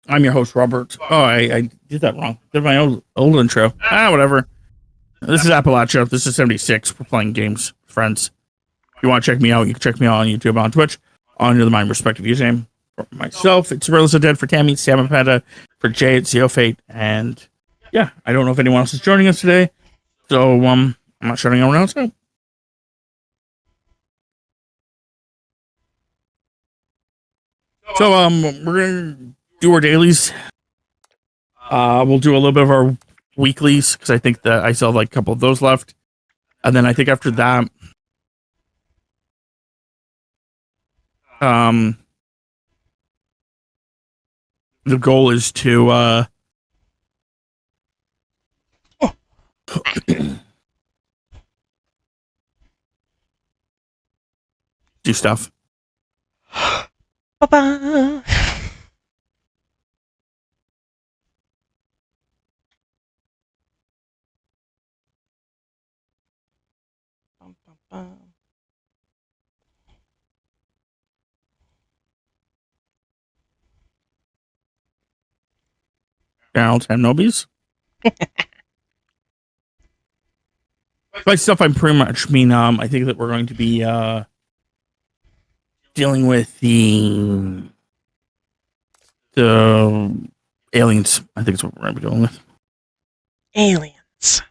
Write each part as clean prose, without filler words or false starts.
I'm your host, Robert. Oh, I did that wrong. Did my old intro. Whatever. This is Appalachia. This is 76. We're playing games, friends. If you want to check me out, you can check me out on YouTube, on Twitch, under my respective username. For myself, it's TheRelentlessUndead. For Tammy, it's Salmon Panda. For Jay, it's Zeofate. And yeah, I don't know if anyone else is joining us today. So, I'm not shutting anyone else out. So, we're going to do our dailies. We'll do a little bit of our weeklies because I think that I still have like a couple of those left. And then I think after that, the goal is to do stuff. Ba-ba. Bum, bum, bum. Gerald and Nobies. By stuff, I pretty much mean I think that we're going to be dealing with the aliens. I think it's what we're going to be dealing with. Aliens.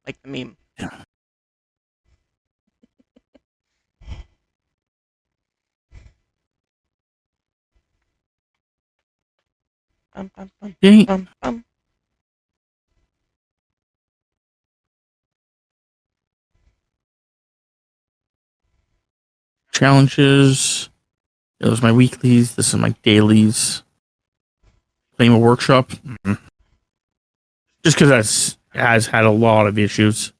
Like the meme. Yeah. Bum, bum, bum, Yeah. bum, bum. Challenges. Those are my weeklies. This is my dailies. Playing a workshop. Mm-hmm. Just because that has had a lot of issues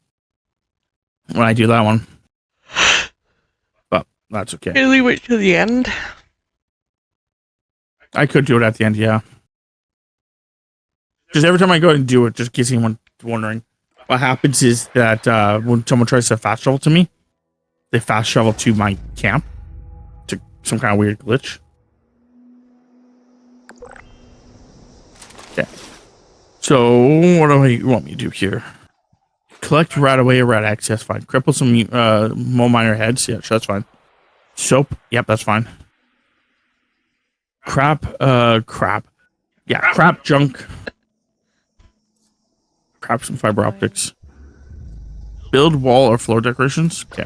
when I do that one. But that's okay. Can we wait till the end? I could do it at the end, yeah. Just every time I go and do it, just in case anyone wondering, what happens is that when someone tries to fast travel to me, they fast travel to my camp. To some kind of weird glitch. Okay. So, what do you want me to do here? Collect rat away or rat X, that's fine. Cripple some mole miner heads, yeah, sure, that's fine. Soap, yep, that's fine. Crap. Yeah, crap junk. Crap some fiber optics. Build wall or floor decorations. Okay.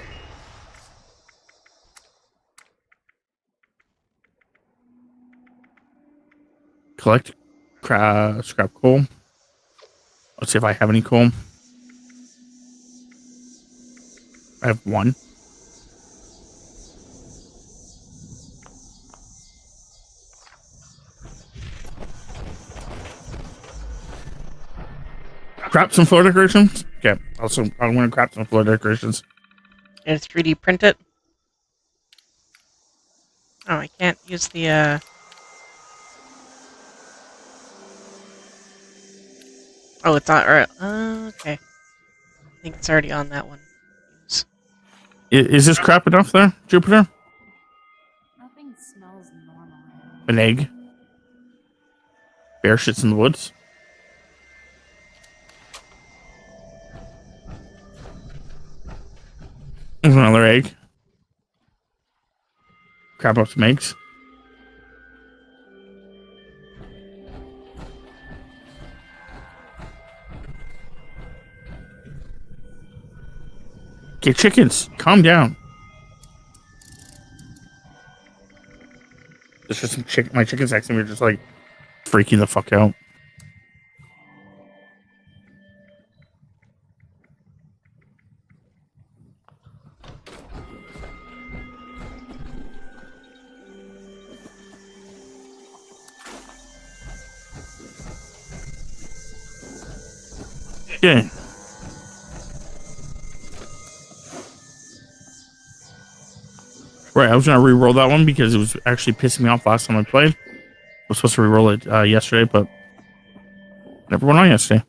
Collect scrap coal. Let's see if I have any coal. I have one. Crap some floor decorations. Okay. Also, I'm going to crap some floor decorations. And 3D print it? Oh, I can't use the, Oh, it's not, alright. Okay. I think it's already on that one. Is this crap enough there, Jupiter? Nothing smells normal. An egg. Bear shits in the woods. There's another egg. Crap up some eggs. Okay, chickens, calm down. There's just some my chickens next to me are just like freaking the fuck out. Okay. Right, I was gonna re-roll that one because it was actually pissing me off last time I played. I was supposed to re-roll it yesterday, but never went on yesterday.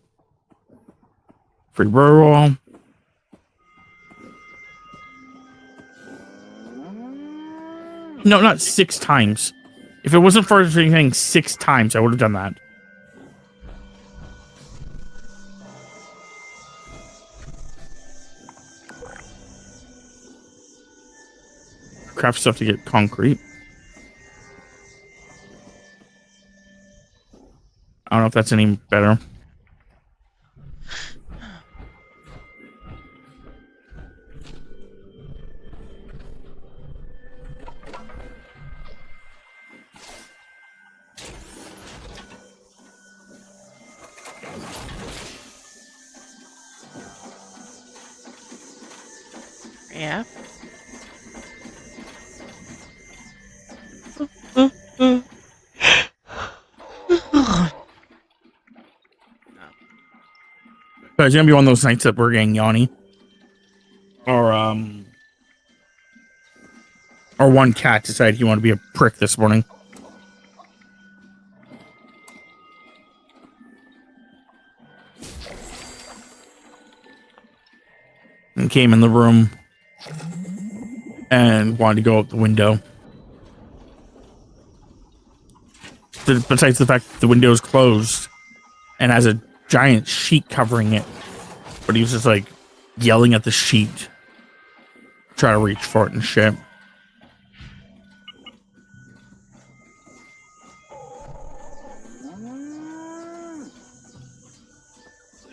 Free roll. No, not 6 times. If it wasn't for anything 6 times, I would have done that. Craft stuff to get concrete. I don't know if that's any better. Yeah. But it's gonna be one of those nights that we're getting yawny. Or one cat decided he wanted to be a prick this morning. And came in the room and wanted to go out the window. Besides the fact that the window is closed and has a giant sheet covering it, but he was just like yelling at the sheet, trying to reach for it and shit.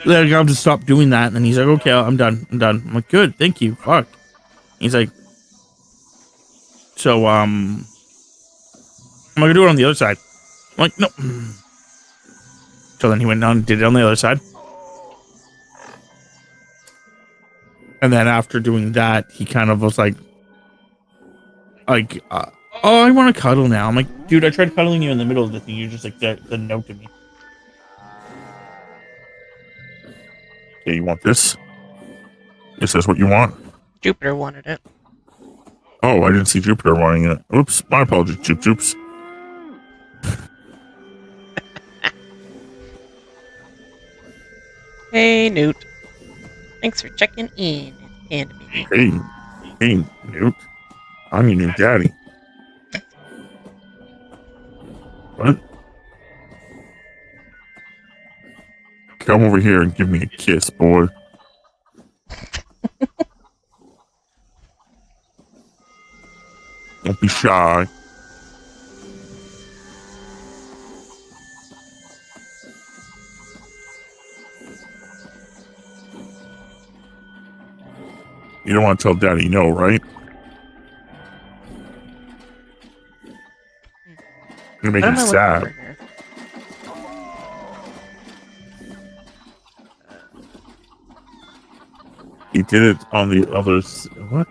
Then I got him to stop doing that, and then he's like, "Okay, I'm done. I'm like, "Good, thank you. Fuck." He's like, "So, I'm gonna do it on the other side." I'm like, "No." So then he went down and did it on the other side. And then after doing that, he kind of was like, "Oh, I want to cuddle now." I'm like, "Dude, I tried cuddling you in the middle of the thing. You're just like, the no to me." Okay, you want this? Is this what you want? Jupiter wanted it. Oh, I didn't see Jupiter wanting it. Oops, my apologies, Joop Joops. Hey, Newt. Thanks for checking in. And me. Hey, Newt. I'm your new daddy. What? Come over here and give me a kiss, boy. Don't be shy. You don't want to tell Daddy no, right? You're gonna make him sad. He did it on the others. What?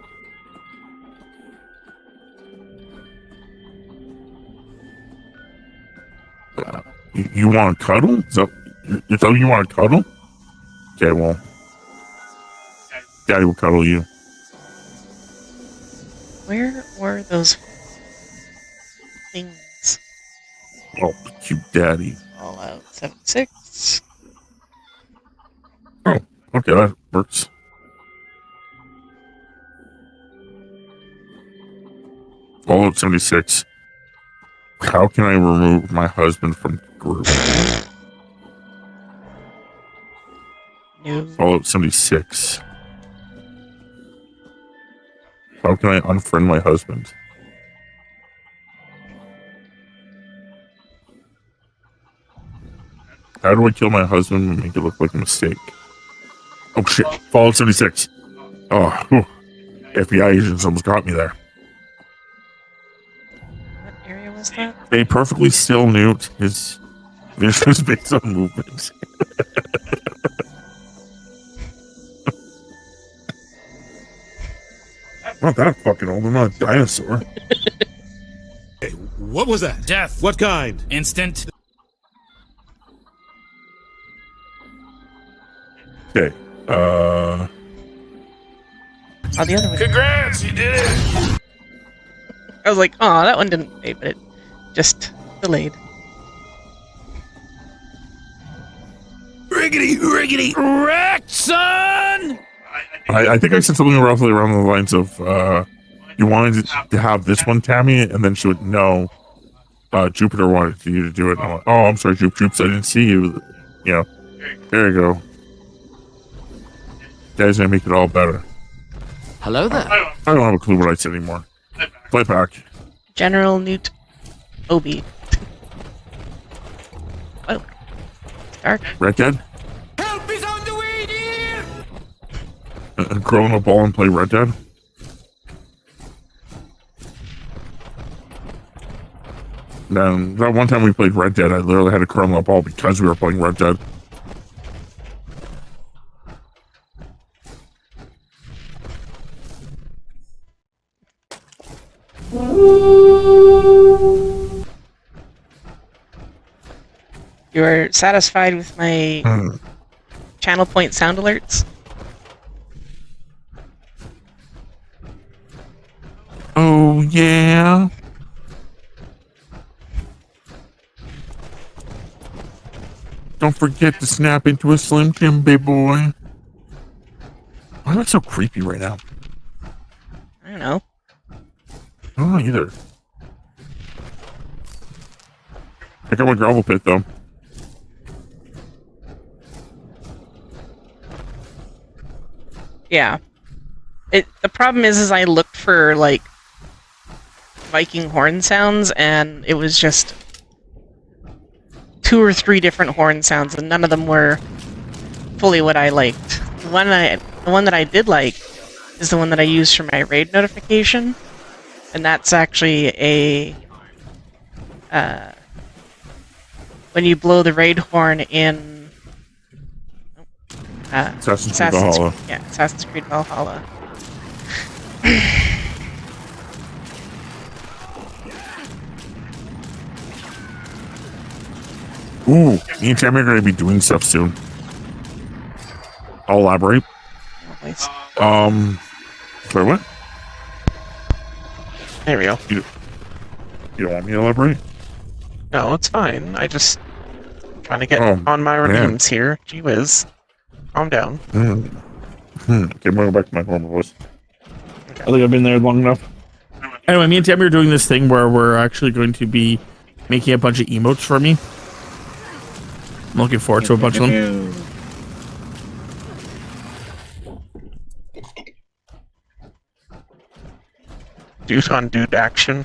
You want to cuddle? Is that you want to cuddle? Okay, well, Daddy will cuddle you. Where were those things? Oh, cute Daddy. Fallout 76. Oh, okay, that works. Fallout 76. How can I remove my husband from the group? No. Fallout 76. How can I unfriend my husband? How do I kill my husband and make it look like a mistake? Oh shit, Fallout 76. Oh, whew. FBI agents almost got me there. What area was that? Stay perfectly still, Newt. His vision is based on movement. I'm not that fucking old. I'm not a dinosaur. Hey, what was that? Death. What kind? Instant. Okay. Oh, the other one. Congrats, you did it. I was like, oh, that one didn't pay, but it just delayed. Riggedy wrecked, son. I think I said something roughly around the lines of, you wanted to have this one, Tammy, and then she would no. Jupiter wanted you to do it. And I'm like, oh, I'm sorry, Jupes, I didn't see you. You know, there you go. Guys, I make it all better. Hello there. I don't have a clue what I said anymore. Play back. General Newt Obi. Oh. Dark. Red Dead? Help is on the way, dear. And curl in a ball and play Red Dead? Then that one time we played Red Dead, I literally had to curl in a ball because we were playing Red Dead. You are satisfied with my channel point sound alerts? Oh, yeah. Don't forget to snap into a Slim Jim, big boy. Why am I so creepy right now? I don't know. I don't know either. I got my gravel pit, though. Yeah. The problem is I looked for, like, Viking horn sounds, and it was just 2 or 3 different horn sounds, and none of them were fully what I liked. The one that I did like is the one that I use for my raid notification, and that's actually a when you blow the raid horn in Assassin's Creed Valhalla. Yeah, Assassin's Creed Valhalla. Ooh, me and Tammy are going to be doing stuff soon. I'll elaborate. Nice. Sorry, what? There we go. You don't want me to elaborate? No, it's fine. I just trying to get Oh, on my man. remains here. Gee whiz. Calm down. Okay, I'm going to go back to my normal voice. I think I've been there long enough. Anyway, me and Tammy are doing this thing where we're actually going to be making a bunch of emotes for me. I'm looking forward to a bunch of them. Dude on dude action.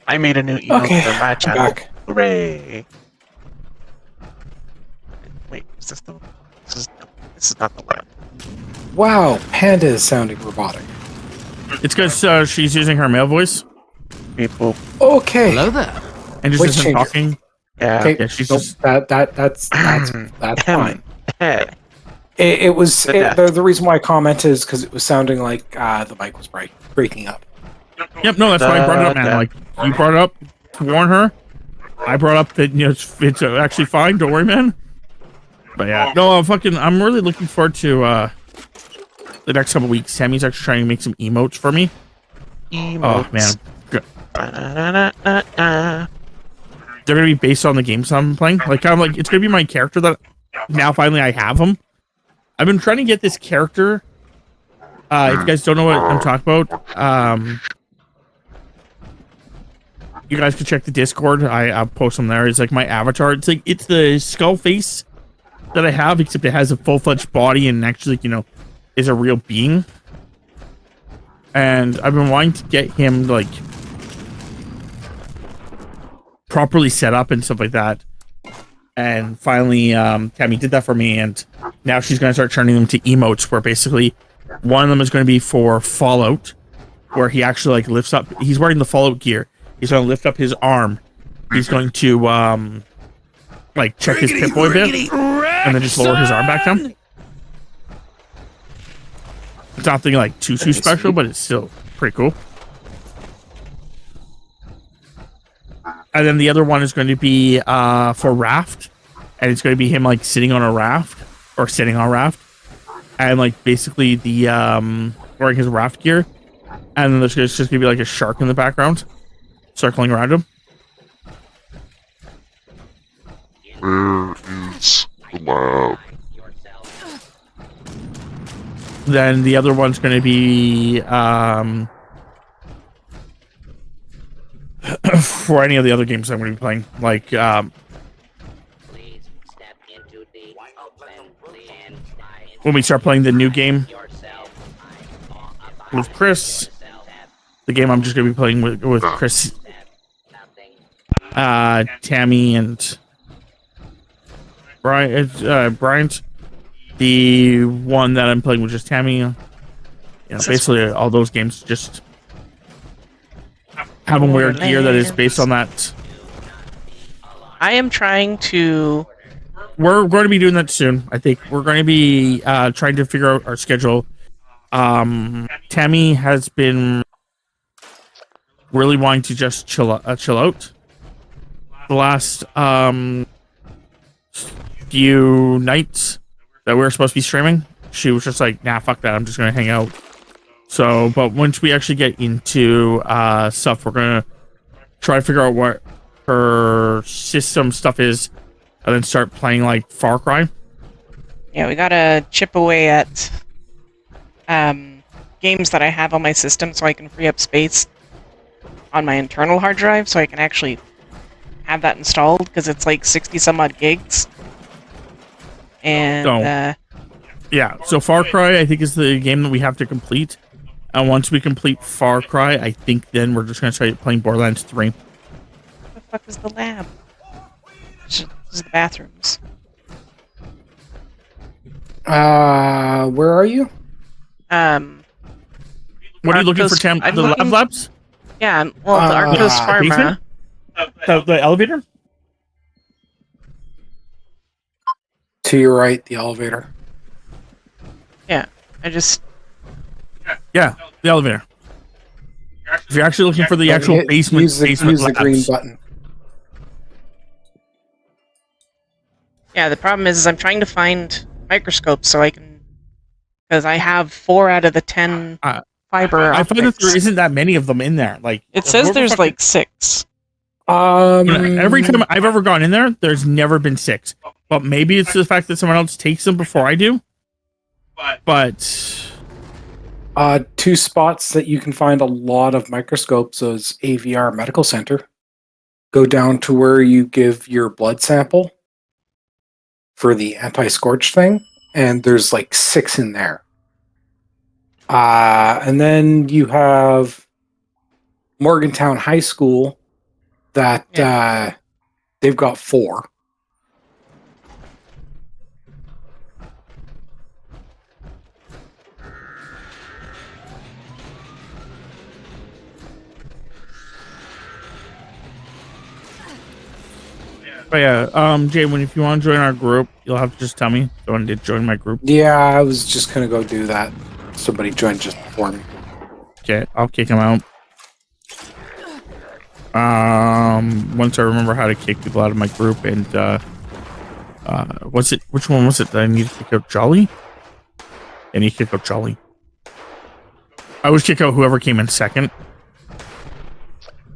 I made a new emote Okay, for my I'm channel. back. Hooray! Wait, is this the? This is not the one. Wow, Panda is sounding robotic. It's because she's using her male voice People. Okay. Hello there. and just Voice isn't changer. talking. Yeah. Okay, Yeah, she's nope, just- that's fine. Hey. It was Yeah. the reason why I commented is because it was sounding like the mic was breaking up. Yep, no, that's why I brought it up, man. Like, you brought it up to warn her. I brought up that, you know, it's actually fine. Don't worry, man. But yeah, no, I'm really looking forward to the next couple weeks. Sammy's actually trying to make some emotes for me. Oh, man. Good. They're going to be based on the games I'm playing. Like, kind of like, it's going to be my character that now finally I have him. I've been trying to get this character. If you guys don't know what I'm talking about, you guys can check the Discord. I'll post them there. It's like my avatar. It's like, it's the skull face that I have, except it has a full-fledged body and actually, you know, is a real being. And I've been wanting to get him, like, properly set up and stuff like that. And finally, Tammy did that for me, and now she's going to start turning them to emotes, where basically one of them is going to be for Fallout, where he actually, like, lifts up. He's wearing the Fallout gear. He's going to lift up his arm. He's going to, like, check his Pip-Boy bit, and then just lower his arm back down. It's nothing, like, too special, but it's still pretty cool. And then the other one is going to be for Raft, and it's going to be him, like, sitting on a raft, or sitting on a raft, and, like, basically the wearing his raft gear, and then there's just going to be, like, a shark in the background circling around him. Where is the lab? Then the other one's going to be for any of the other games I'm going to be playing. Like, when we start playing the new game with Chris, the game I'm just going to be playing with Chris, Tammy, and Bryant. The one that I'm playing with just Tammy. Basically all those games just have a weird gear that is based on that. I am trying to. We're going to be doing that soon. I think we're going to be trying to figure out our schedule. Tammy has been really wanting to just chill out. The last few nights that we were supposed to be streaming, she was just like, "Nah, fuck that. I'm just going to hang out." So, but once we actually get into stuff, we're going to try to figure out what her system stuff is, and then start playing like Far Cry. Yeah, we gotta chip away at games that I have on my system so I can free up space on my internal hard drive so I can actually have that installed, because it's like 60 some odd gigs. And yeah, so Far Cry I think is the game that we have to complete. And once we complete Far Cry, I think then we're just going to start playing Borderlands 3. What the fuck is the lab? This is the bathrooms. Where are you? What are you looking for, Tam? I'm The looking- labs? Yeah, well, the Arctos Pharma. basement? The elevator? To your right, the elevator. Yeah, I just. Yeah, the elevator. If you're actually looking for the actual basement, use the labs. green button. Yeah, the problem is I'm trying to find microscopes so I can, because I have 4 out of the 10 fiber I find that optics. there isn't that many of them in there. Like, It says there's like 6. Every time I've ever gone in there, there's never been 6. But maybe it's the fact that someone else takes them before I do. But 2 spots that you can find a lot of microscopes is AVR Medical Center. Go down to where you give your blood sample for the anti-scorch thing, and there's like 6 in there. And then you have Morgantown High School that they've got 4. But yeah, Jay, if you want to join our group, you'll have to just tell me. Go and join my group. Yeah, I was just gonna go do that. Somebody joined just before me. Okay, I'll kick him out. Once I remember how to kick people out of my group, and which one was it that I need to kick out? Jolly? I need to kick out Jolly. I always kick out whoever came in second.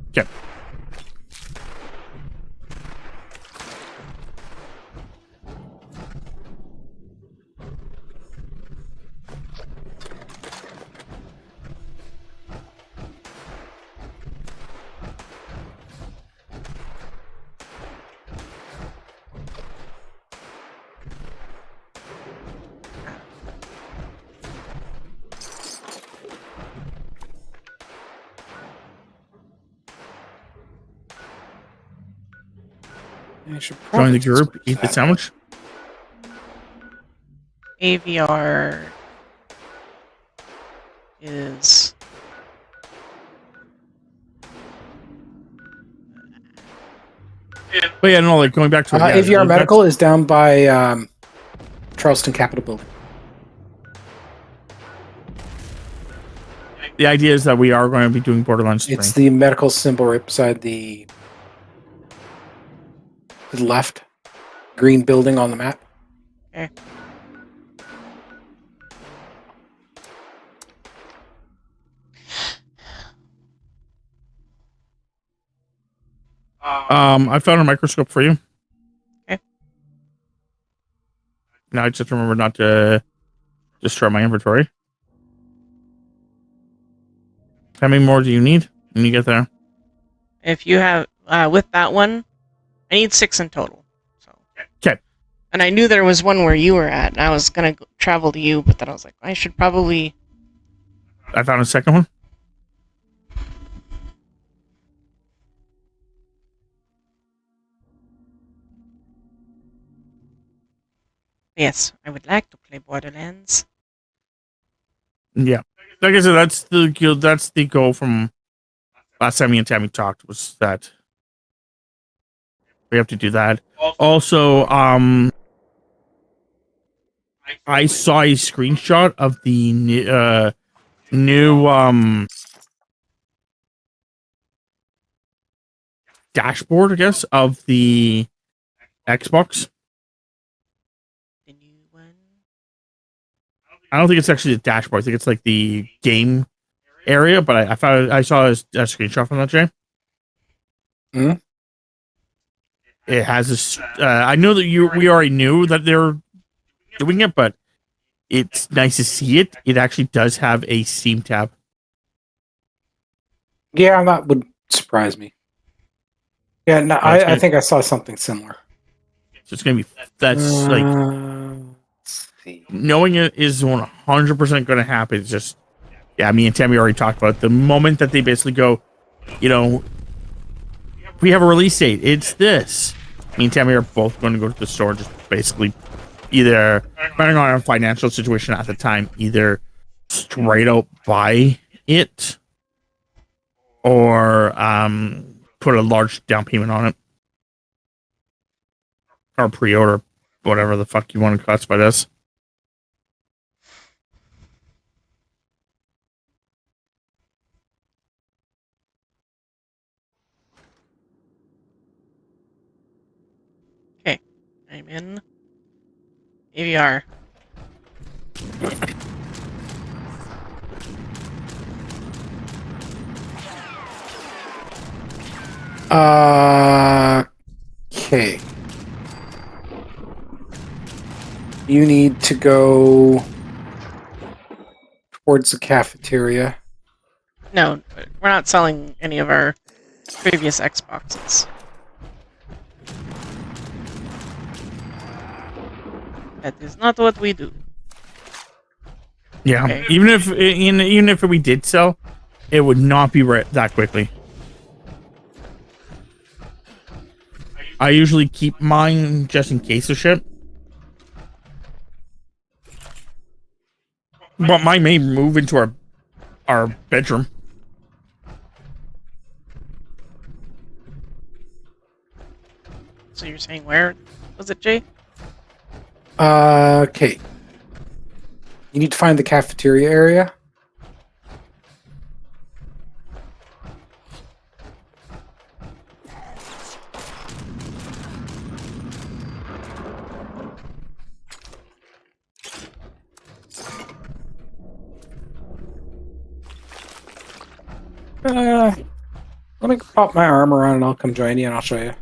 Okay. Join the group, eat the sandwich. AVR is. But yeah, no, like going back to AVR Medical is down by Charleston Capitol Building. The idea is that we are going to be doing Borderlands 3. It's the medical symbol right beside the left green building on the map. Okay. I found a microscope for you. Okay. Now I just remember not to destroy my inventory. How many more do you need when you get there? If you have, with that one, I need 6 in total. So. 'Kay. And I knew there was one where you were at, and I was gonna travel to you, but then I was like, I should probably. I found a second one. Yes, I would like to play Borderlands. Yeah, like I said, that's the goal from last time me and Tammy talked, was that we have to do that. Also, I saw a screenshot of the new dashboard, I guess, of the Xbox. The new one. I don't think it's actually the dashboard. I think it's like the game area, but I saw a screenshot from that, Jay. Hmm? It has this. I know that we already knew that they're doing it, but it's nice to see it. It actually does have a Steam tab. Yeah, that would surprise me. Yeah, no, I think I saw something similar. So it's gonna be like Let's see. knowing it is 100% going to happen. It's just, yeah. Me and Tammy already talked about it. The moment that they basically go, we have a release date. It's this. Me and Tammy are both going to go to the store, just basically either, depending on our financial situation at the time, either straight out buy it or put a large down payment on it, or pre-order, whatever the fuck you want to classify this. Okay, I'm in AVR. Okay. You need to go towards the cafeteria. No, we're not selling any of our previous Xboxes. That is not what we do. Yeah, Okay. even if we did sell, it would not be that quickly. I usually keep mine just in case of shit. But mine may move into our bedroom. So you're saying where was it, Jay? Okay. You need to find the cafeteria area. Let me pop my armor on and I'll come join you and I'll show you.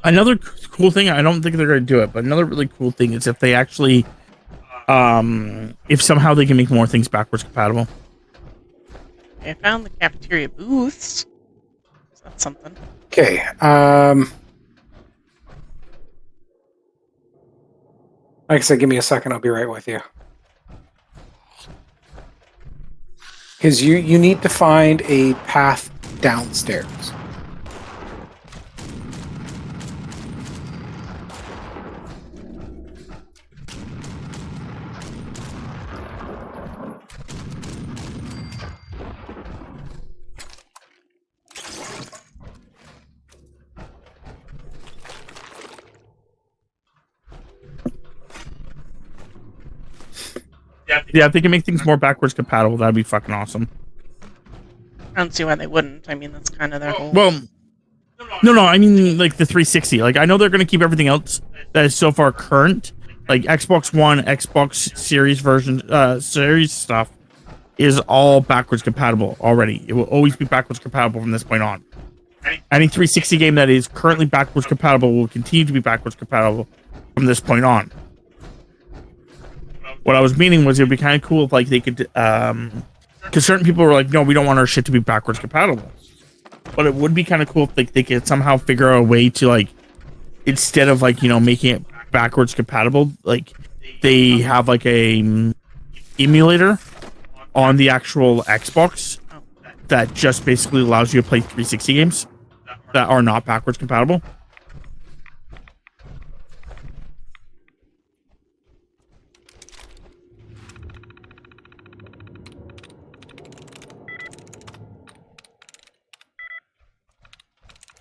Another cool thing, I don't think they're going to do it, but another really cool thing is if they actually, if somehow they can make more things backwards compatible. I found the cafeteria booths. So that's something. Okay. Like I said, give me a second. I'll be right with you. Because you need to find a path downstairs. Yeah, if they can make things more backwards compatible, that'd be fucking awesome. I don't see why they wouldn't. I mean, that's kind of their whole. Well, no, I mean like the 360. Like I know they're going to keep everything else that is so far current, like Xbox One, Xbox Series version, Series stuff is all backwards compatible already. It will always be backwards compatible from this point on. Any 360 game that is currently backwards compatible will continue to be backwards compatible from this point on. What I was meaning was it would be kind of cool if like they could, because certain people were like, no, we don't want our shit to be backwards compatible. But it would be kind of cool if they could somehow figure out a way to like, instead of like, you know, making it backwards compatible, like they have like a emulator on the actual Xbox that just basically allows you to play 360 games that are not backwards compatible.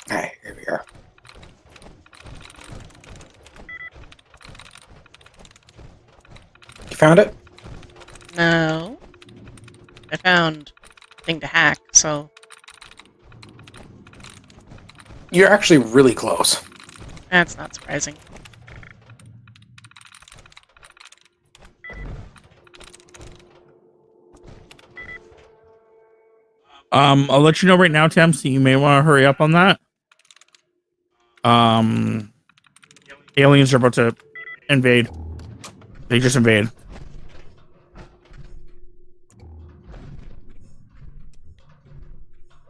Hey, here we are. You found it? No. I found a thing to hack, so You're actually really close. that's not surprising. I'll let you know right now, Tim, so you may want to hurry up on that. Aliens are about to invade. They just invaded. I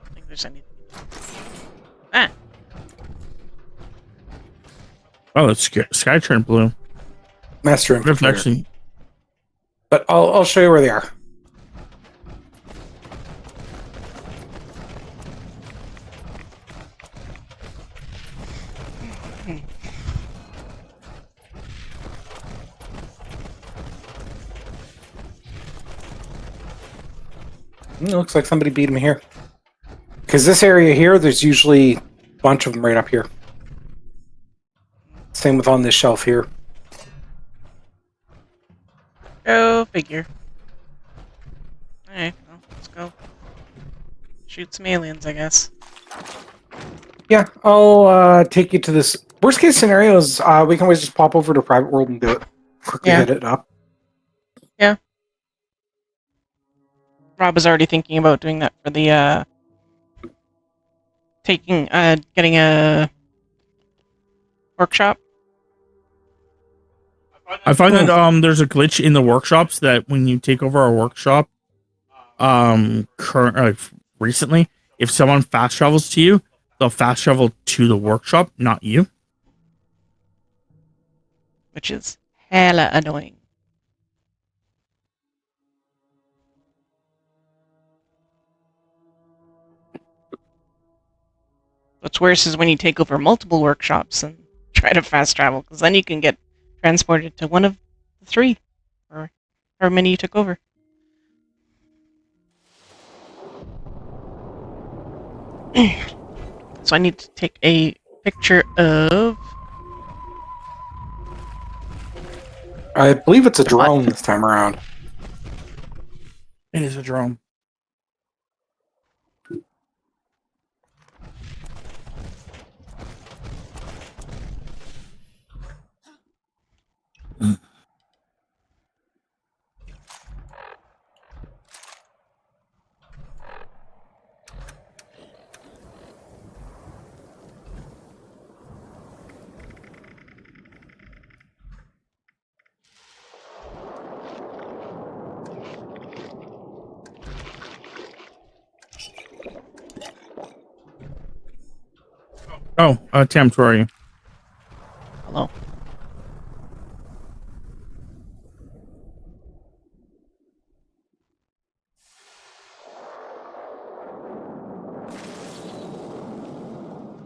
don't think there's anything. Ah, Oh, the sky turned blue. Master What if Infiltrator. actually? But I'll show you where they are. Looks like somebody beat him here. Because this area here, there's usually a bunch of them right up here. Same with on this shelf here. go figure. Alright, well, let's go. Shoot some aliens, I guess. Yeah, I'll take you to this. Worst case scenario is we can always just pop over to Private World and do it. Quickly Yeah. hit it up. Rob is already thinking about doing that for the, getting a workshop. I find that there's a glitch in the workshops that when you take over a workshop, recently, if someone fast travels to you, they'll fast travel to the workshop, not you. Which is hella annoying. What's worse is when you take over multiple workshops and try to fast travel, because then you can get transported to one of the three, or however many you took over. So I need to take a picture of... I believe it's a drone this time around. It is a drone. Oh, Tim, where are you? Hello.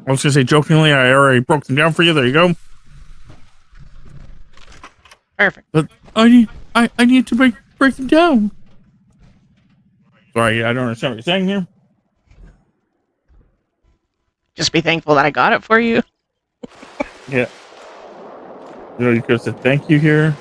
I was gonna say jokingly, I already broke them down for you. There you go. Perfect. But I need to break them down. Sorry, I don't understand what you're saying here. Just be thankful that I got it for you. Yeah. You know, you could have said thank you here.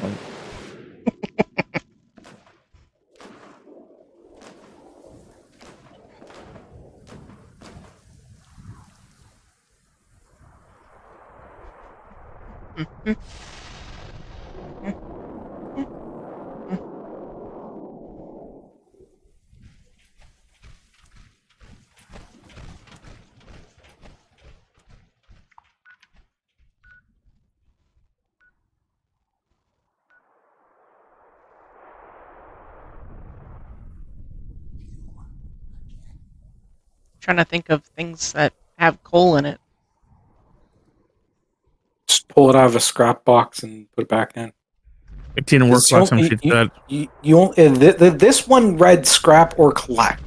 Trying to think of things that have coal in it. Just pull it out of a scrap box and put it back in. It didn't work last time she did that. This one read scrap or collect.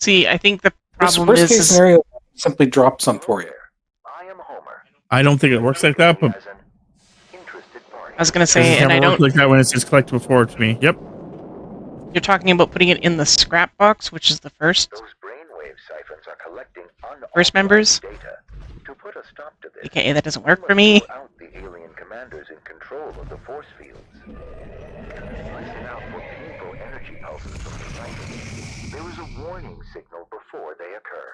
See, I think the This problem worst is, case scenario, simply drop some for you. I don't think it works like that, but I was gonna it's say, and I never worked don't. like that when it says collect before to me. Yep. You're talking about putting it in the scrap box, which is the first members. Okay, that doesn't work for me. There is a warning signal before they occur.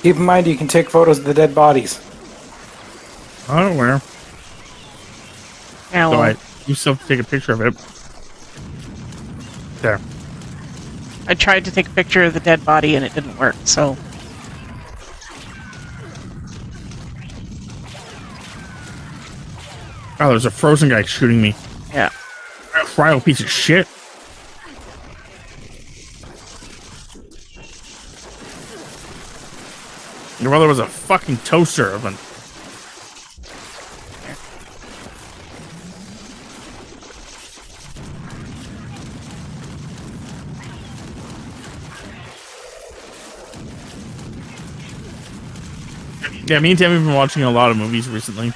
Keep in mind, you can take photos of the dead bodies. I don't know. Now, So you still have to take a picture of it. There. I tried to take a picture of the dead body and it didn't work. So Oh, there's a frozen guy shooting me. yeah, Cryo piece of shit. Your brother was a fucking toaster oven. Yeah, me and Tammy have been watching a lot of movies recently.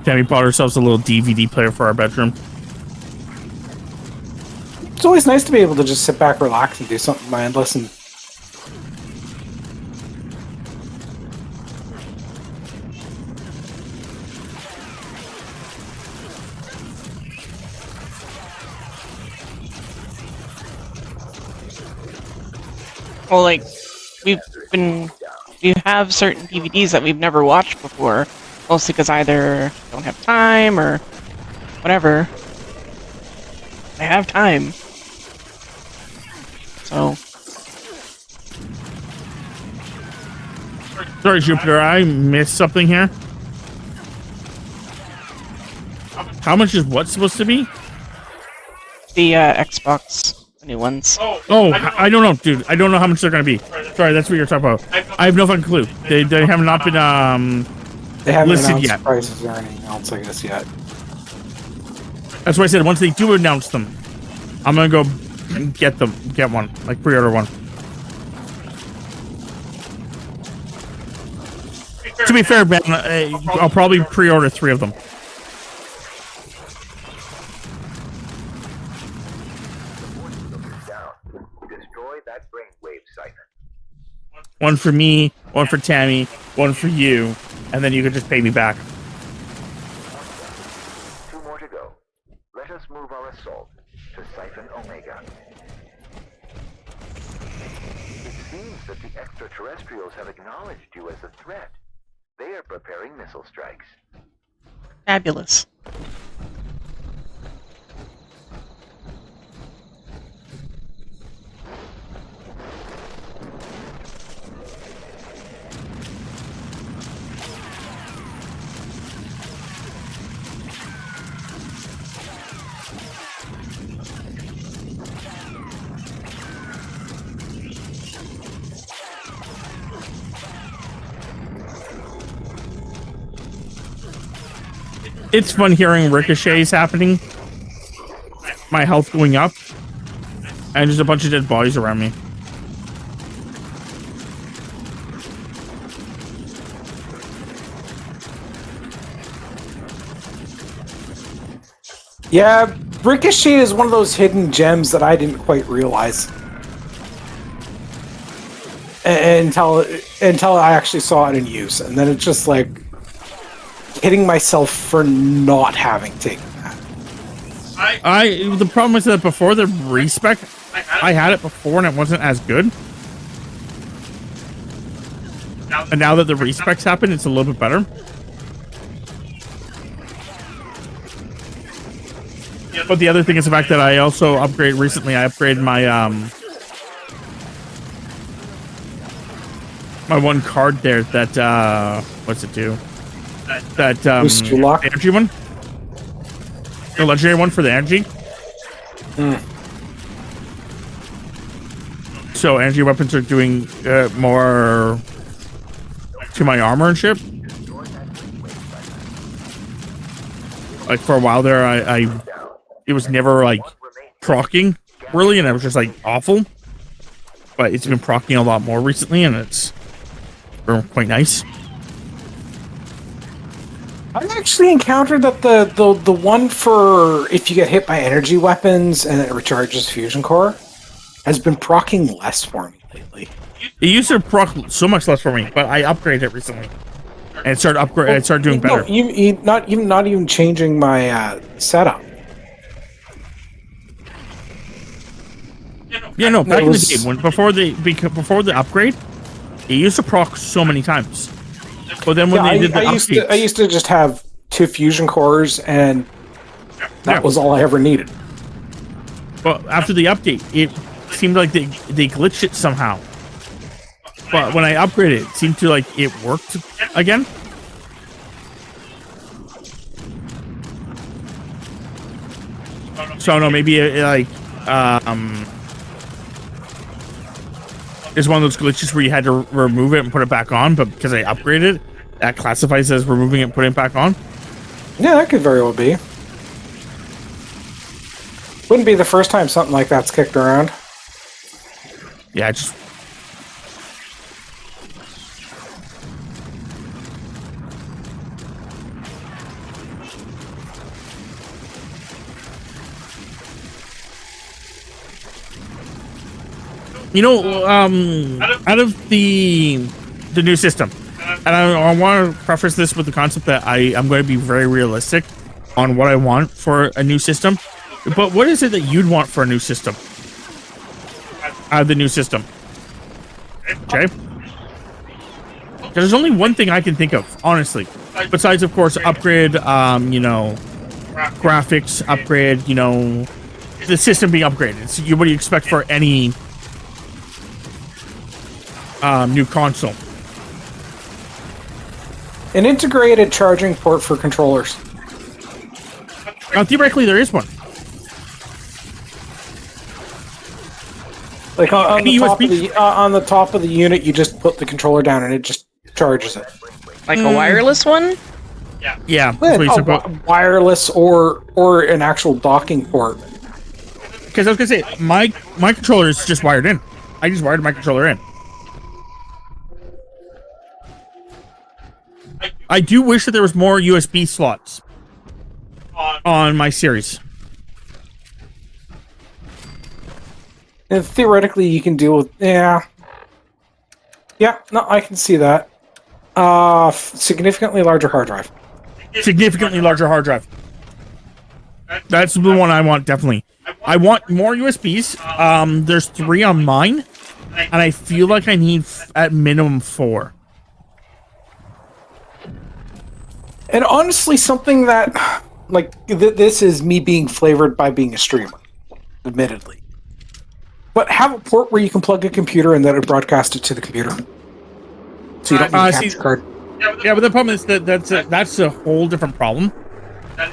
Tammy bought ourselves a little DVD player for our bedroom. It's always nice to be able to just sit back, relax, and do something mindless. And well, like we have certain DVDs that we've never watched before, mostly because either don't have time or whatever. I have time, so. Sorry, Jupiter, I missed something here. How much is what supposed to be? The Xbox, the new ones. Oh, I don't know, dude. I don't know how much they're gonna be. Sorry, that's what you're talking about. I have no fucking clue. They have not been they haven't listed announced yet. prices or anything else, I guess, yet. That's why I said once they do announce them, I'm gonna go and get one, like pre-order one. To be fair, Ben, I'll probably pre-order 3 of them. Destroy that brainwave siphon. One for me, one for Tammy, one for you, and then you can just pay me back. 2 more to go. Let us move our assault to Siphon Omega. It seems that the extraterrestrials have acknowledged you as a threat. They are preparing missile strikes. Fabulous. It's fun hearing ricochets happening, my health going up, and just a bunch of dead bodies around me. Yeah, Ricochet is one of those hidden gems that I didn't quite realize until I actually saw it in use, and then it's just like hitting myself for not having taken that. The problem was that before the respec, I had it before and it wasn't as good. And now that the respecs happen, it's a little bit better. But the other thing is the fact that I also upgraded recently. I upgraded my my one card there that what's it do? That Boost your luck? energy one? The legendary one for the energy. So energy weapons are doing more to my armor and shit. Like for a while there, it was never like proccing really, and it was just like awful. But it's been proccing a lot more recently, and it's quite nice. I've actually encountered that the one for if you get hit by energy weapons and it recharges fusion core has been proccing less for me lately. It used to proc so much less for me, but I upgraded it recently, and it started doing better. No, you not even changing my setup. Yeah, no, back in the game, before the upgrade, it used to proc so many times. But then when they did the updates, I used to just have 2 fusion cores, and that was all I ever needed. But after the update, it seemed like they glitched it somehow. But when I upgraded, it seemed to like it worked again. So I don't know, maybe it's one of those glitches where you had to remove it and put it back on, but because I upgraded it, that classifies as removing it and putting it back on. Yeah, that could very well be. Wouldn't be the first time something like that's kicked around. Yeah, just out of the new system, and I want to preface this with the concept that I'm going to be very realistic on what I want for a new system. But what is it that you'd want for a new system? Out of the new system, okay? Because there's only one thing I can think of, honestly. Besides, of course, upgrade, graphics, upgrade, the system being upgraded. So what do you expect for any new console? An integrated charging port for controllers. Theoretically, there is one. Like on the top of the unit, you just put the controller down and it just charges it. Like a wireless one? Yeah. Wireless or an actual docking port. Because I was gonna say my controller is just wired in. I just wired my controller in. I do wish that there was more USB slots on my series. And theoretically, you can deal with no, I can see that. Significantly larger hard drive. Significantly larger hard drive. That's the one I want, definitely. I want more USBs. There's 3 on mine, and I feel like I need at minimum 4. And honestly, something that, like, this is me being flavored by being a streamer, admittedly. But have a port where you can plug a computer and then it broadcast it to the computer. So you don't need a capture card. Yeah, but the problem is that that's a whole different problem.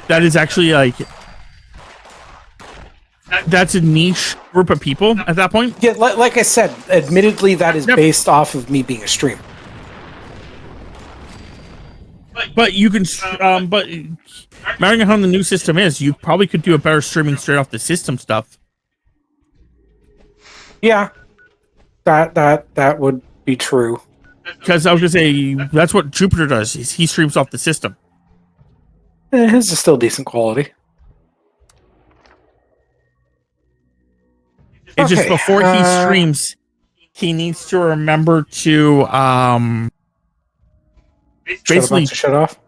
That is actually like... That's a niche group of people at that point. Yeah, like I said, admittedly, that is based off of me being a streamer. But you can, but mattering on how the new system is, you probably could do a better streaming straight off the system stuff. Yeah, that would be true. Because I was gonna say that's what Jupiter does. Is he streams off the system. His is still decent quality. It's just before he streams, he needs to remember to basically shut off,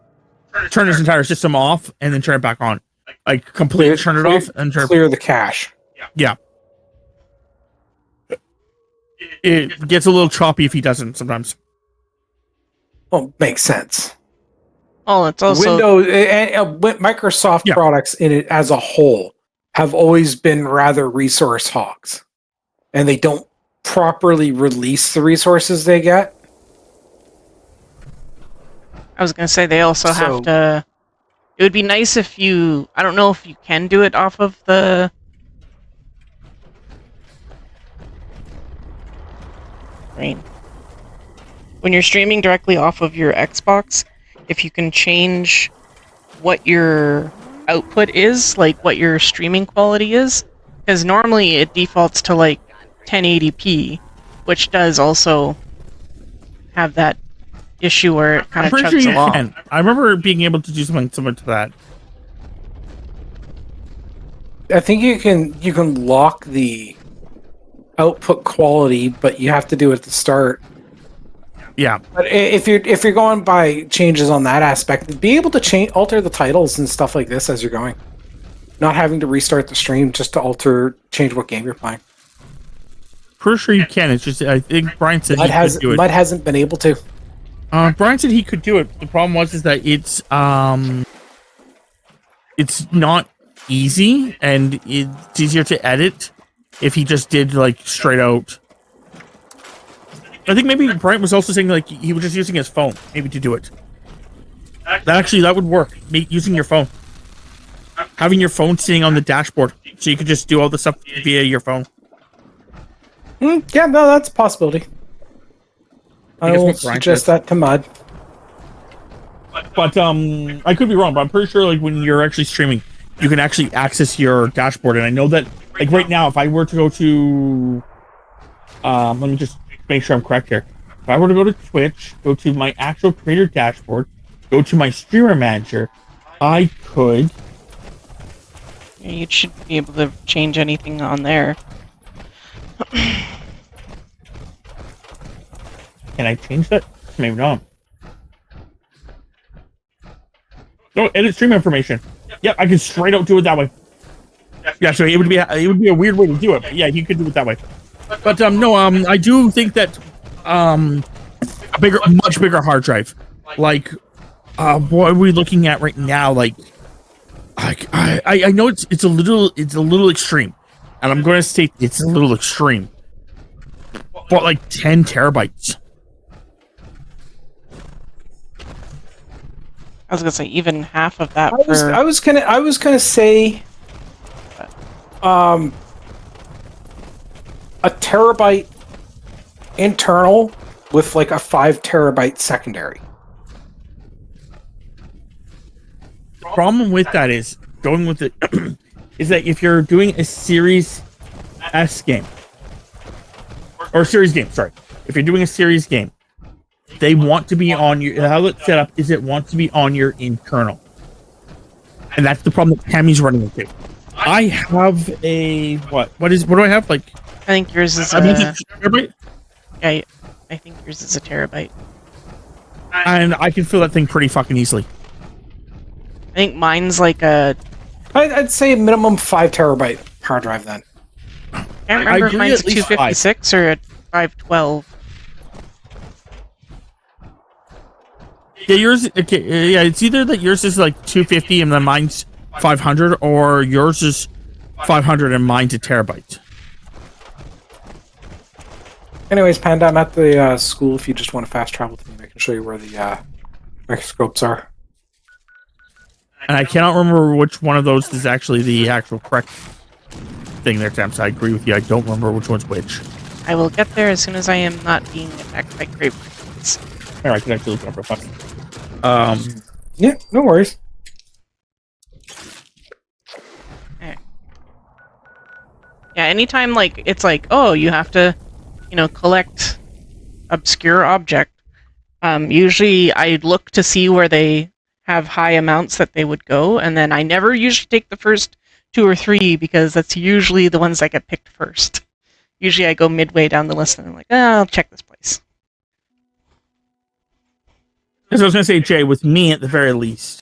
turn his entire system off, and then turn it back on. Like completely turn it off and clear the cache. Yeah. It gets a little choppy if he doesn't sometimes. Well, makes sense. Oh, it's also Windows and Microsoft products in it as a whole have always been rather resource hogs, and they don't properly release the resources they get. I was gonna say they also So- have to. It would be nice if you. I don't know if you can do it off of the. Rain. When you're streaming directly off of your Xbox, if you can change what your output is, like what your streaming quality is, because normally it defaults to like 1080p, which does also have that issue where it kind I'm of pretty sure chugs you along. can. I remember being able to do something similar to that. I think you can lock the output quality, but you have to do it at the start. Yeah. But if you're going by changes on that aspect, be able to alter the titles and stuff like this as you're going, not having to restart the stream just to change what game you're playing. Pretty sure you can. It's just I think Brian said Mud he could do it. hasn't been able to. Brian said he could do it. The problem is that it's not easy, and it's easier to edit if he just did like straight out. I think maybe Brian was also saying like he was just using his phone maybe to do it. That would work. Using your phone, having your phone sitting on the dashboard, so you could just do all the stuff via your phone. Yeah, no, that's a possibility. I will suggest that to Mud. But I could be wrong, but I'm pretty sure like when you're actually streaming, you can actually access your dashboard. And I know that like right now, if I were to go to, let me just make sure I'm correct here. If I were to go to Twitch, go to my actual creator dashboard, go to my streamer manager, I could. You should be able to change anything on there. Can I change that? Maybe not. No, edit stream information. Yep, I can straight out do it that way. Yeah, so it would be a weird way to do it, but yeah, you could do it that way. But no, I do think that a much bigger hard drive, like what are we looking at right now? Like, I know it's a little extreme, and I'm going to state it's a little extreme, but like 10 terabytes. I was gonna say even half of that. I was gonna say, a terabyte internal with like a 5 terabyte secondary. Problem with that is going with it is that if you're doing a Series S game or Series game, sorry, if you're doing a Series game, they want to be on your how it's set up is it wants to be on your internal, and that's the problem that Tammy's running into. I have a what do I have? Like I think yours is a terabyte. Yeah, I think yours is a terabyte. And I can fill that thing pretty fucking easily. I think mine's like a. I'd say a minimum 5 terabyte hard drive then. I can't remember if agree, mine's at least 256 or a 512. Yeah, yours. Okay, yeah, it's either that yours is like 250 and then mine's 500, or yours is 500 and mine's a terabyte. Anyways, Panda, I'm at the school if you just want to fast travel to me. I can show you where the microscopes are. And I cannot remember which one of those is actually the actual correct thing there, Tam. So I agree with you. I don't remember which one's which. I will get there as soon as I am not being attacked by grape crickets. Here, I can actually look it up real fast. Yeah, no worries. Yeah, anytime like it's like, oh, you have to, collect obscure object. Usually I look to see where they have high amounts that they would go, and then I never usually take the first 2 or 3 because that's usually the ones that get picked first. Usually I go midway down the list and I'm like, I'll check this place. As I was gonna say, Jay, with me at the very least,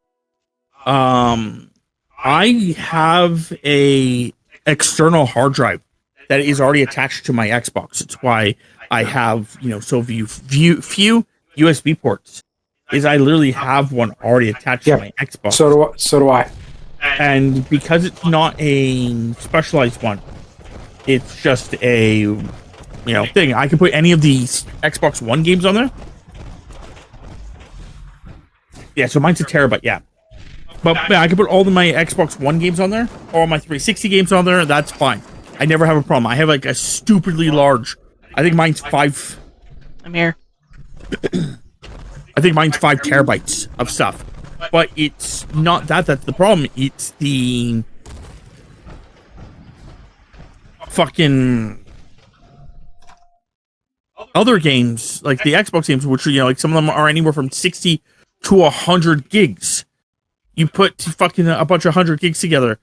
I have a external hard drive that is already attached to my Xbox. It's why I have, so few USB ports. Is I literally have one already attached to my Xbox. So do I. And because it's not a specialized one, it's just a thing. I can put any of these Xbox One games on there. Yeah, so mine's a terabyte, yeah. But yeah, I can put all of my Xbox One games on there, all my 360 games on there, that's fine. I never have a problem. I have like a stupidly large, I think mine's 5... I'm here. I think mine's 5 terabytes of stuff. But it's not that that's the problem. It's the fucking other games, like the Xbox games, which are, like some of them are anywhere from 60 to 100 gigs. You put fucking a bunch of 100 gigs together,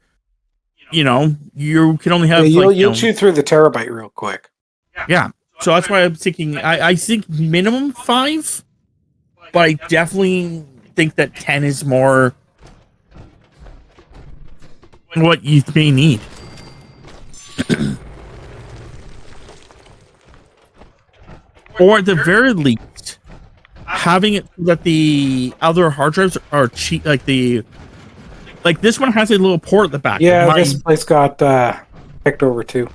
you can only have you'll chew through the terabyte real quick. Yeah. So that's why I'm thinking, I think minimum 5, but I definitely think that 10 is more what you may need. Or at the very least, having it so that the other hard drives are cheap, like this one has a little port at the back. Yeah, this place got picked over too.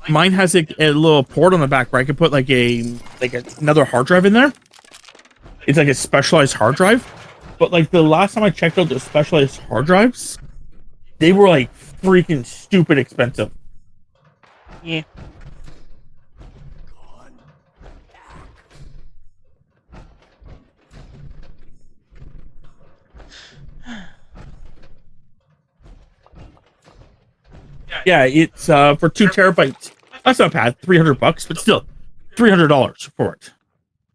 Mine has a little port on the back where I could put like another hard drive in there. It's like a specialized hard drive. But like the last time I checked out the specialized hard drives, they were like freaking stupid expensive. Yeah. Yeah, it's for 2 terabytes. That's not bad. $300, but still $300 for it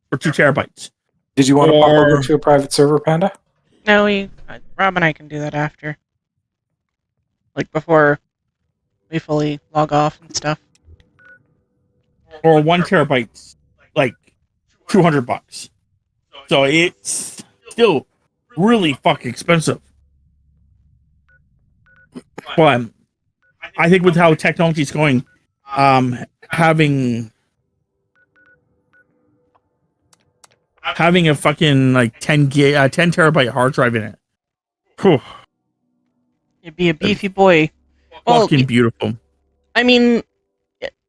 for 2 terabytes. Did you want to pop over to a private server, Panda? No, Rob and I can do that after. Like before we fully log off and stuff. Or 1 terabyte, like $200. So it's still really fucking expensive. But I think with how technology is going, having a fucking like 10 terabyte hard drive in it, whew, You'd be a beefy boy. fucking beautiful. I mean,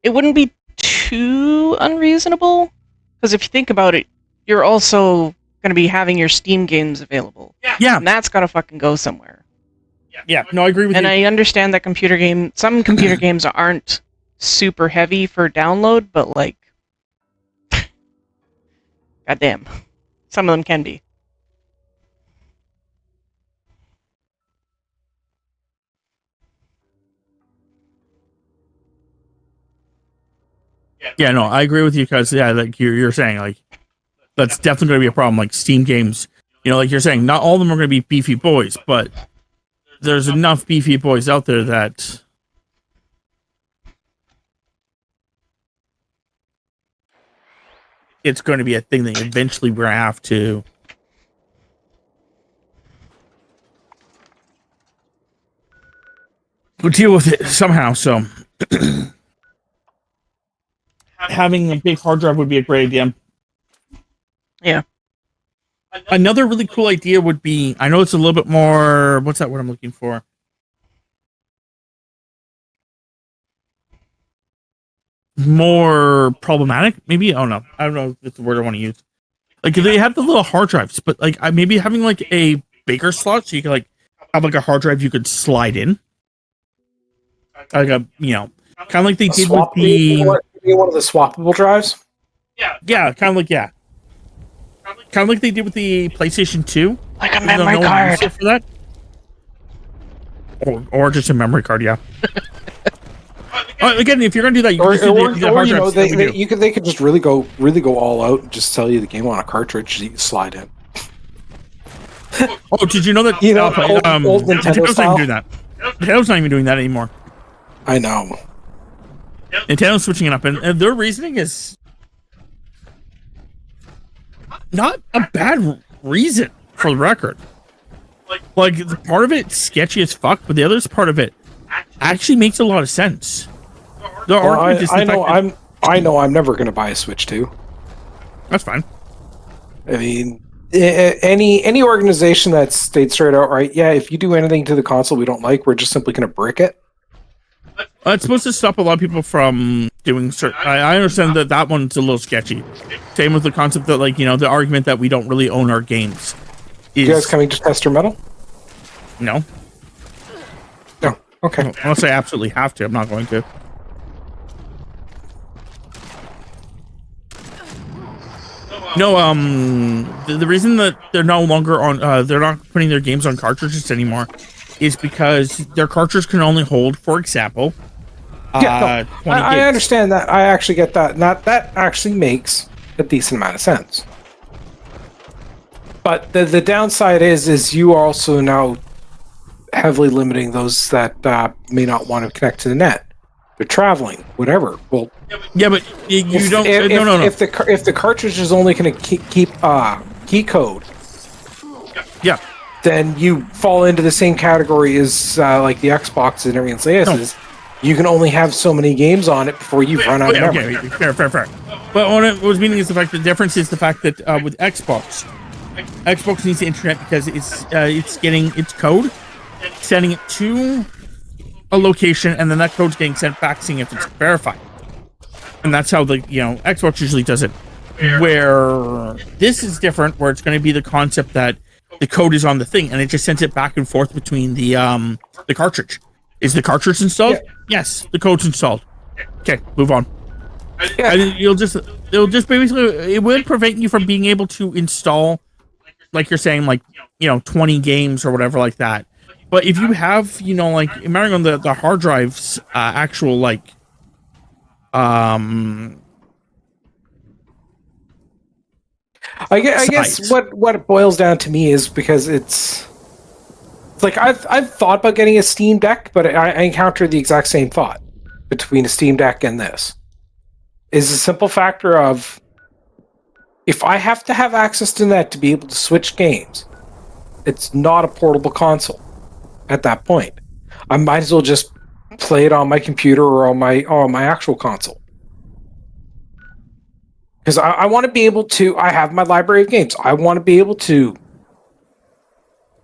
it wouldn't be too unreasonable, because if you think about it, you're also going to be having your Steam games available. Yeah, And that's got to fucking go somewhere. yeah. No, I agree with And you. I understand that some computer games aren't super heavy for download, but like, goddamn, some of them can be. Yeah, no, I agree with you because like you're saying, like that's definitely going to be a problem. Like Steam games, like you're saying, not all of them are going to be beefy boys, but there's enough beefy boys out there that it's going to be a thing that eventually we're going to have to deal with it somehow. So having a big hard drive would be a great idea. Yeah. Another really cool idea would be, I know it's a little bit more, what's that word I'm looking for? More problematic, maybe? Oh no, I don't know if it's the word I want to use. Like they have the little hard drives, but like maybe having like a bigger slot so you can like have like a hard drive you could slide in. Like a, kind of like they did with the... One of the swappable drives? Yeah, kind of like they did with the PlayStation 2. Like a memory card. For that. Or just a memory card, yeah. Again, if you're gonna do that, you can just do the hard drives. They could just really go all out and just sell you the game on a cartridge that you can slide in. Oh, did you know that? Old Nintendo Nintendo's not even doing that. Nintendo's not even doing that anymore. I know. Nintendo's switching it up, and their reasoning is not a bad reason, for the record. Like the part of it sketchy as fuck, but the other part of it actually makes a lot of sense. I know I'm never going to buy a Switch 2. That's fine. I mean, any organization that's stayed straight out right, yeah, if you do anything to the console we don't like, we're just simply going to brick it. It's supposed to stop a lot of people from doing certain. I understand that one's a little sketchy. Same with the concept that, like, the argument that we don't really own our games. You guys coming to test your metal? No. No. Okay. Unless I absolutely have to, I'm not going to. No, the reason that they're no longer on, they're not putting their games on cartridges anymore, is because their cartridge can only hold, for example, 20 I gigs. understand that. I actually get that. That actually makes a decent amount of sense. But the downside is you are also now heavily limiting those that don't want to connect to the net. They're traveling, whatever. Well, yeah, but you don't. No. If the cartridge is only going to keep key code, yeah, then you fall into the same category as like the Xbox and everything else is. You can only have so many games on it before you run out of memory. Okay, fair. But what it was meaning is the difference is the fact that with Xbox needs the internet because it's getting its code, sending it to a location, and then that code's getting sent back, seeing if it's verified. And that's how the Xbox usually does it. Where this is different, where it's going to be the concept that the code is on the thing, and it just sends it back and forth between the cartridge. Is the cartridge installed? Yeah. Yes, the code's installed. Okay, move on. Yeah. And it'll just basically, it would prevent you from being able to install, like you're saying, like 20 games or whatever like that. But if you have, like, remembering on the hard drives, actual, like, I guess what it boils down to me is because it's like I've thought about getting a Steam Deck, but I encountered the exact same thought between a Steam Deck and this. Is a simple factor of if I have to have access to that to be able to switch games, it's not a portable console. At that point, I might as well just play it on my computer or on my actual console. Because I want to be able to. I have my library of games. I want to be able to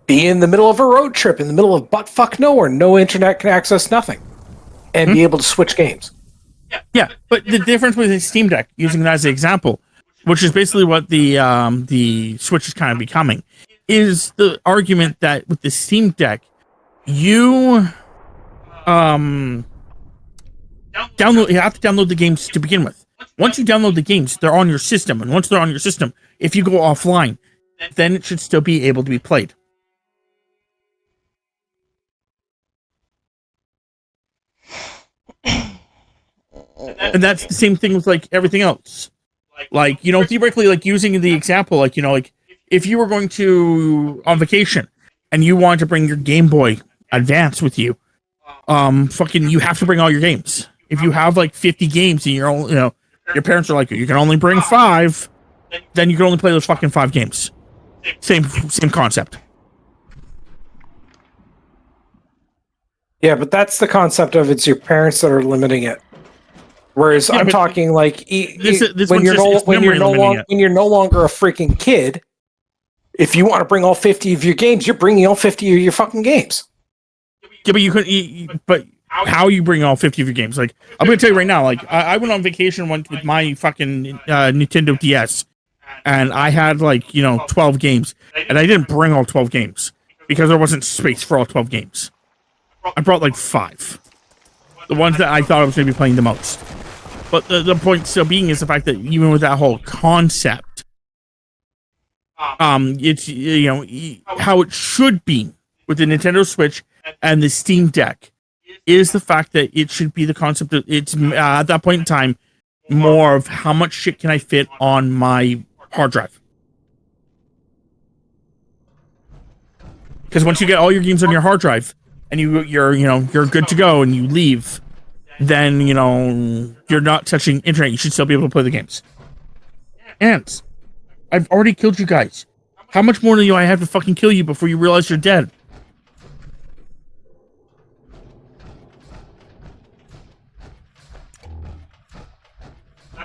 be in the middle of a road trip, in the middle of buttfuck nowhere, no internet can access nothing, and be able to switch games. Yeah, but the difference with the Steam Deck, using that as an example, which is basically what the Switch is kind of becoming, is the argument that with the Steam Deck, you have to download the games to begin with. Once you download the games, they're on your system, and once they're on your system, if you go offline, then it should still be able to be played. And that's the same thing with, like, everything else. Like, theoretically, like, using the example, like, like, if you were going to on vacation and you wanted to bring your Game Boy Advance with you, you have to bring all your games. If you have like 50 games and your parents are like, you can only bring 5, then you can only play those fucking 5 games. Same concept. Yeah, but that's the concept of it's your parents that are limiting it. Whereas I'm talking like when you're no longer a freaking kid, if you want to bring all 50 of your games, you're bringing all 50 of your fucking games. Yeah, but you could. But how you bring all 50 of your games? Like, I'm going to tell you right now. Like, I went on vacation once with my fucking Nintendo DS, and I had 12 games, and I didn't bring all 12 games because there wasn't space for all 12 games. I brought like 5, the ones that I thought I was going to be playing the most. But the point still being is the fact that even with that whole concept, it's how it should be with the Nintendo Switch and the Steam Deck is the fact that it should be the concept that it's at that point in time more of how much shit can I fit on my hard drive. Because once you get all your games on your hard drive and you're good to go and you leave, then you're not touching internet. You should still be able to play the games. And I've already killed you guys. How much more do I have to fucking kill you before you realize you're dead?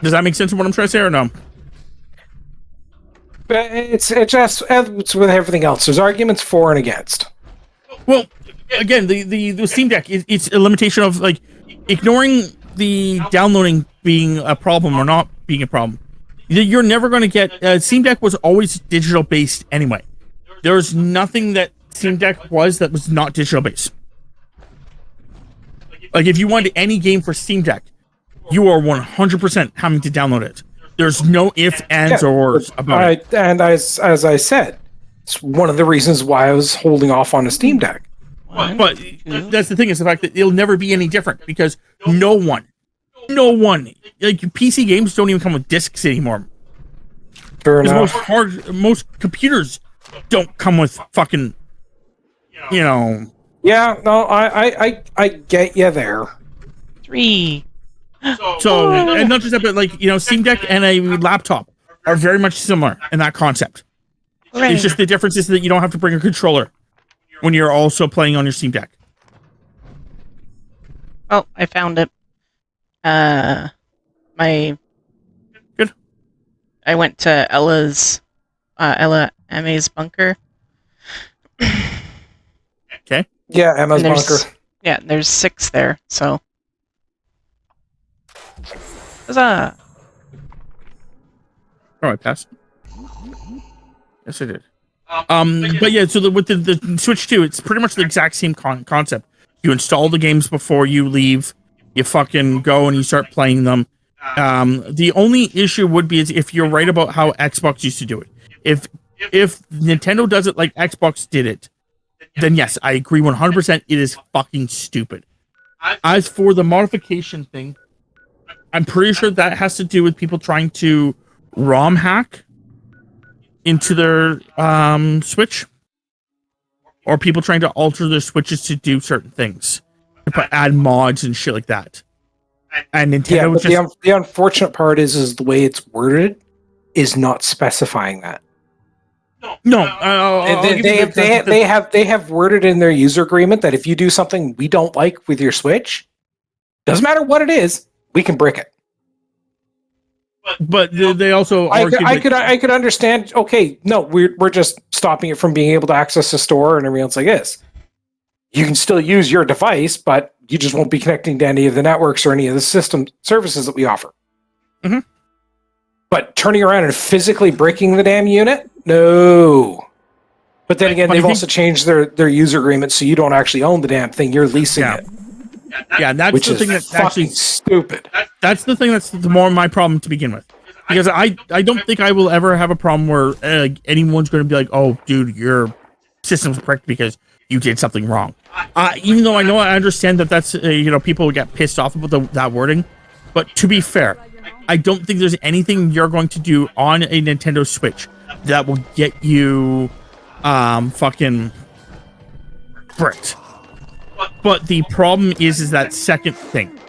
Does that make sense of what I'm trying to say or no? But it's with everything else. There's arguments for and against. Well, again, the Steam Deck, it's a limitation of, like, ignoring the downloading being a problem or not being a problem, you're never going to get. Steam Deck was always digital based anyway. There was nothing that Steam Deck was that was not digital based. Like if you wanted any game for Steam Deck, you are 100% having to download it. There's no ifs, ands, or ors about it. And as I said, it's one of the reasons why I was holding off on a Steam Deck. But that's the thing, is the fact that it'll never be any different because no one, like PC games don't even come with discs anymore. Fair enough. Most computers don't come with fucking, Yeah, no, I get you there. 3. So, and not just that, but like, Steam Deck and a laptop are very much similar in that concept. Right. It's just the difference is that you don't have to bring a controller when you're also playing on your Steam Deck. Oh, I found it. Good. I went to Ella Ma's bunker. Okay. Yeah, Emma's And there's- bunker. Yeah, there's 6 there, so. Huzzah! Oh, I passed. Yes, I did. But yeah, so with the Switch 2, it's pretty much the exact same concept. You install the games before you leave. You fucking go and you start playing them. The only issue would be is if you're right about how Xbox used to do it. If Nintendo does it like Xbox did it, then yes, I agree 100%. It is fucking stupid. As for the modification thing, I'm pretty sure that has to do with people trying to ROM hack into their Switch, or people trying to alter their Switches to do certain things, to add mods and shit like that. And Nintendo but the unfortunate part is the way it's worded is not specifying that. No, they have worded in their user agreement that if you do something we don't like with your Switch, doesn't matter what it is, we can brick it. But they also I could understand. Okay, no, we're just stopping it from being able to access the store and everything else like this. You can still use your device, but you just won't be connecting to any of the networks or any of the system services that we offer. Mm-hmm. But turning around and physically breaking the damn unit, no. But then again, they've also changed their user agreement, so you don't actually own the damn thing; you're leasing it. Yeah, that's which the thing is that's actually stupid. That's the thing that's the more my problem to begin with, because I don't think I will ever have a problem where anyone's going to be like, oh, dude, your system's bricked because you did something wrong. Even though I understand that that's people get pissed off about that wording, but to be fair, I don't think there's anything you're going to do on a Nintendo Switch that will get you fucking bricked. But the problem is that second thing.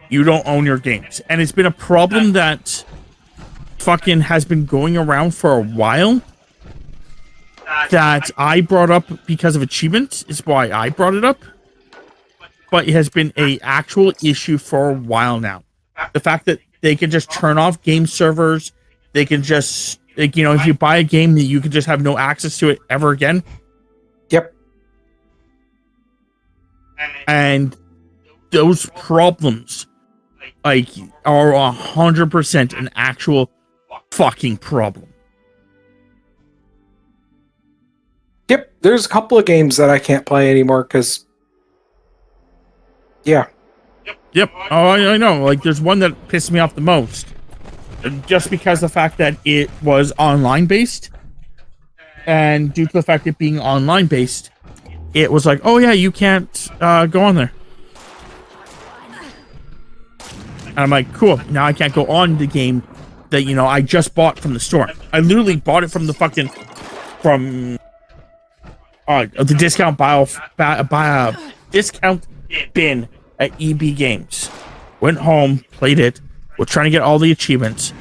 You don't own your games. And it's been a problem that fucking has been going around for a while that I brought up because of achievements is why I brought it up. But it has been a actual issue for a while now. The fact that they can just turn off game servers, they can just, if you buy a game that you can just have no access to it ever again. Yep. And those problems, are 100% an actual fucking problem. Yep, there's a couple of games that I can't play anymore because, yeah. Yep. Oh, I know. Like, there's one that pissed me off the most, just because the fact that it was online based, and due to the fact it being online based, it was like, oh yeah, you can't go on there. And I'm like, cool. Now I can't go on the game that I just bought from the store. I literally bought it from the fucking the discount discount bin at EB Games. Went home, played it. Was trying to get all the achievements.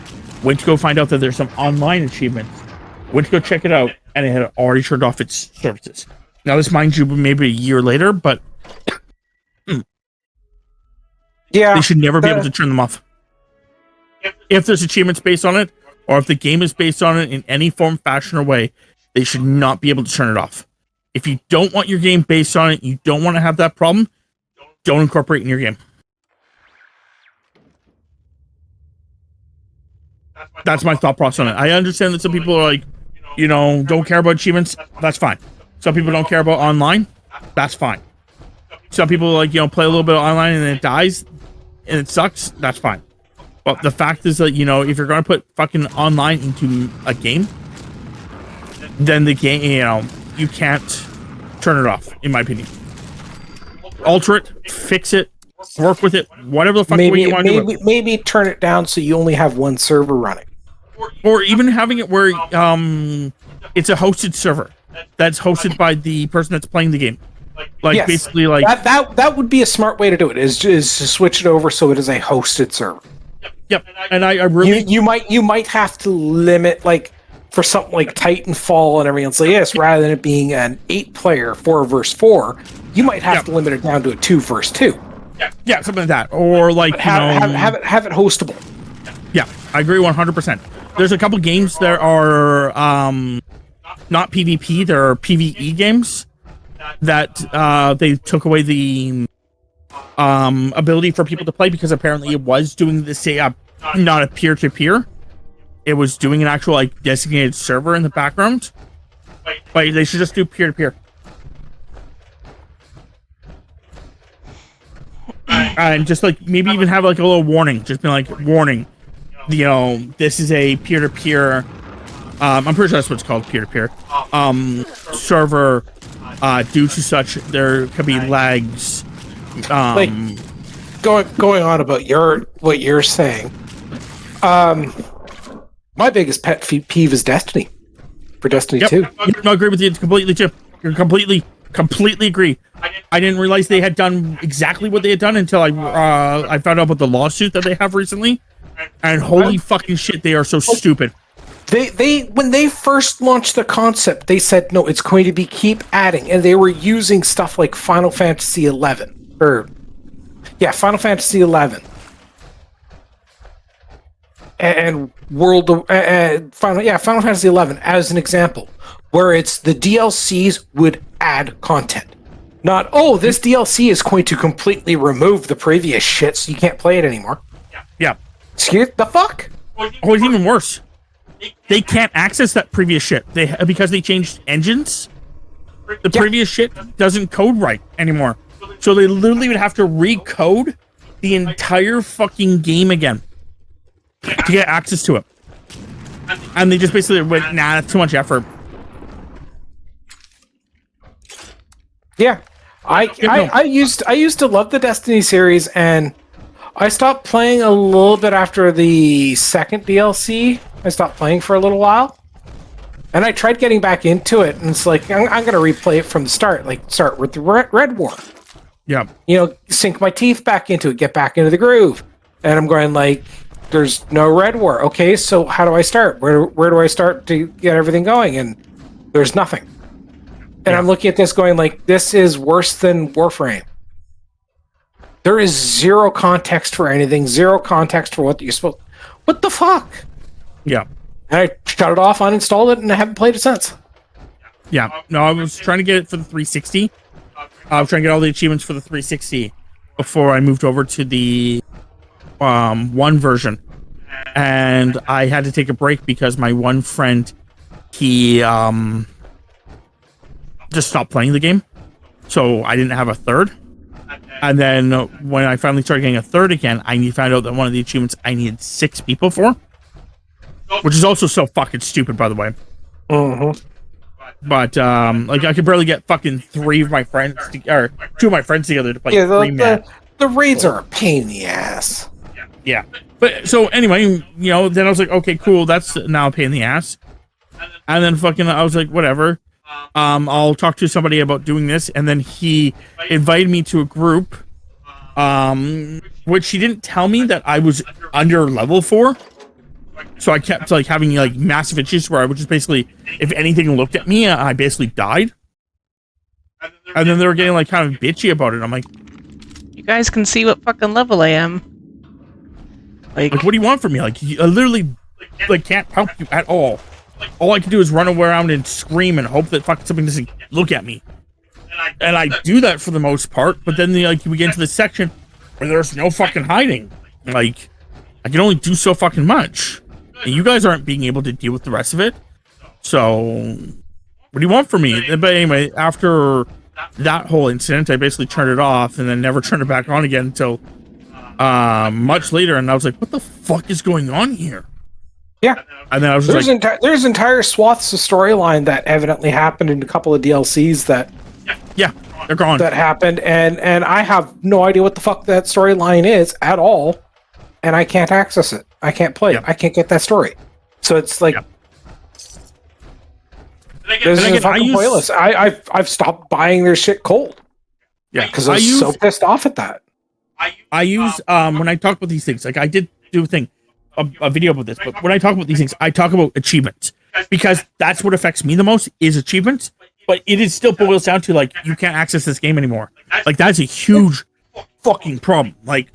Went to go find out that there's some online achievements. Went to go check it out, and it had already turned off its services. Now, this, mind you, maybe a year later, but yeah, they should never be able to turn them off. If there's achievements based on it, or if the game is based on it in any form, fashion, or way, they should not be able to turn it off. If you don't want your game based on it, you don't want to have that problem, don't incorporate it in your game. That's my thought process on it. I understand that some people are like, don't care about achievements. That's fine. Some people don't care about online. That's fine. Some people like, play a little bit of online and then it dies and it sucks. That's fine. But the fact is that, if you're going to put fucking online into a game, then the game, you can't turn it off, in my opinion. Alter it, fix it, work with it, whatever the fuck way you want to do it. Maybe turn it down so you only have one server running. Or even having it where it's a hosted server that's hosted by the person that's playing the game. Like, yes, basically, like... That would be a smart way to do it, is to switch it over so it is a hosted server. Yep, and I really... You might have to limit, like, for something like Titanfall and everything else like this, rather than it being an 8-player 4 versus 4, you might have to limit it down to a 2 versus 2. Yeah, something like that. Or, like, have it hostable. Yeah, I agree 100%. There's a couple games that are not PvP, they're PvE games that they took away the ability for people to play because apparently it was doing this, not a peer-to-peer. It was doing an actual, like, designated server in the background. But they should just do peer-to-peer. And just, like, maybe even have, like, a little warning. Just be like, warning. This is a peer-to-peer... I'm pretty sure that's what it's called, peer-to-peer. Server. Due to such, there could be lags. Like, going on about what you're saying. My biggest pet peeve is Destiny. For Destiny 2. I agree with you completely, Chip. You're completely agree. I didn't realize they had done exactly what they had done until I found out about the lawsuit that they have recently. And holy fucking shit, they are so stupid. They when they first launched the concept, they said no, it's going to be keep adding, and they were using stuff like Final Fantasy XI, Final Fantasy XI, and Final Fantasy XI as an example, where it's the DLCs would add content, not this DLC is going to completely remove the previous shit, so you can't play it anymore. Yeah. Excuse the fuck. Oh, it's even worse. They can't access that previous shit. Because they changed engines. The previous shit doesn't code right anymore. So they literally would have to recode the entire fucking game again to get access to it. And they just basically went, nah, that's too much effort. Yeah, I used to love the Destiny series, and I stopped playing a little bit after the second DLC. I stopped playing for a little while, and I tried getting back into it, and it's like I'm going to replay it from the start. Like start with the Red War. Yeah. Sink my teeth back into it, get back into the groove, and I'm going like, there's no Red War. Okay, so how do I start? Where do I start to get everything going? And there's nothing. And I'm looking at this going like, this is worse than Warframe. There is zero context for anything, zero context for what you're supposed... What the fuck? Yeah. And I shut it off, uninstalled it, and I haven't played it since. Yeah. No, I was trying to get it for the 360. I was trying to get all the achievements for the 360 before I moved over to the one version. And I had to take a break because my one friend, he just stopped playing the game. So I didn't have a third. And then when I finally started getting a third again, I found out that one of the achievements I needed 6 people for. Which is also so fucking stupid, by the way. But, like, I could barely get fucking 3 of my friends, or 2 of my friends together to play 3-man. The raids are a pain in the ass. Yeah. But, so, anyway, then I was like, okay, cool, that's now a pain in the ass. And then fucking, I was like, whatever. I'll talk to somebody about doing this, and then he invited me to a group, which he didn't tell me that I was under level for. So I kept like having like massive issues where I would just basically, if anything looked at me, I basically died. And then they were getting like kind of bitchy about it. I'm like, You guys can see what fucking level I am. Like what do you want from me? Like, I literally like can't help you at all. All I can do is run around and scream and hope that fucking something doesn't look at me. And I do that for the most part, but then we get into the section where there's no fucking hiding. Like, I can only do so fucking much. and you guys aren't being able to deal with the rest of it. So, what do you want from me? But anyway, after that whole incident, I basically turned it off and then never turned it back on again until much later. And I was like, what the fuck is going on here? Yeah. And then I was just there's entire swaths of storyline that evidently happened in a couple of DLCs that they're gone. That happened, and I have no idea what the fuck that storyline is at all, and I can't access it. I can't play it. I can't get that story. So it's like this is fucking pointless. I've stopped buying their shit cold. Yeah, because I was so pissed off at that. I use when I talk about these things, like I did do a video about this, but when I talk about these things, I talk about achievements because that's what affects me the most is achievements. But it is still boils down to like you can't access this game anymore. Like that's a huge fucking problem. Like,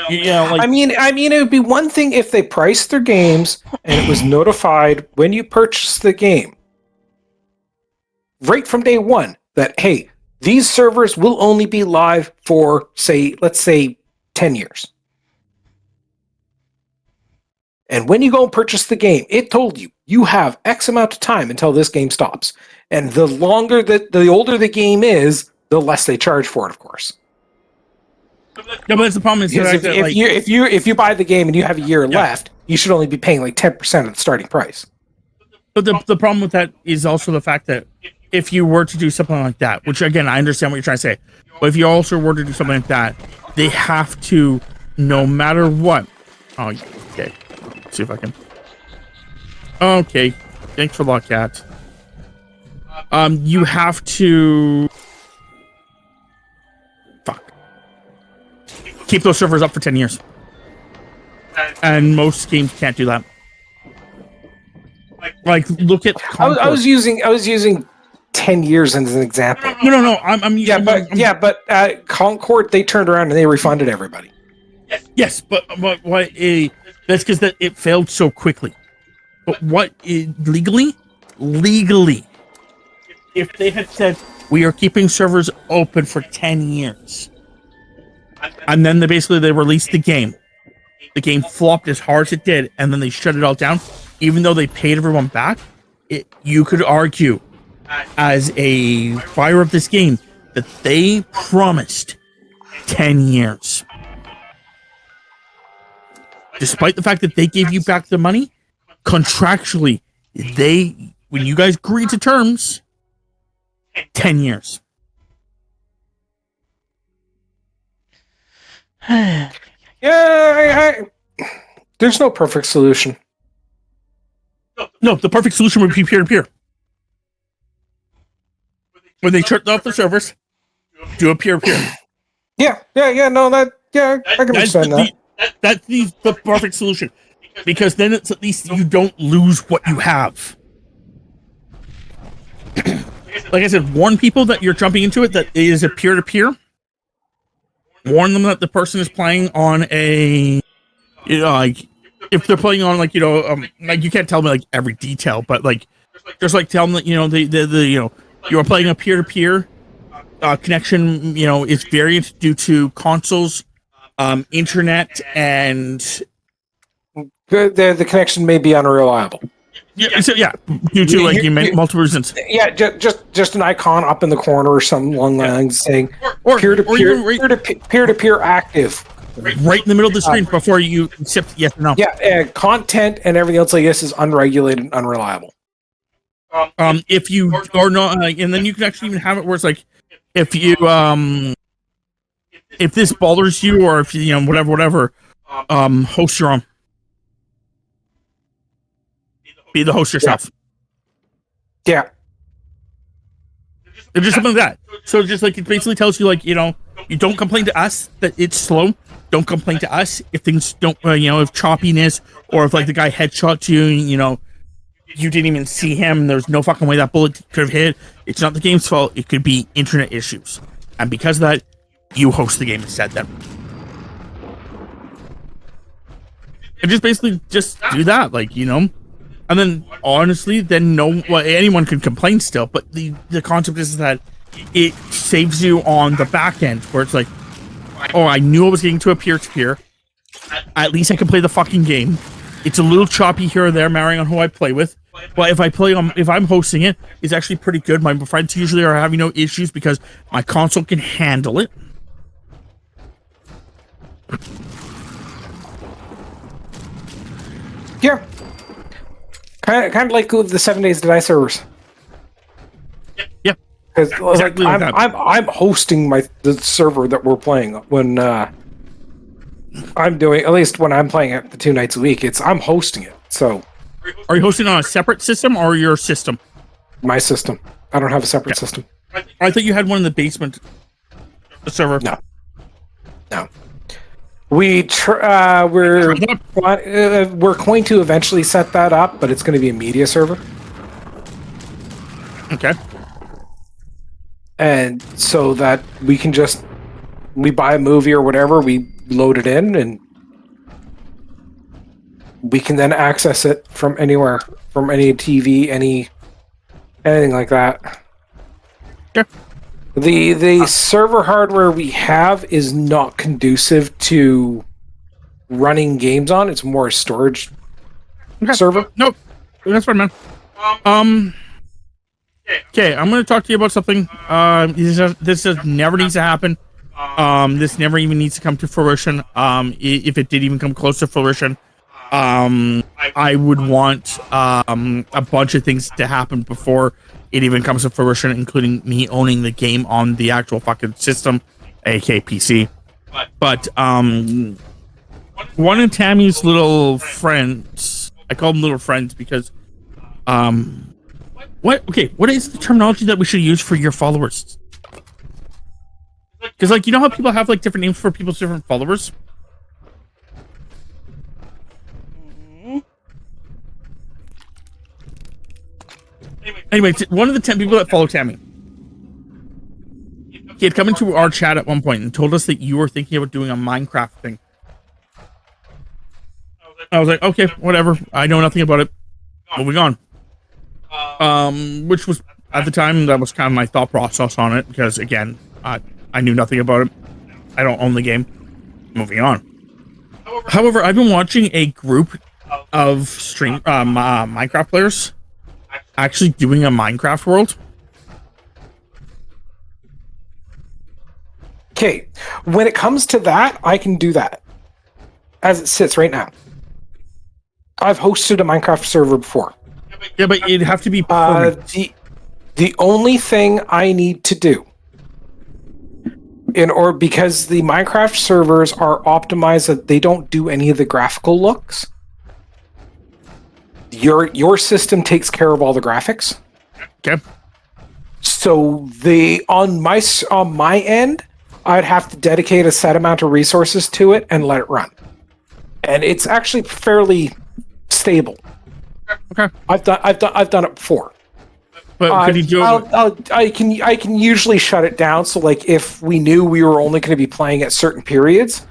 you know, like I mean, it would be one thing if they priced their games and it was notified when you purchase the game, right from day one, that hey, these servers will only be live for let's say 10 years. And when you go and purchase the game, it told you have X amount of time until this game stops. And the older the game is, the less they charge for it, of course. No, but that's the problem is if you buy the game and you have a year left, you should only be paying like 10% of the starting price. But the problem with that is also the fact that if you were to do something like that, which again I understand what you're trying to say, but if you also were to do something like that, they have to, no matter what. Oh, okay. See if I can. Okay, thanks for luck, cat. You have to. Fuck. Keep those servers up for 10 years, and most games can't do that. Like, look at. I was using 10 years as an example. No. But Concord, they turned around and they refunded everybody. Yes, but what? That's because it failed so quickly. But legally, if they had said we are keeping servers open for 10 years, and then they released the game flopped as hard as it did, and then they shut it all down, even though they paid everyone back, you could argue as a buyer of this game that they promised 10 years. Despite the fact that they gave you back the money, contractually, when you guys agreed to terms, 10 years. There's no perfect solution. No, the perfect solution would be peer-to-peer. When they shut off the servers, do a peer-to-peer. I can understand that. That's the perfect solution, because then it's at least you don't lose what you have. Like I said, warn people that you're jumping into it, that it is a peer-to-peer. Warn them that the person is playing on a, like, if they're playing on like, like you can't tell me like every detail, but like, just like tell them that, you are playing a peer-to-peer connection, is variant due to consoles, internet, and the connection may be unreliable. Due to like you meant multiple reasons. Yeah, just an icon up in the corner or something along the lines saying peer-to-peer active. Right in the middle of the screen before you accept yes or no. Yeah, content and everything else like this is unregulated and unreliable. If you or not, and then you can actually even have it where it's like, if you if this bothers you, or if you whatever, host your own. Be the host yourself. Yeah. It's just something like that. So just like it basically tells you, like, you don't complain to us that it's slow. Don't complain to us if things don't, if choppiness, or if like the guy headshots you, you didn't even see him. There's no fucking way that bullet could have hit. It's not the game's fault. It could be internet issues, and because of that, you host the game instead. Then, and just basically just do that, like and then honestly, then anyone can complain still. But the concept is that it saves you on the back end, where it's like, oh, I knew I was getting to a peer-to-peer. At least I can play the fucking game. It's a little choppy here or there, marrying on who I play with. But if I'm hosting it, it's actually pretty good. My friends usually are having no issues because my console can handle it. Yeah. Kind of like with the 7 Days to Die servers. Yep. Because Exactly like that. I'm hosting the server that we're playing when I'm doing, at least when I'm playing it the 2 nights a week. I'm hosting it. So Are you hosting on a separate system or your system? my system. I don't have a separate system. I thought you had one in the basement server. No. We're going to eventually set that up, but it's going to be a media server. Okay. And so that we buy a movie or whatever, we load it in, and we can then access it from anywhere, from any TV, anything like that. Okay. The server hardware we have is not conducive to running games on. It's more a storage server. Nope. That's fine, man. Okay, I'm going to talk to you about something. This never needs to happen. This never even needs to come to fruition. If it did even come close to fruition, I would want a bunch of things to happen before it even comes to fruition, including me owning the game on the actual fucking system, aka PC. But one of Tammy's little friends, I call them little friends because what is the terminology that we should use for your followers? Because, like, you know how people have, like, different names for people's different followers? Anyway, one of the 10 people that follow Tammy, he had come into our chat at one point and told us that you were thinking about doing a Minecraft thing. I was like, okay, whatever. I know nothing about it. Moving on. Which was, at the time, that was kind of my thought process on it, because, again, I knew nothing about it. I don't own the game. Moving on. However, I've been watching a group of Minecraft players actually doing a Minecraft world. Okay, when it comes to that, I can do that as it sits right now. I've hosted a Minecraft server before. Yeah, but it'd have to be permanent. The only thing I need to do because the Minecraft servers are optimized that they don't do any of the graphical looks. Your system takes care of all the graphics. Okay. So on my end, I'd have to dedicate a set amount of resources to it and let it run. And it's actually fairly stable. Okay. I've done it before. But could you do it? I can usually shut it down. So, like, if we knew we were only going to be playing at certain periods,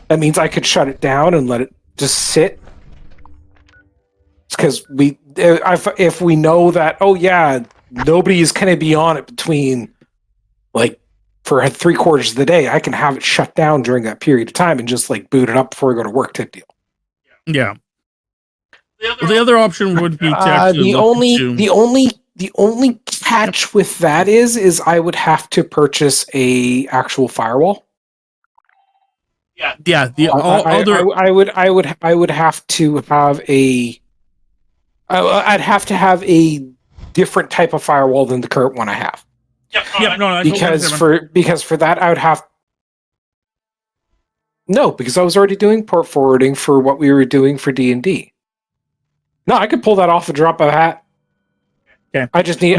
that means I could shut it down and let it just sit. Because if we know that, oh yeah, nobody is going to be on it between, like, for 3/4 of the day, I can have it shut down during that period of time and just, like, boot it up before I go to work type deal. Yeah. The other option would be to actually the only catch with that is I would have to purchase a actual firewall. Yeah. I would have to have I'd have to have a different type of firewall than the current one I have. Yep. No. Because for that I would have. No, because I was already doing port forwarding for what we were doing for D&D. No, I could pull that off a drop of a hat. Okay. I just need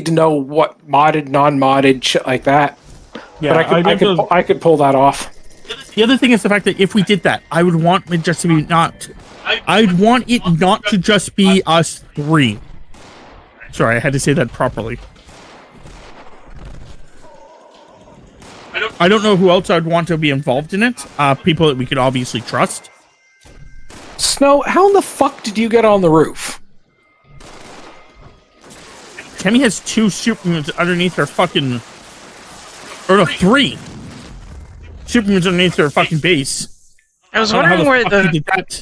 to know what modded, non-modded shit like that. Yeah, but I could pull that off. The other thing is the fact that if we did that, I would want it just to be I'd want it not to just be us three. Sorry, I had to say that properly. I don't know who else I'd want to be involved in it. People that we could obviously trust. Snow, how in the fuck did you get on the roof? Tammy has 2 supermutants underneath her fucking... Or no, 3 supermutants underneath her fucking base. I was wondering where did that.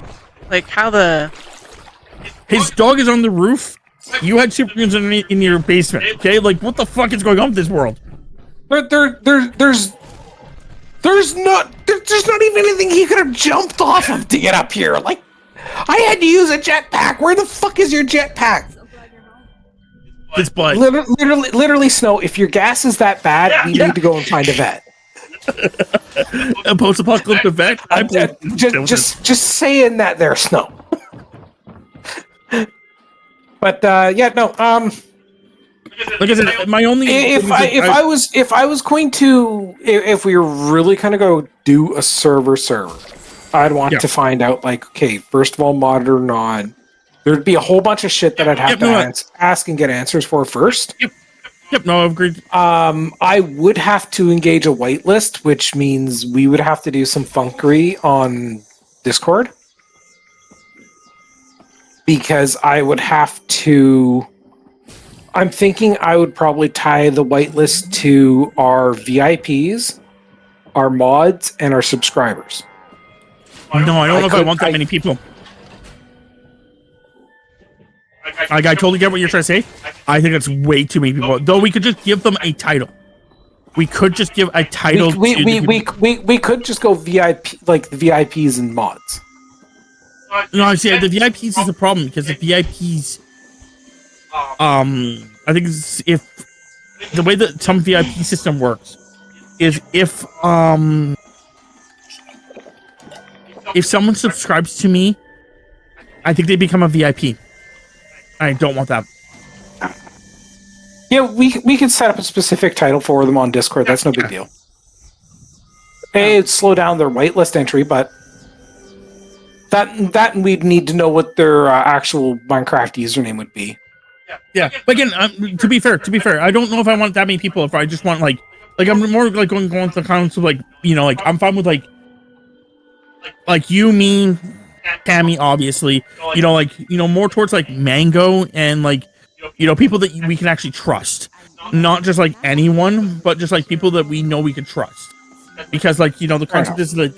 Like how the His dog is on the roof. You had supermutants in your basement. Okay, like what the fuck is going on with this world? There's not even anything he could have jumped off of to get up here. Like, I had to use a jetpack. Where the fuck is your jetpack? It's blood. Literally, Snow. If your gas is that bad, we need to go and find a vet. A post-apocalyptic vet. Just saying that there, Snow. But yeah, no. Like I said, my only If I was going to, if we were really kind of go do a server, I'd want to find out, like, okay, first of all, monitor on. There'd be a whole bunch of shit that I'd have to ask and get answers for first. Yep, no, I've agreed. I would have to engage a whitelist, which means we would have to do some funkery on Discord. Because I would have to... I'm thinking I would probably tie the whitelist to our VIPs, our mods, and our subscribers. No, I don't know if I want that many people. Like, I totally get what you're trying to say. I think that's way too many people. Though we could just give them a title. We could just give a title. We could just go VIP, like the VIPs and mods. No, I see. The VIPs is the problem because the VIPs. I think if the way that some VIP system works is if someone subscribes to me, I think they become a VIP. I don't want that. Yeah, we can set up a specific title for them on Discord. That's no big deal. It'd slow down their whitelist entry, but that we'd need to know what their actual Minecraft username would be. Yeah, but again, to be fair, I don't know if I want that many people. If I just want like I'm more like going to the comments of like like I'm fine with like you, me, Tammy, obviously, more towards like Mango and like people that we can actually trust, not just like anyone, but just like people that we know we can trust, because like the concept is that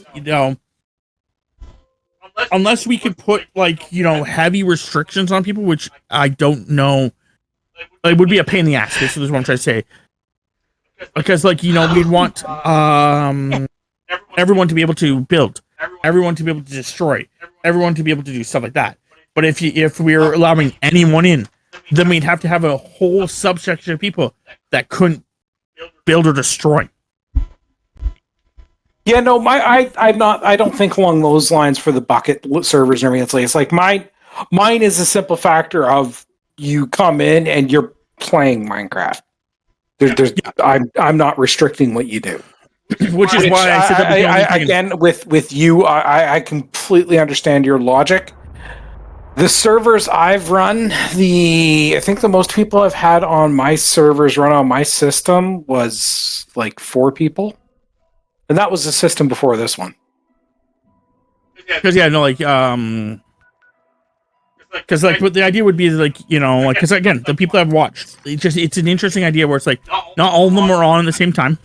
unless we could put like heavy restrictions on people, which I don't know, it would be a pain in the ass. This is what I'm trying to say, because like we'd want everyone to be able to build, everyone to be able to destroy, everyone to be able to do stuff like that. But if we're allowing anyone in, then we'd have to have a whole subsection of people that couldn't build or destroy. Yeah, no, I don't think along those lines for the bucket servers and everything. It's like mine is a simple factor of you come in and you're playing Minecraft. I'm not restricting what you do. Which is why I said that again with you, I completely understand your logic. The servers I've run, I think the most people I've had on my servers run on my system was like 4 people. And that was the system before this one. Because what the idea would be is because again, the people I've watched, it's an interesting idea where it's like not all of them are on at the same time.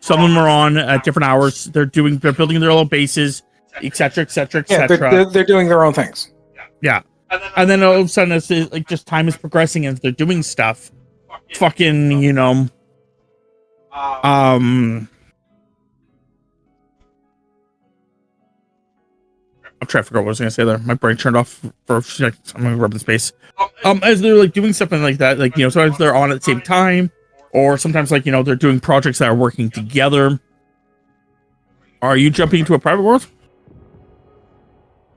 Some of them are on at different hours. They're building their little bases, etc., etc., etc. Yeah, they're doing their own things. Yeah, and then all of a sudden, it's like just time is progressing and they're doing stuff. Fucking, I'm trying to figure out what I was gonna say there. My brain turned off for a few seconds. I'm gonna grab the space. As they're like doing something like that, like sometimes they're on at the same time, or sometimes like they're doing projects that are working together. Are you jumping into a private world?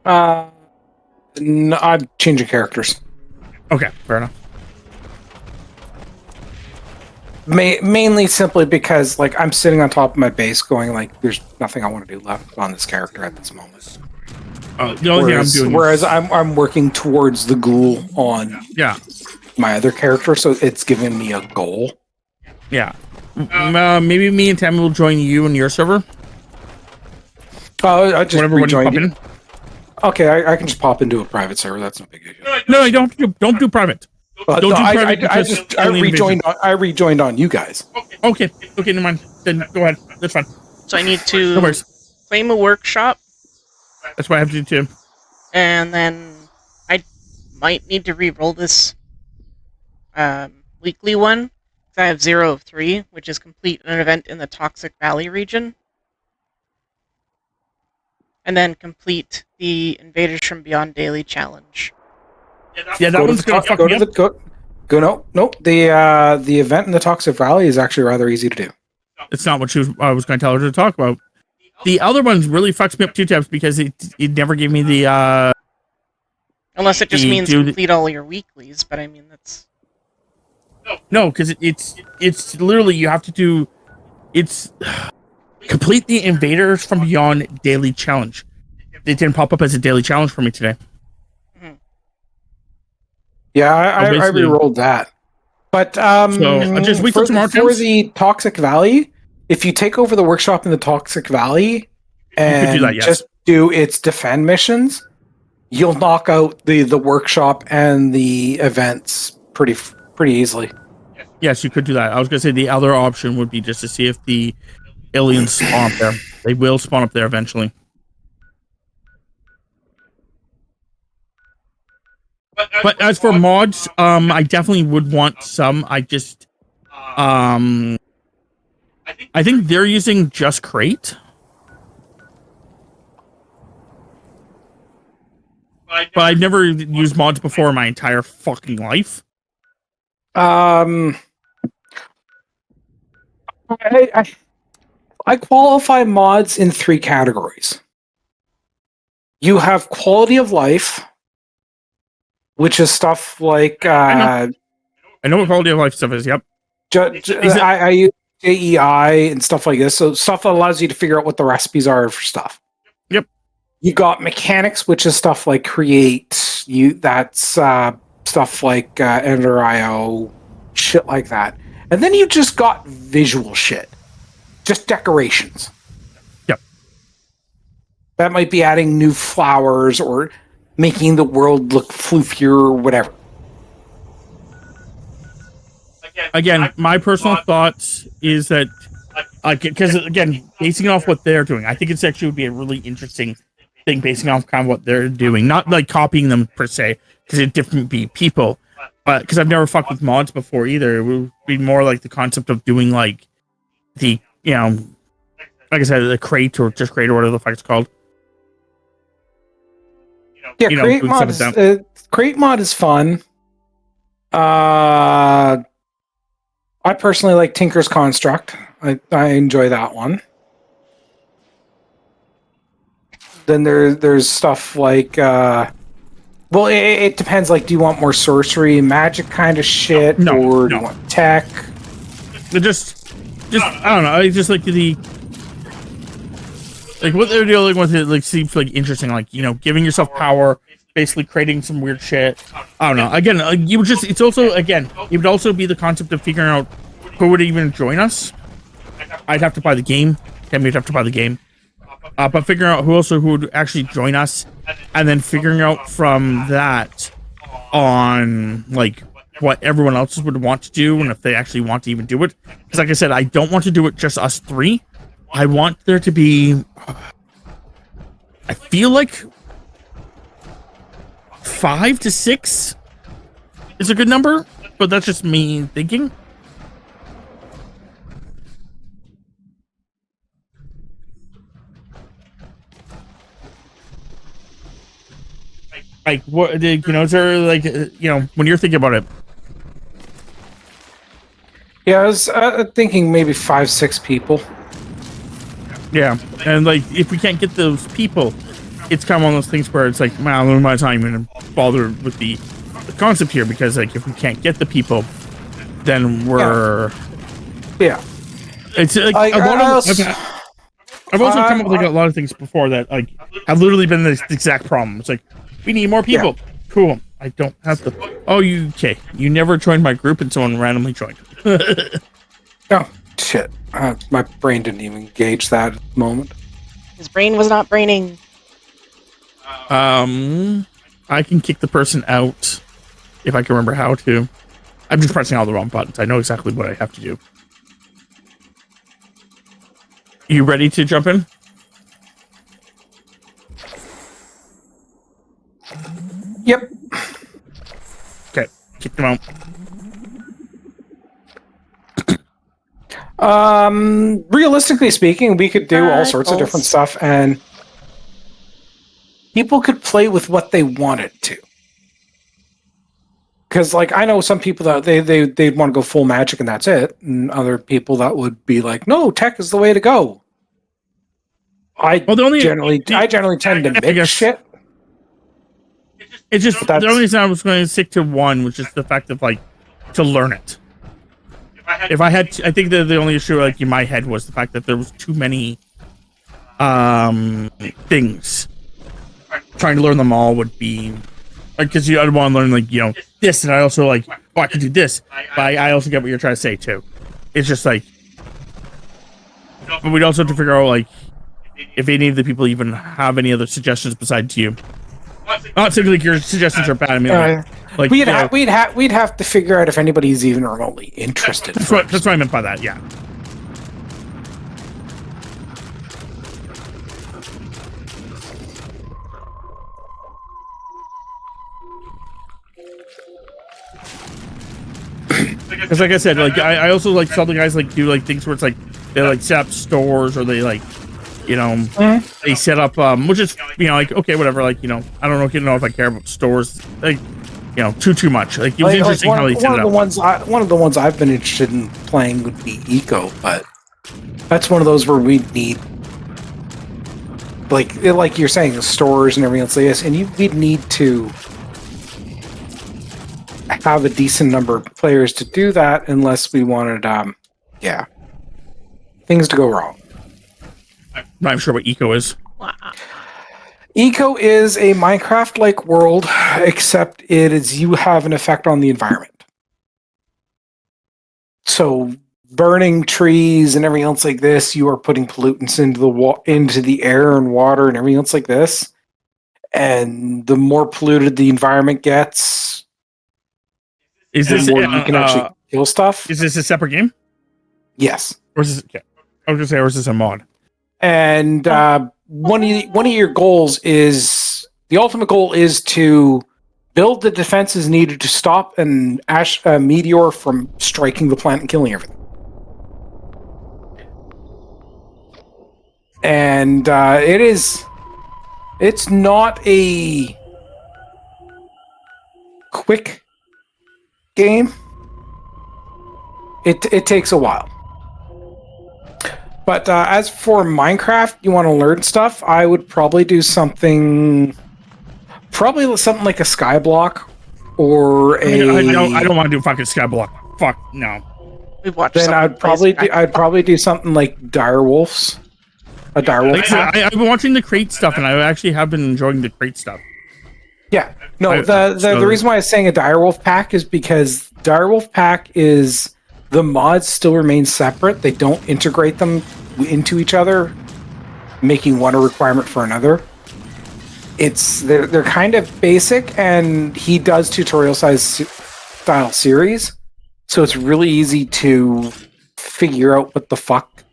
No, I'm changing characters. Okay, fair enough. Mainly simply because like I'm sitting on top of my base, going like, "There's nothing I want to do left on this character at this moment." The only thing I'm doing, whereas I'm working towards the goal on my other character, so it's giving me a goal. Yeah, maybe me and Tammy will join you in your server. I just rejoined in. Okay, I can just pop into a private server. That's no big issue. No, you don't do private. I rejoined on you guys. Okay, never mind. Then go ahead. That's fine. So I need to claim a workshop. That's what I have to do too. And then I might need to re-roll this weekly one. I have 0 of 3, which is complete an event in the Toxic Valley region. And then complete the Invaders from Beyond daily challenge. Yeah, that one's gonna fuck go me to up. the no. The event in the Toxic Valley is actually rather easy to do. It's not what I was going to tell her to talk about. The other ones really fucks me up too, Tabs, because it never gave me the Unless it just means do complete all your weeklies, but I mean that's no, because it's literally you have to do complete the Invaders from Beyond daily challenge. It didn't pop up as a daily challenge for me today. Yeah, I basically- re-rolled that. But So, just wait till tomorrow, for Thames. the Toxic Valley, if you take over the workshop in the Toxic Valley and do that, yes. just do its defend missions, you'll knock out the workshop and the events pretty easily. Yes, you could do that. I was going to say the other option would be just to see if the aliens spawn up there. They will spawn up there eventually. But as for mods, I definitely would want some. I just, I think they're using just Crate. But I've never used mods before in my entire fucking life. I qualify mods in 3 categories. You have quality of life, which is stuff like I know what quality of life stuff is. Yep. I use JEI and stuff like this. So stuff that allows you to figure out what the recipes are for stuff. Yep. You got mechanics, which is stuff like create. That's stuff like Ender.io, shit like that. And then you just got visual shit, just decorations. Yep. That might be adding new flowers or making the world look floofier or whatever. Again, my personal thoughts is that, because again, basing off what they're doing, I think it's actually would be a really interesting thing basing off kind of what they're doing, not like copying them per se, because it different be people, but because I've never fucked with mods before either. It would be more like the concept of doing like the, like I said, the crate or just crate or whatever the fuck it's called. Yeah, doing Crate mod is fun. I personally like Tinker's Construct. I enjoy that one. Then there's stuff like well, it depends. Like, do you want more sorcery, magic kind of shit, or do you want tech? Just I don't know. I just like what they're dealing with. It like seems like interesting. Like giving yourself power, basically creating some weird shit. I don't know. Again, it's also it would also be the concept of figuring out who would even join us. I'd have to buy the game. Tim, you'd have to buy the game. But figuring out who would actually join us, and then figuring out from that on like what everyone else would want to do, and if they actually want to even do it. Because like I said, I don't want to do it just us 3. I want there to be, I feel like 5 to 6 is a good number, but that's just me thinking. Like, what, is there, like, when you're thinking about it? Yeah, I was thinking maybe 5-6 people. Yeah, and, like, if we can't get those people, it's kind of one of those things where it's like, man, I don't know my time going to bother with the concept here, because, like, if we can't get the people, then we're... Yeah. It's, like, I've also come up with, like, a lot of things before that, like, have literally been the exact problem. It's like, we need more people. Yeah. Cool. I don't have to. Oh, okay. You never joined my group and someone randomly joined. Oh, shit. My brain didn't even gauge that at the moment. His brain was not braining. I can kick the person out if I can remember how to. I'm just pressing all the wrong buttons. I know exactly what I have to do. You ready to jump in? Yep. Okay, kick them out. Realistically speaking, we could do all sorts of different Rifles. stuff, and people could play with what they wanted to. Because, like, I know some people that they'd want to go full magic and that's it, and other people that would be like, no, tech is the way to go. I generally tend to mix shit. It's just But the that's- only reason I was going to stick to one was just the fact of like to learn it. If I had, I think that the only issue like in my head was the fact that there was too many things. Trying to learn them all would be because I'd want to learn like this, and I also like I can do this, but I also get what you're trying to say too. It's just like, but we'd also have to figure out like if any of the people even have any other suggestions besides you. Not saying like your suggestions are bad. I mean, like we'd have to figure out if anybody's even remotely interested. That's what I meant by that. Yeah. Because like I said, like I also like saw the guys like do like things where it's like they like set up stores or they like they set up which is like okay whatever like I don't know if I care about stores like too much like it was interesting how they set it up. One of the ones I've been interested in playing would be Eco, but that's one of those where we need like you're saying the stores and everything else like this, and we'd need to have a decent number of players to do that unless we wanted things to go wrong. I'm not sure what Eco is. Wow. Eco is a Minecraft-like world, except you have an effect on the environment. So burning trees and everything else like this, you are putting pollutants into the air and water and everything else like this. And the more polluted the environment gets, is this the more you can actually kill stuff. Is this a separate game? Yes. Or is this? Okay. I was gonna say, or is this a mod? And one of your goals is the ultimate goal is to build the defenses needed to stop an meteor from striking the planet and killing everything. And it's not a quick game. It takes a while. But as for Minecraft, you want to learn stuff, I would probably do something like a Skyblock or I don't want to do fucking Skyblock. Fuck no. We've watched. Then I'd probably do something like Direwolves. A Direwolf. Like I've been watching the crate stuff, and I actually have been enjoying the crate stuff. Yeah. No, the reason why I was saying a Direwolf pack is because Direwolf pack is the mods still remain separate. They don't integrate them into each other, making one a requirement for another. They're kind of basic, and he does tutorial style series, so it's really easy to figure out what the fuck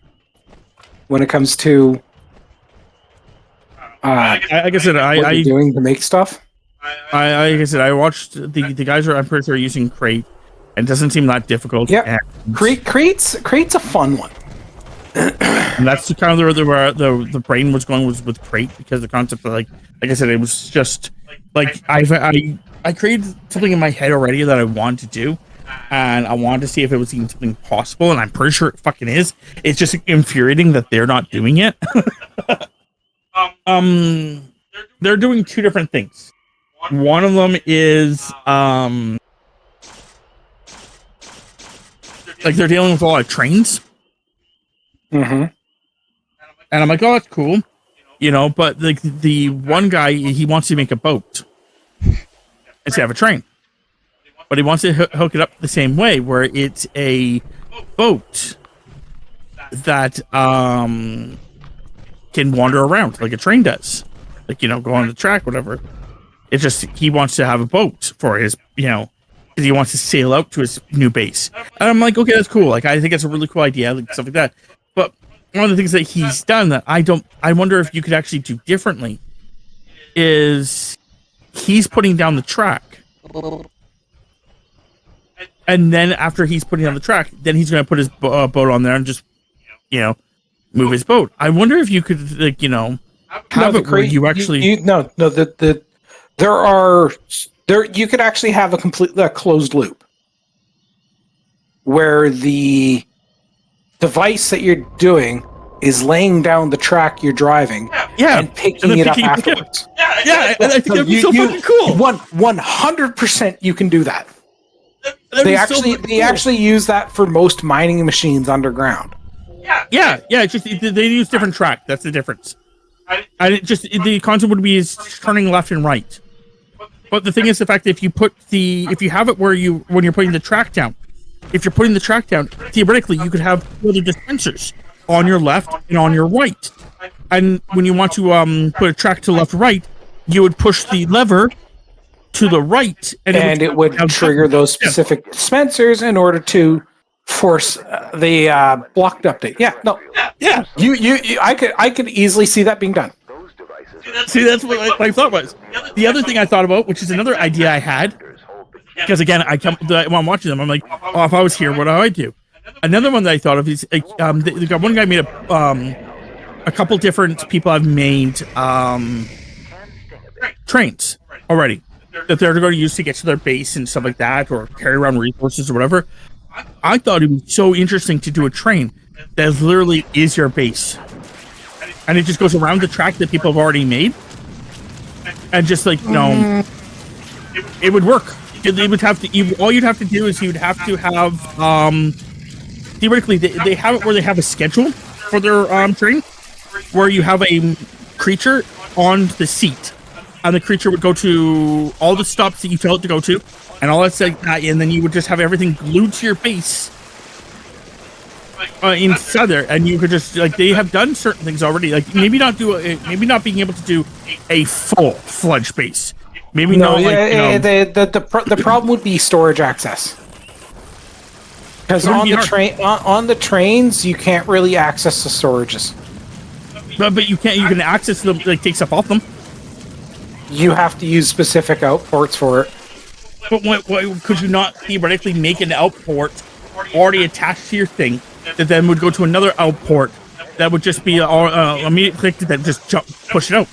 when it comes to like I said, what you're doing to make stuff. Like I said, I watched the guys I'm pretty sure are using crate. It doesn't seem that difficult. Yeah, crate's a fun one. And that's the kind of where the brain was going was with crate, because the concept of like I said, it was just like I created something in my head already that I wanted to do, and I wanted to see if it was even something possible, and I'm pretty sure it fucking is. It's just infuriating that they're not doing it. They're doing two different things. One of them is like they're dealing with a lot of trains. Mm-hmm. And I'm like, oh, that's cool. But like the one guy, he wants to make a boat instead of a train. But he wants to hook it up the same way, where it's a boat that can wander around like a train does. Like, go on the track, whatever. It's just he wants to have a boat for his, because he wants to sail out to his new base. And I'm like, okay, that's cool. Like, I think it's a really cool idea, like stuff like that. But one of the things that he's done that I wonder if you could actually do differently is he's putting down the track. And then after he's putting down the track, then he's going to put his boat on there and just, move his boat. I wonder if you could, like, have it where you actually... you could actually have a closed loop where the device that you're doing is laying down the track you're driving and picking it up afterwards. Yeah, I think that'd be so fucking cool. 100% you can do that. They actually use that for most mining machines underground. Yeah. It's just they use different track. That's the difference. The concept would be is turning left and right. But the thing is, the fact that if you have it where when you're putting the track down, theoretically you could have other dispensers on your left and on your right. And when you want to put a track to left right, you would push the lever to the right, and it would trigger those specific dispensers in order to force the blocked update. I could easily see that being done. See, that's what my thought was. The other thing I thought about, which is another idea I had, because again, when I'm watching them, I'm like, oh, if I was here, what do I do? Another one that I thought of is one guy made a couple different people have made trains already that they're going to use to get to their base and stuff like that, or carry around resources or whatever. I thought it would be so interesting to do a train that literally is your base, and it just goes around the track that people have already made, and just like it would work. They would have to. All you'd have to do is you'd have to have theoretically they have it where they have a schedule for their train, where you have a creature on the seat, and the creature would go to all the stops that you tell it to go to, and all that, and then you would just have everything glued to your base inside there, and you could just they have done certain things already, like maybe not being able to do a full-fledged base. Maybe the problem would be storage access, because on the trains you can't really access the storages. But you can't. You can access them. Take stuff off them. You have to use specific outports for it. But what could you not theoretically make an outport already attached to your thing that then would go to another outport that would just be immediate click that just push it out?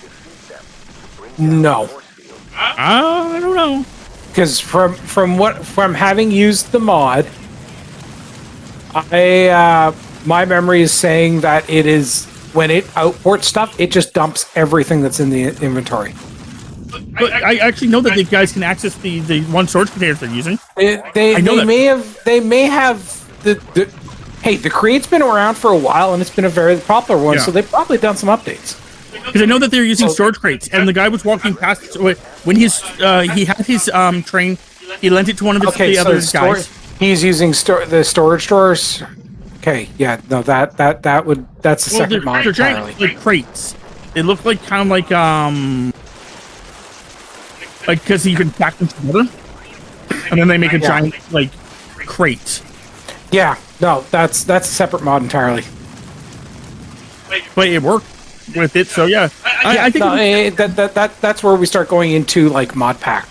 No. I don't know. Because from having used the mod, my memory is saying that it is when it outports stuff, it just dumps everything that's in the inventory. But I actually know that the guys can access the one storage containers they're using. They may have the Create's been around for a while and it's been a very popular one, so they've probably done some updates. Because I know that they're using storage crates, and the guy was walking past when he had his train. He lent it to one of the other guys. He's using the storage drawers. Okay, yeah, no, that's a second mod entirely. Like crates. They look like kind of like because you can stack them together, and then they make a giant crate. Yeah, no, that's a separate mod entirely. But it worked with it, so yeah. I think that's where we start going into mod pack.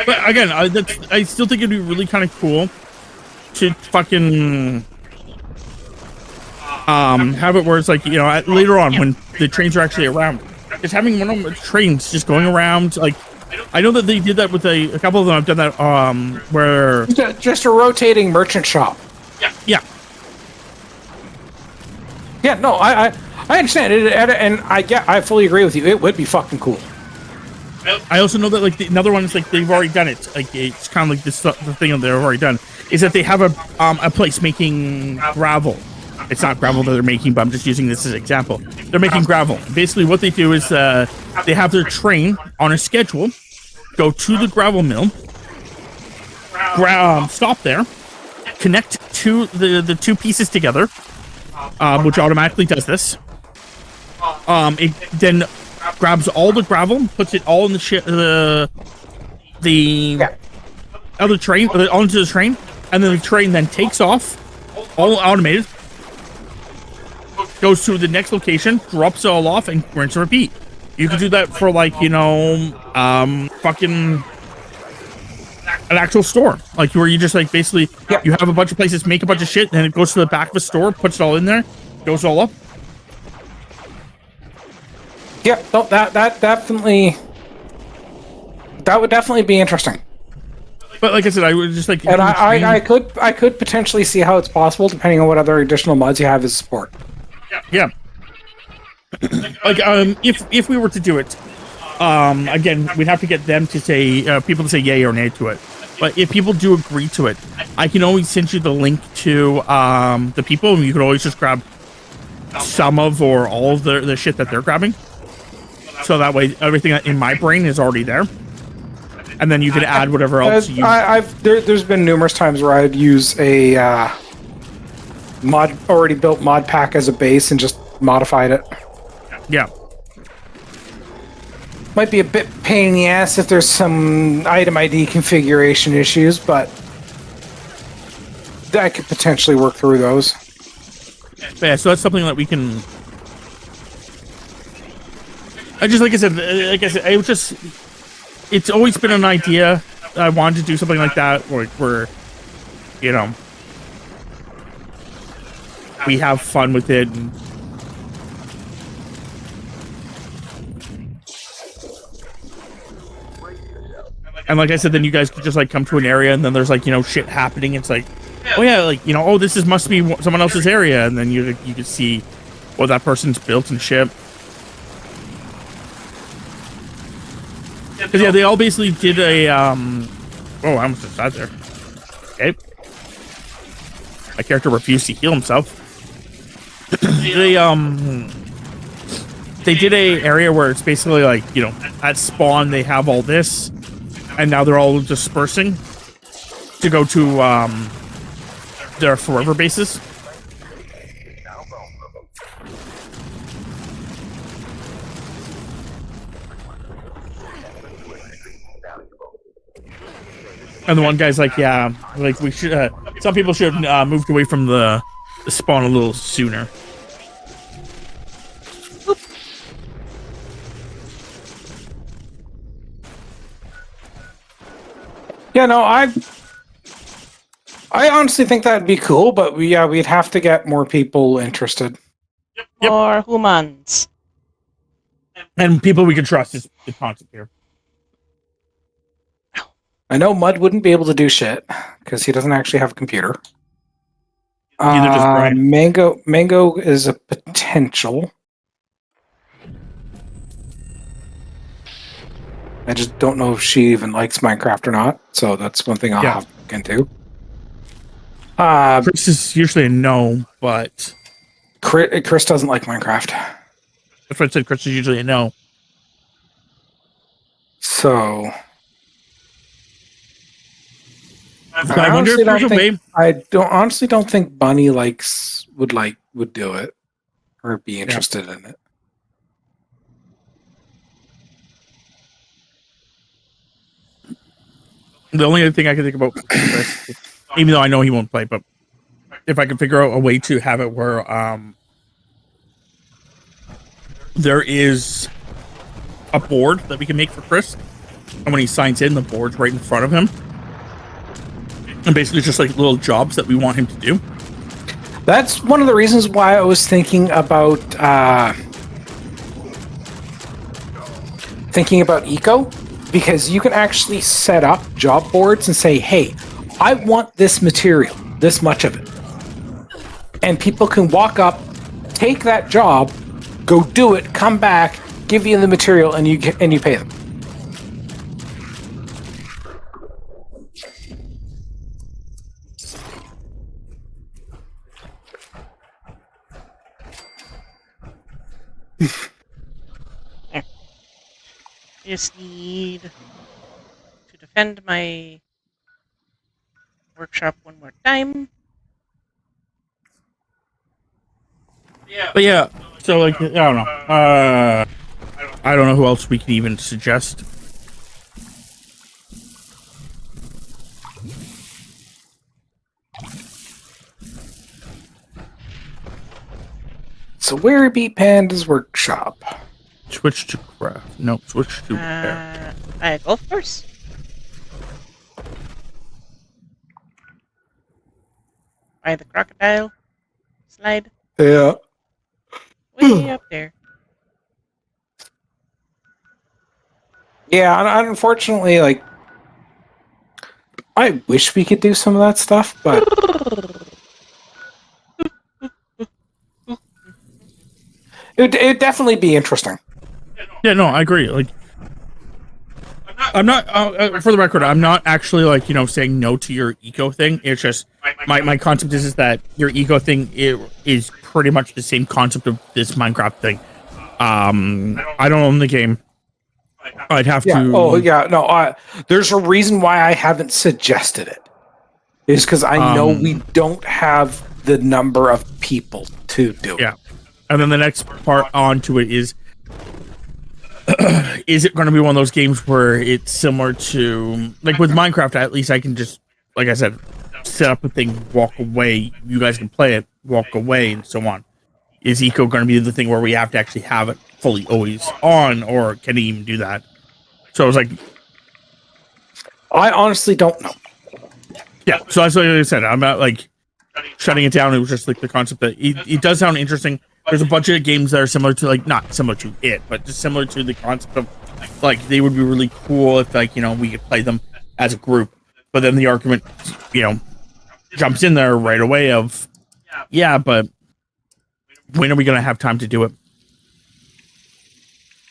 But again, I still think it'd be really kind of cool to fucking have it where it's later on when the trains are actually around, just having one of the trains just going around. I know that they did that with a couple of them. I've done that where just a rotating merchant shop. Yeah. No, I understand it, and I fully agree with you. It would be fucking cool. I also know that another one is they've already done it. It's kind of like this the thing that they've already done is that they have a place making gravel. It's not gravel that they're making, but I'm just using this as an example. They're making gravel. Basically, what they do is they have their train on a schedule, go to the gravel mill, stop there, connect the two pieces together, which automatically does this. It then grabs all the gravel, puts it all in the other train, onto the train, and then the train then takes off, all automated, goes to the next location, drops it all off, and rinse and repeat. You can do that for fucking an actual store, like where you just like basically you have a bunch of places make a bunch of shit, and it goes to the back of a store, puts it all in there, goes all up. Yeah, no, that would definitely be interesting. But like I said, I would just like, and I could potentially see how it's possible, depending on what other additional mods you have as support. Yeah. Like if we were to do it, again, we'd have to get them to say people to say yay or nay to it. But if people do agree to it, I can always send you the link to the people, and you can always just grab some of or all of the shit that they're grabbing. So that way, everything in my brain is already there, and then you can add whatever else. There's been numerous times where I'd use a already built mod pack as a base and just modified it. Yeah. Might be a bit pain in the ass if there's some item ID configuration issues, but I could potentially work through those. Yeah, so that's something that we can. Like I said, it was just. It's always been an idea. I wanted to do something like that, where you know, we have fun with it. And like I said, then you guys could just like come to an area, and then there's like, you know, shit happening. It's like, oh yeah, like, you know, oh, this must be someone else's area, and then you can see what that person's built and shit. Because yeah, they all basically did a oh, I almost just died there. Okay, my character refused to heal himself. They did a area where it's basically like, you know, at spawn they have all this, and now they're all dispersing to go to their forever bases. And the one guy's like, yeah, like we should. Some people should have moved away from the spawn a little sooner. Yeah, no, I honestly think that'd be cool, but we'd have to get more people interested. Yep. Or humans. And people we can trust is the concept here. I know Mud wouldn't be able to do shit because he doesn't actually have a computer. Neither does Brian. Mango is a potential. I just don't know if she even likes Minecraft or not, so that's one thing I'll have to look into. Chris is usually a no, but Chris doesn't like Minecraft. That's what I said. Chris is usually a no. So I wonder if there's a way. I honestly don't think Bunny would do it or be interested in it. The only other thing I can think about, Chris, even though I know he won't play, but if I can figure out a way to have it where there is a board that we can make for Chris, and when he signs in, the board's right in front of him. And basically just like little jobs that we want him to do. That's one of the reasons why I was thinking about Eco, because you can actually set up job boards and say, hey, I want this material, this much of it. And people can walk up, take that job, go do it, come back, give you the material, and you pay them. Just need to defend my workshop one more time. But yeah, so like, I don't know. I don't know who else we can even suggest. So where be Panda's workshop? Switch to craft. No, switch to repair. Golf course. By the crocodile slide. Yeah. Way up there. Yeah, and unfortunately, like, I wish we could do some of that stuff, but it'd definitely be interesting. Yeah, no, I agree. Like, I'm not, for the record, I'm not actually like, saying no to your eco thing. It's just my concept is that your eco thing is pretty much the same concept of this Minecraft thing. I don't own the game. I'd have Yeah. to. Oh, yeah. No, there's a reason why I haven't suggested it. Is because I know we don't have the number of people to do it. Yeah. And then the next part onto it is it going to be one of those games where it's similar to, like with Minecraft, at least I can just, like I said, set up a thing, walk away. You guys can play it, walk away, and so on. Is eco going to be the thing where we have to actually have it fully always on, or can it even do that? So I was like, I honestly don't know. yeah. So that's what I said. I'm not like shutting it down. It was just like the concept that it does sound interesting. There's a bunch of games that are similar to, like, not similar to it, but just similar to the concept of, like, they would be really cool if, like, we could play them as a group. But then the argument, jumps in there right away of, yeah, but when are we going to have time to do it?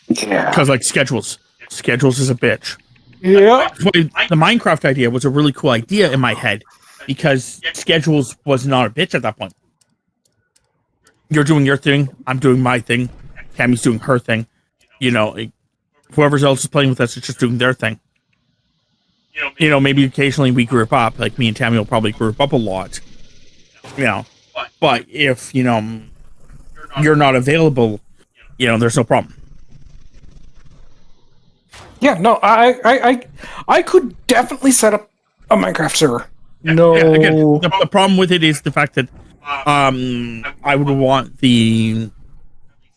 Yeah. Because, like, schedules is a bitch. Yeah. The Minecraft idea was a really cool idea in my head because schedules was not a bitch at that point. You're doing your thing, I'm doing my thing, Tammy's doing her thing. Whoever else is playing with us is just doing their thing. Maybe occasionally we group up, like me and Tammy will probably group up a lot. But if, you're not available, there's no problem. Yeah, no, I could definitely set up a Minecraft server. No. Yeah, again, the problem with it is the fact that I would want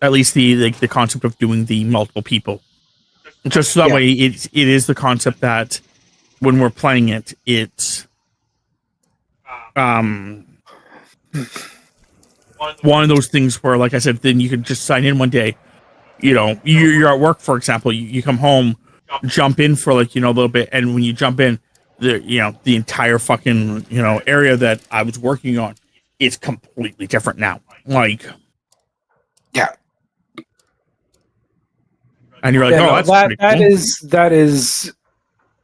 at least the concept of doing the multiple people, just so that way it is the concept that when we're playing it, it's one of those things where, like I said, then you could just sign in one day. You're at work, for example, you come home, jump in for like a little bit, and when you jump in, the entire fucking area that I was working on is completely different now. Like, yeah, and you're like, yeah, oh, no, that's that pretty cool. that is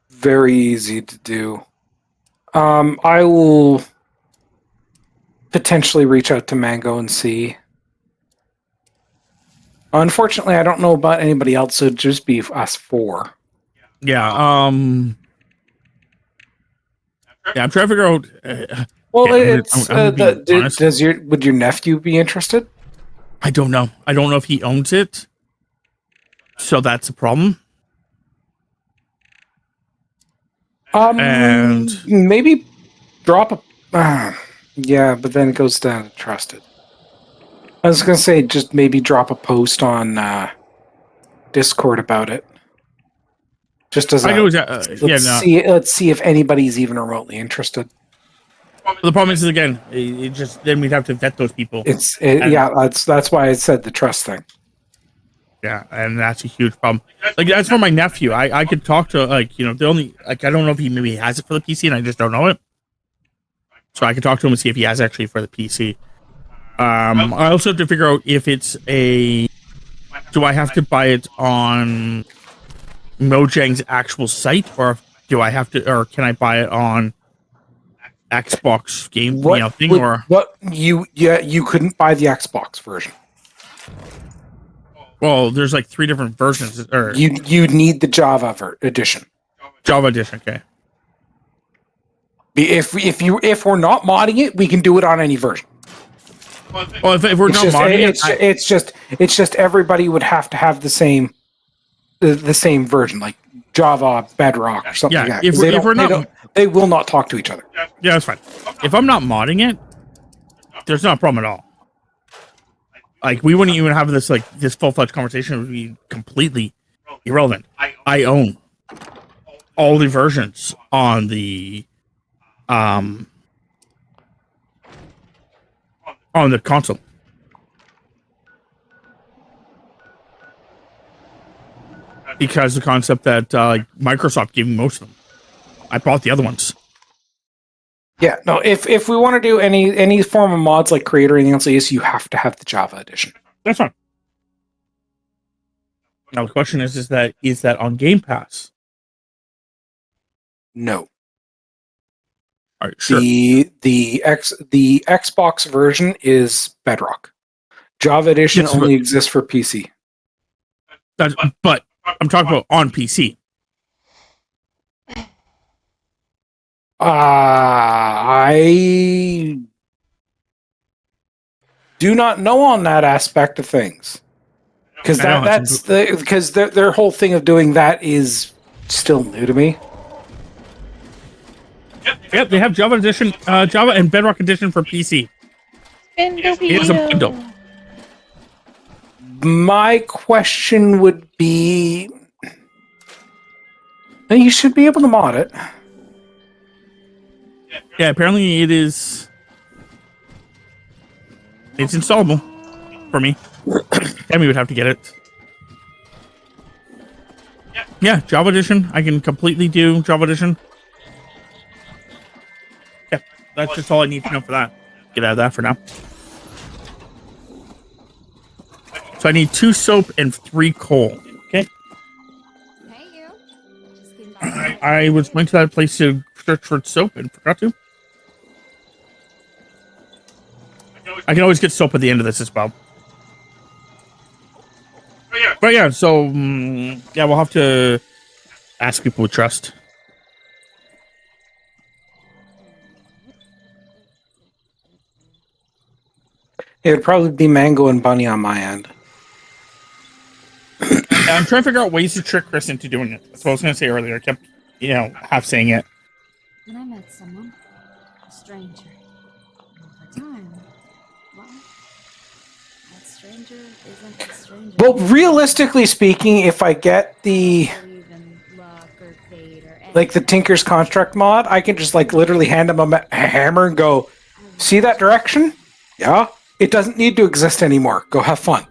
very easy to do. I will potentially reach out to Mango and see. Unfortunately, I don't know about anybody else, so it'd just be us four. Yeah. I'm trying to figure out. Well, yeah, it's I'm gonna be honest. would your nephew be interested? I don't know. I don't know if he owns it, so that's a problem. And maybe drop a. Yeah, but then it goes down to trusted. I was gonna say just maybe drop a post on Discord about it. Just as let's see if anybody's even remotely interested. The problem is again, it just then we'd have to vet those people. That's why I said the trust thing. Yeah, and that's a huge problem. Like that's for my nephew. I could talk to the only I don't know if he maybe has it for the PC and I just don't know it. So I could talk to him and see if he has actually for the PC. I also have to figure out if it's do I have to buy it on Mojang's actual site, or do I have to, or can I buy it on Xbox game thing? You couldn't buy the Xbox version. Well, there's like 3 different versions. Or you need the Java edition. Java edition, okay. If we're not modding it, we can do it on any version. Well, if we're not modding it, it's just everybody would have to have the same version, like Java, Bedrock, or something like that. They will not talk to each other. Yeah, that's fine. If I'm not modding it, there's not a problem at all. Like we wouldn't even have this full-fledged conversation. It would be completely irrelevant. I own all the versions on the console. Because the concept that Microsoft gave me most of them. I bought the other ones. Yeah, no. If we want to do any form of mods like Creator or anything else, you have to have the Java edition. That's fine. Now the question is that on Game Pass? No. All right, sure. The Xbox version is Bedrock. Java edition Yes, only exists for PC. But I'm talking about on PC. I do not know on that aspect of things, because because their whole thing of doing that is still new to me. Yep, they have Java edition, Java and Bedrock edition for PC. It is a bundle. My question would be, you should be able to mod it. Yeah, apparently it is. It's installable for me. Tammy would have to get it. Yeah, Java edition. I can completely do Java edition. Yeah, that's just all I need to know for that. Get out of that for now. So I need 2 soap and 3 coal. Okay. Hey, you. Just came back. I was going to that place to search for soap and forgot to. I can always get soap at the end of this as well. But yeah, so yeah, we'll have to ask people we trust. It would probably be Mango and Bunny on my end. I'm trying to figure out ways to trick Chris into doing it. That's what I was going to say earlier. I kept, half saying it. Then I met someone, a stranger. Over time, well, that stranger isn't a stranger. Well, realistically speaking, if I get the Even luck or fate or the Tinker's Construct mod, I can just literally hand him a hammer and go, see that direction? Yeah. It doesn't need to exist anymore. Go have fun.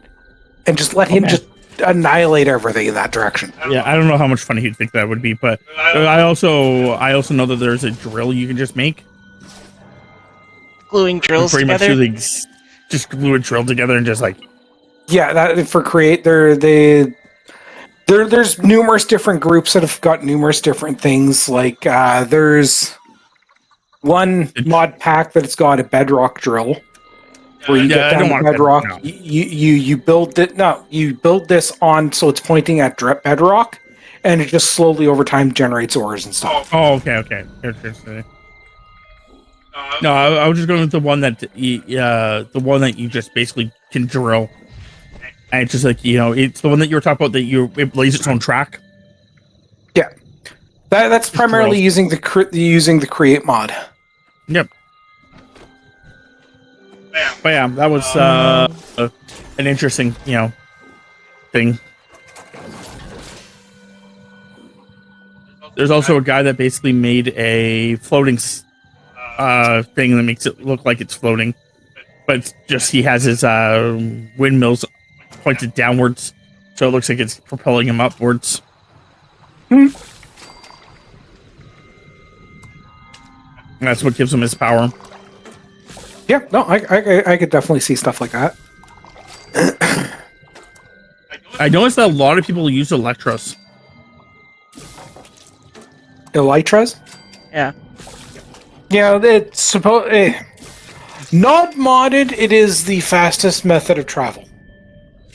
And just let him just annihilate everything in that direction. Yeah, I don't know how much fun he'd think that would be, but I also know that there's a drill you can just make. Gluing drills Pretty together. much just glue a drill together and just Yeah, that for create there's numerous different groups that have got numerous different things. There's one mod pack that's got a bedrock drill. Where you get down to bedrock, you build it. No, you build this on so it's pointing at bedrock, and it just slowly over time generates ores and stuff. Oh, okay. No, I was just going with the one that you just basically can drill, and it's just it's the one that you were talking about it lays its own track. Yeah, that's primarily using the create mod. Yep. But yeah, that was an interesting, thing. There's also a guy that basically made a floating thing that makes it look like it's floating, but it's just he has his windmills pointed downwards, so it looks like it's propelling him upwards. And that's what gives him his power. Yeah, no, I could definitely see stuff like that. I noticed that a lot of people use Electros. Elytras? Yeah. Yeah, it's not modded. It is the fastest method of travel,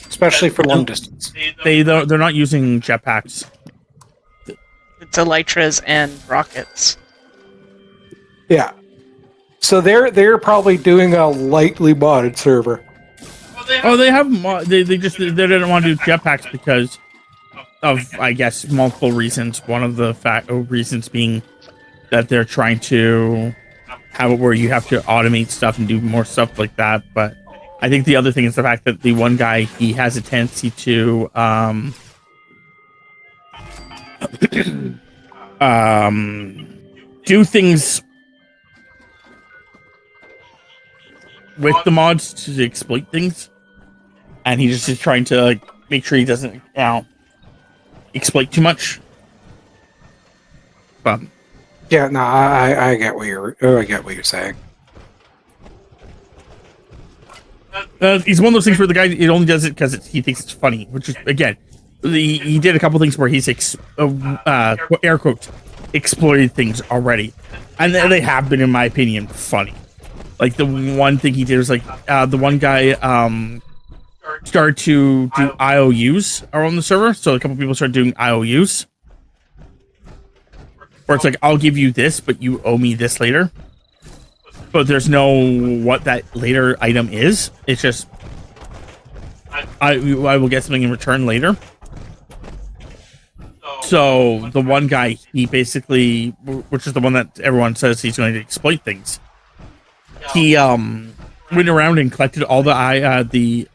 especially for long distance. They're not using jetpacks. It's elytras and rockets. Yeah. So they're probably doing a lightly modded server. Oh, they have they didn't want to do jetpacks because of, I guess, multiple reasons. One of the reasons being that they're trying to have it where you have to automate stuff and do more stuff like that. But I think the other thing is the fact that the one guy, he has a tendency to do things with the mods to exploit things, and he just is trying to like make sure he doesn't, exploit too much. But Yeah, no, I get what you're saying. he's one of those things where the guy, it only does it because he thinks it's funny, which is, again, he did a couple things where he's air quotes exploited things already, and they have been, in my opinion, funny. Like the one thing he did was like the one guy started to do IOUs around the server, so a couple people started doing IOUs, where it's like, I'll give you this, but you owe me this later. But there's no what that later item is. It's just I will get something in return later. So the one guy, he basically, which is the one that everyone says he's going to exploit things, he went around and collected all the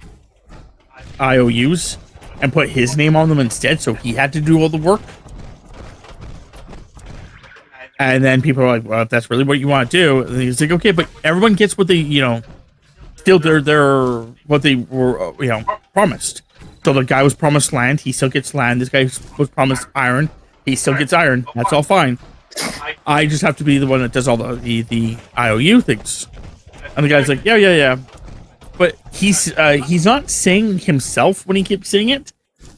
IOUs and put his name on them instead, so he had to do all the work. And then people are like, well, if that's really what you want to do, and he's like, okay, but everyone gets what they, still they're what they were, promised. So the guy was promised land, he still gets land. This guy was promised iron, he still gets iron. That's all fine. I just have to be the one that does all the IOU things. And the guy's like, yeah. But he's not saying himself when he keeps saying it.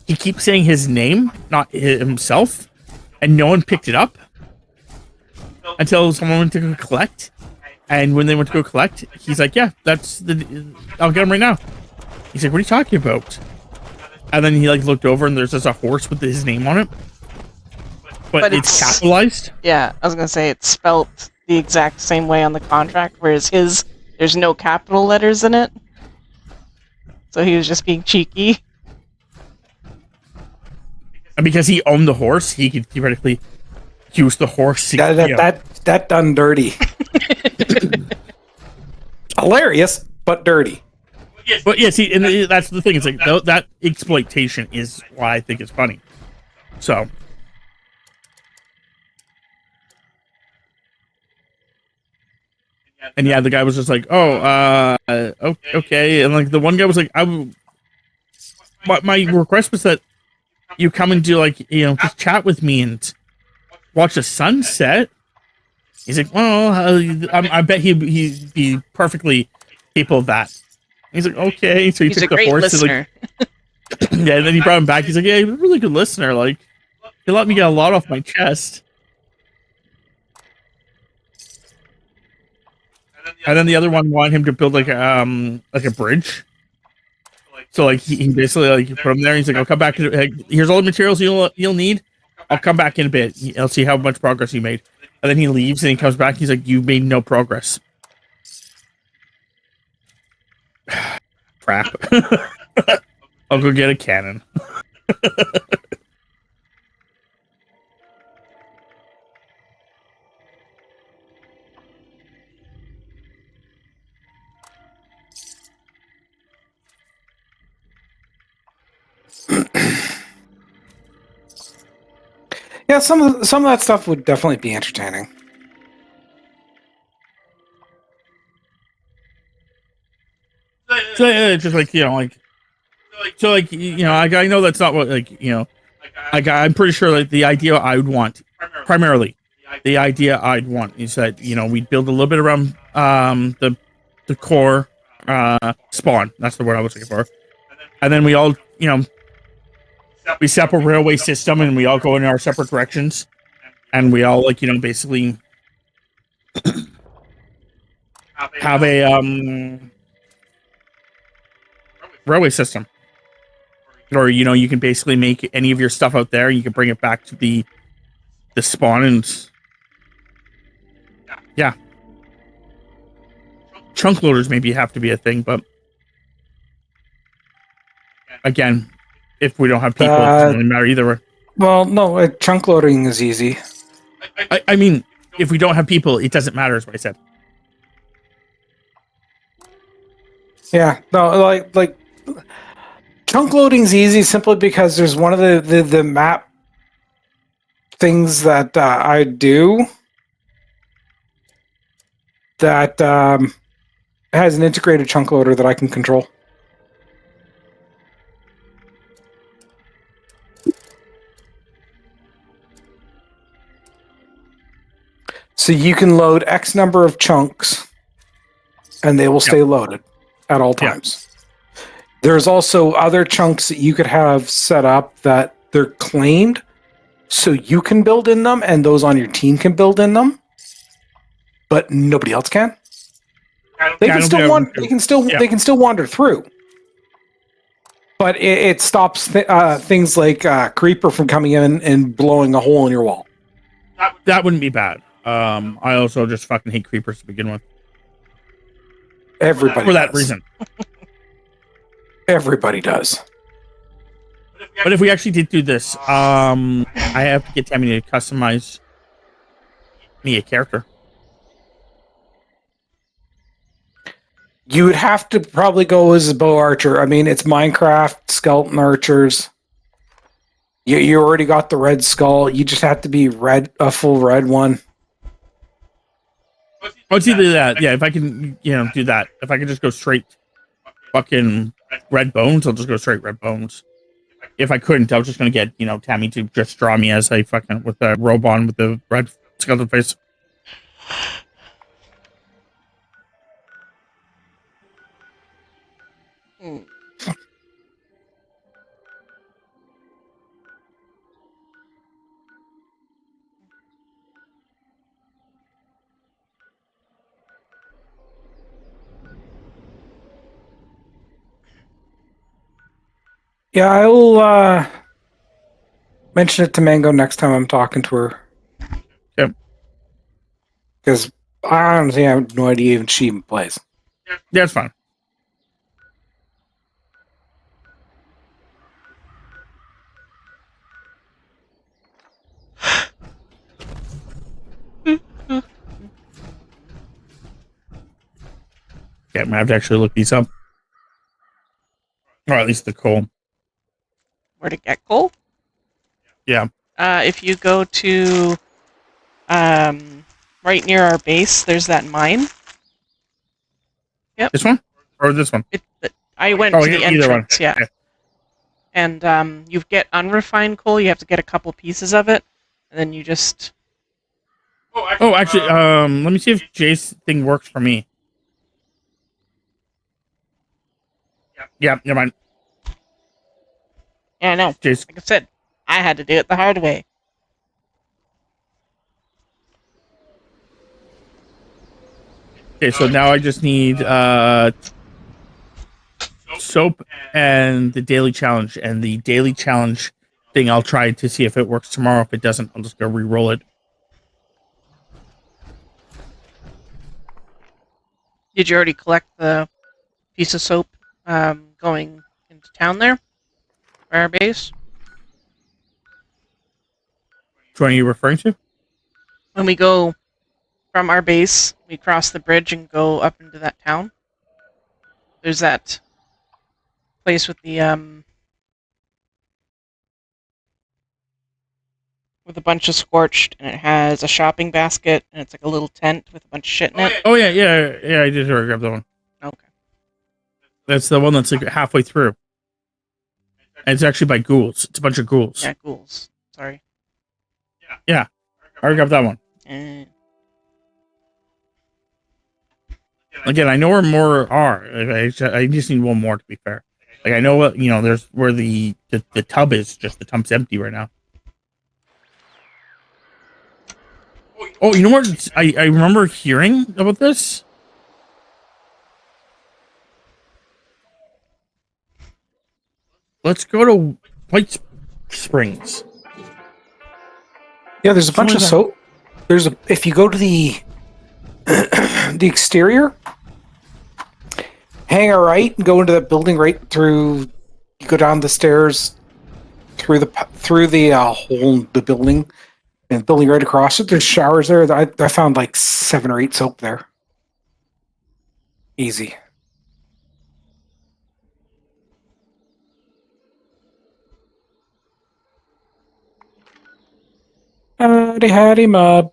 He keeps saying his name, not himself, and no one picked it up. Until someone went to go collect, and when they went to go collect, he's like, "Yeah, I'll get him right now." He's like, "What are you talking about?" And then he like looked over, and there's just a horse with his name on it, but it's capitalized. Yeah, I was gonna say it's spelt the exact same way on the contract, whereas his, there's no capital letters in it. So he was just being cheeky. And because he owned the horse, he could theoretically use the horse. That done dirty. Hilarious, but dirty. But yeah, see, and that's the thing. It's like that exploitation is why I think it's funny. So, and yeah, the guy was just like, "Oh, okay," and like the one guy was like, my request was that you come and do like, just chat with me and watch the sunset." He's like, "Well, I bet he'd be perfectly capable of that." He's like, "Okay." So he He's took a the great horse listener. and like, yeah, and then he brought him back. He's like, "Yeah, he's a really good listener. Like, he let me get a lot off my chest." And then the other one wanted him to build like a bridge. So like he basically like put him there. He's like, "I'll come back. Here's all the materials you'll need. I'll come back in a bit. I'll see how much progress you made." And then he leaves and he comes back. He's like, "You made no progress." Crap. I'll go get a cannon. Yeah, some of that stuff would definitely be entertaining. So yeah, just like I know that's not what I'm pretty sure that the idea I would want primarily, the idea I'd want is that we'd build a little bit around the core spawn. That's the word I was looking for, and then we all we set up a railway system and we all go in our separate directions, and we all basically have a railway system, or you can basically make any of your stuff out there. You can bring it back to the spawn, and yeah, chunk loaders maybe have to be a thing, but again, if we don't have people, it doesn't really matter either way. Well, no, chunk loading is easy. I mean, if we don't have people, it doesn't matter, is what I said. Yeah, no, like chunk loading's easy simply because there's one of the map things that I do that has an integrated chunk loader that I can control. So you can load X number of chunks, and they will stay loaded at all times. There's also other chunks that you could have set up that they're claimed, so you can build in them, and those on your team can build in them, but nobody else can. They can still wander. They can still wander through, but it stops things like creeper from coming in and blowing a hole in your wall. That wouldn't be bad. I also just fucking hate creepers to begin with. Everybody for that does. reason. Everybody does. But if we actually did do this, I have to get Tammy to customize me a character. You would have to probably go as a bow archer. I mean, it's Minecraft, skeleton archers. You already got the red skull. You just have to be red, a full red one. Let's either that. Yeah, if I can, do that. If I can just go straight fucking red bones, I'll just go straight red bones. If I couldn't, I was just going to get, Tammy to just draw me as a fucking, with the robe on with the red skeleton face. Yeah, I'll mention it to Mango next time I'm talking to her. Yep. Because I honestly have no idea even she even plays. Yeah, it's fine. Yeah, I'm gonna have to actually look these up. Or at least the coal. Where to get coal? Yeah. If you go to right near our base, there's that mine. Yep. This one? Or this one? I went to the either entrance, one. yeah. And you get unrefined coal, you have to get a couple pieces of it, and then you just... Oh, actually, let me see if Jay's thing works for me. Yeah, never mind. Yeah, I know. Jay's. Like I said, I had to do it the hard way. Okay, so now I just need soap and the daily challenge. And the daily challenge thing, I'll try to see if it works tomorrow. If it doesn't, I'll just go re-roll it. Did you already collect the piece of soap going into town there? For our base? Which one are you referring to? When we go from our base, we cross the bridge and go up into that town. There's that place with the with a bunch of scorched, and it has a shopping basket, and it's like a little tent with a bunch of shit in it. Oh yeah, I did grab that one. Okay. That's the one that's like halfway through. And it's actually by ghouls. It's a bunch of ghouls. Yeah, ghouls. Sorry. Yeah. I already grabbed that one. Again, I know where more are. I just need one more, to be fair. Like, I know what, there's where the tub is. Just the tub's empty right now. Oh, you know what? I remember hearing about this. Let's go to White Springs. Yeah, there's a bunch of soap. If you go to the the exterior, hang a right and go into that building right through. You go down the stairs through the hole in the building, and the building right across it. There's showers there. I found like 7 or 8 soap there. Easy. Howdy, howdy, mob.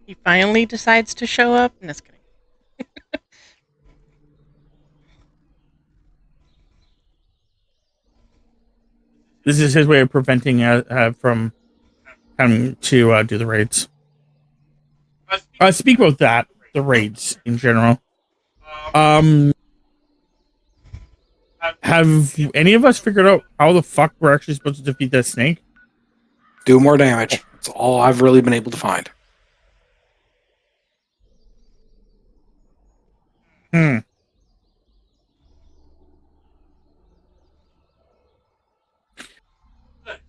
He finally decides to show up. No, just kidding. This is his way of preventing from having to do the raids. Speak about that, the raids in general. Have any of us figured out how the fuck we're actually supposed to defeat that snake? Do more damage. That's all I've really been able to find.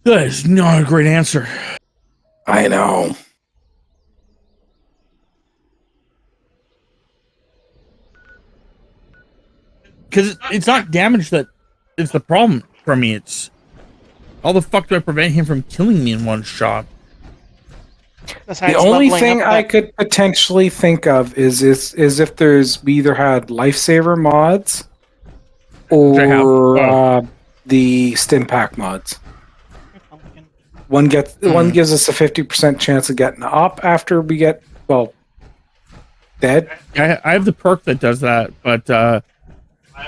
That is not a great answer. I know. Because it's not damage that is the problem for me. It's how the fuck do I prevent him from killing me in one shot? Besides The only leveling thing up I that- could potentially think of is if we either had lifesaver mods Which I have. or the stim pack mods. Pumpkin. One gives us a 50% chance of getting up after we get dead. I have the perk that does that, but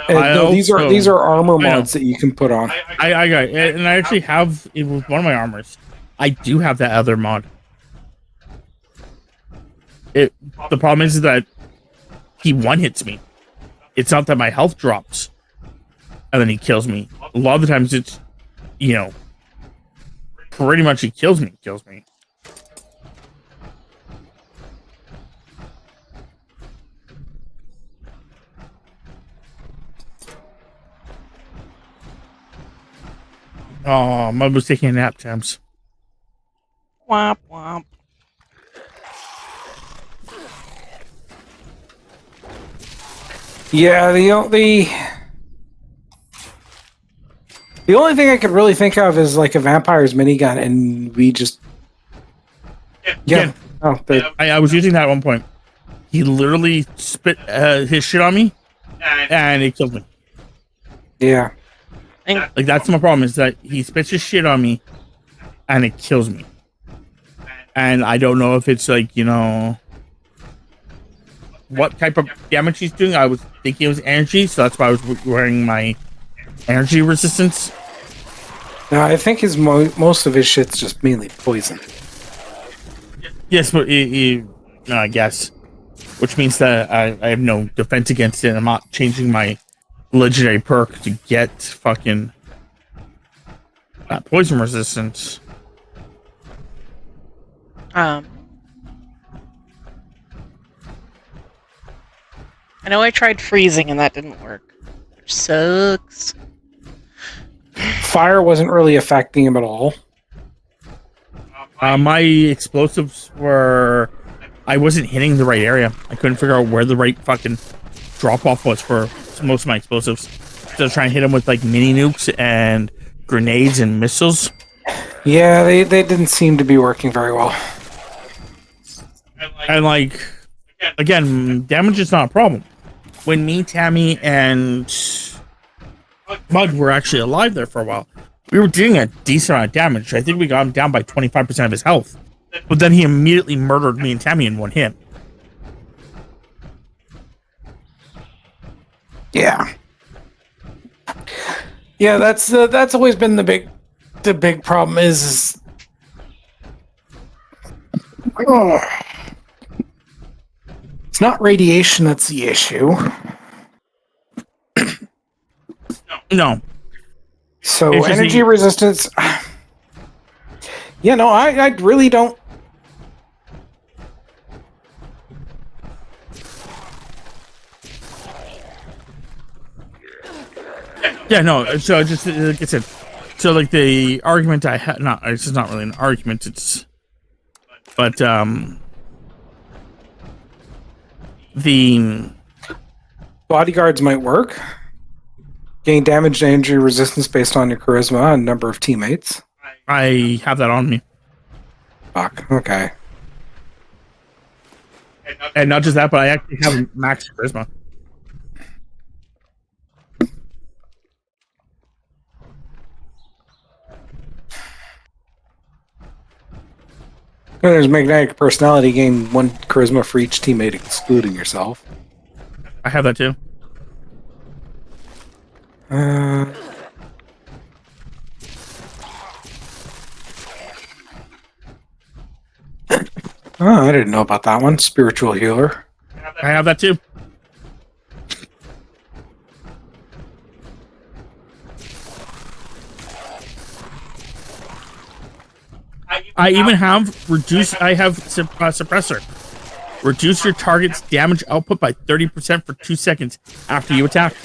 No, these are armor I know. mods that you can put on. I got it, and I actually have it with one of my armors. I do have that other mod. The problem is that he one hits me. It's not that my health drops and then he kills me. A lot of the times it's, pretty much he kills me. Oh, Mud was taking a nap, Thames. Womp womp. Yeah, the only thing I could really think of is like a vampire's minigun, and we just Yeah. Oh, I was using that at one point. He literally spit his shit on me, and it killed me. yeah. Like, that's my problem, is that he spits his shit on me, and it kills me. And I don't know if it's like, what type of damage he's doing. I was thinking it was energy, so that's why I was wearing my energy resistance. No, I think his most of his shit's just mainly poison. Yes, but I guess. Which means that I have no defense against it. I'm not changing my legendary perk to get fucking poison resistance. I know I tried freezing and that didn't work, which sucks. Fire wasn't really affecting him at all. My explosives were... I wasn't hitting the right area. I couldn't figure out where the right fucking drop-off was for most of my explosives. So I was trying to hit them with, like, mini nukes and grenades and missiles. Yeah, they didn't seem to be working very well. And, like, again, damage is not a problem. When me, Tammy, and Mud were actually alive there for a while, we were doing a decent amount of damage. I think we got him down by 25% of his health. But then he immediately murdered me and Tammy in one hit. Yeah. Yeah, that's always been the big problem is it's not radiation that's the issue. No. So It's just energy resistance. Yeah, no, I really don't. Yeah, no. So just like I said, so like the argument I had, this is not really an argument. But the Bodyguards might work. Gain damage and injury resistance based on your charisma and number of teammates. I have that on me, Fuck. Okay. and not just that, but I actually have max charisma. There's magnetic personality, gain 1 charisma for each teammate, excluding yourself. I have that too. Oh, I didn't know about that one. Spiritual healer. I have that too. I even have reduce. I have suppressor. Reduce your target's damage output by 30% for 2 seconds after you attack.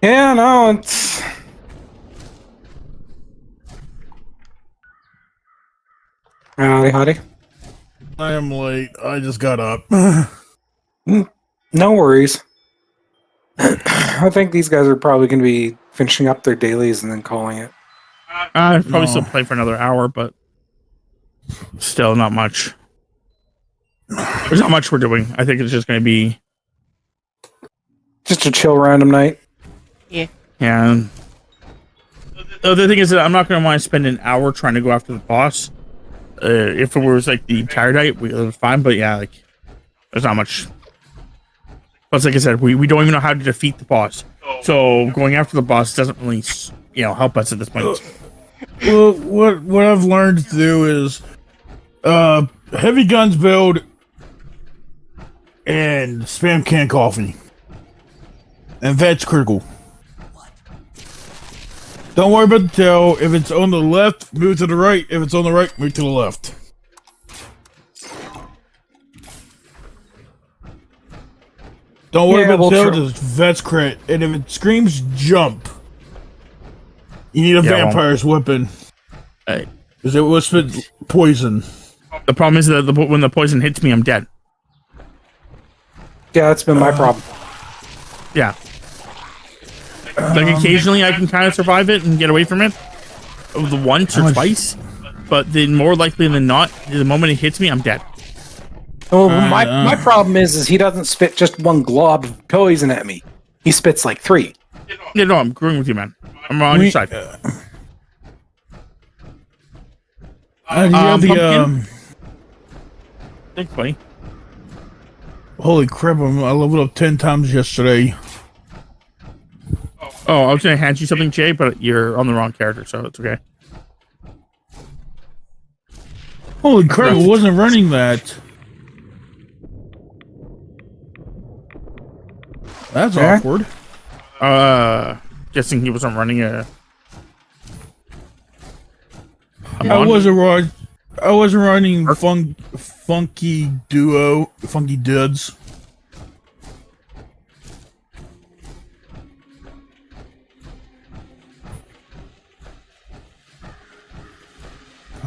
Yeah, no, it's... Howdy. I am late. I just got up. No worries. I think these guys are probably going to be finishing up their dailies and then calling it. I'd probably No. still play for another hour, but still not much. There's not much we're doing. I think it's just going to be Just a chill random night. yeah. And the other thing is that I'm not going to want to spend an hour trying to go after the boss. If it was like the entire night, it was fine. But yeah, like there's not much. But like I said, we don't even know how to defeat the boss. So going after the boss doesn't really, help us at this point. Well, what I've learned to do is heavy guns build and spam canned coffee. And that's critical. Don't worry about the tail. If it's on the left, move to the right. If it's on the right, move to the left. Don't worry about the tail, just vets crit. And if it screams jump, you need a vampire's weapon. Hey. Because it will spit poison. The problem is that when the poison hits me, I'm dead. Yeah, that's been my problem. Yeah. Like occasionally I can kind of survive it and get away from it. The once or twice. But then more likely than not, the moment it hits me, I'm dead. Oh, my problem is he doesn't spit just 1 glob of poison at me. He spits like 3. Yeah, no, I'm agreeing with you, man. I'm on your side. Thanks, buddy. Holy crap, I leveled up 10 times yesterday. Oh, I was going to hand you something, Jay, but you're on the wrong character, so it's okay. Holy crap, I wasn't running that. That's awkward. Guessing he wasn't running a... I wasn't running funky duds.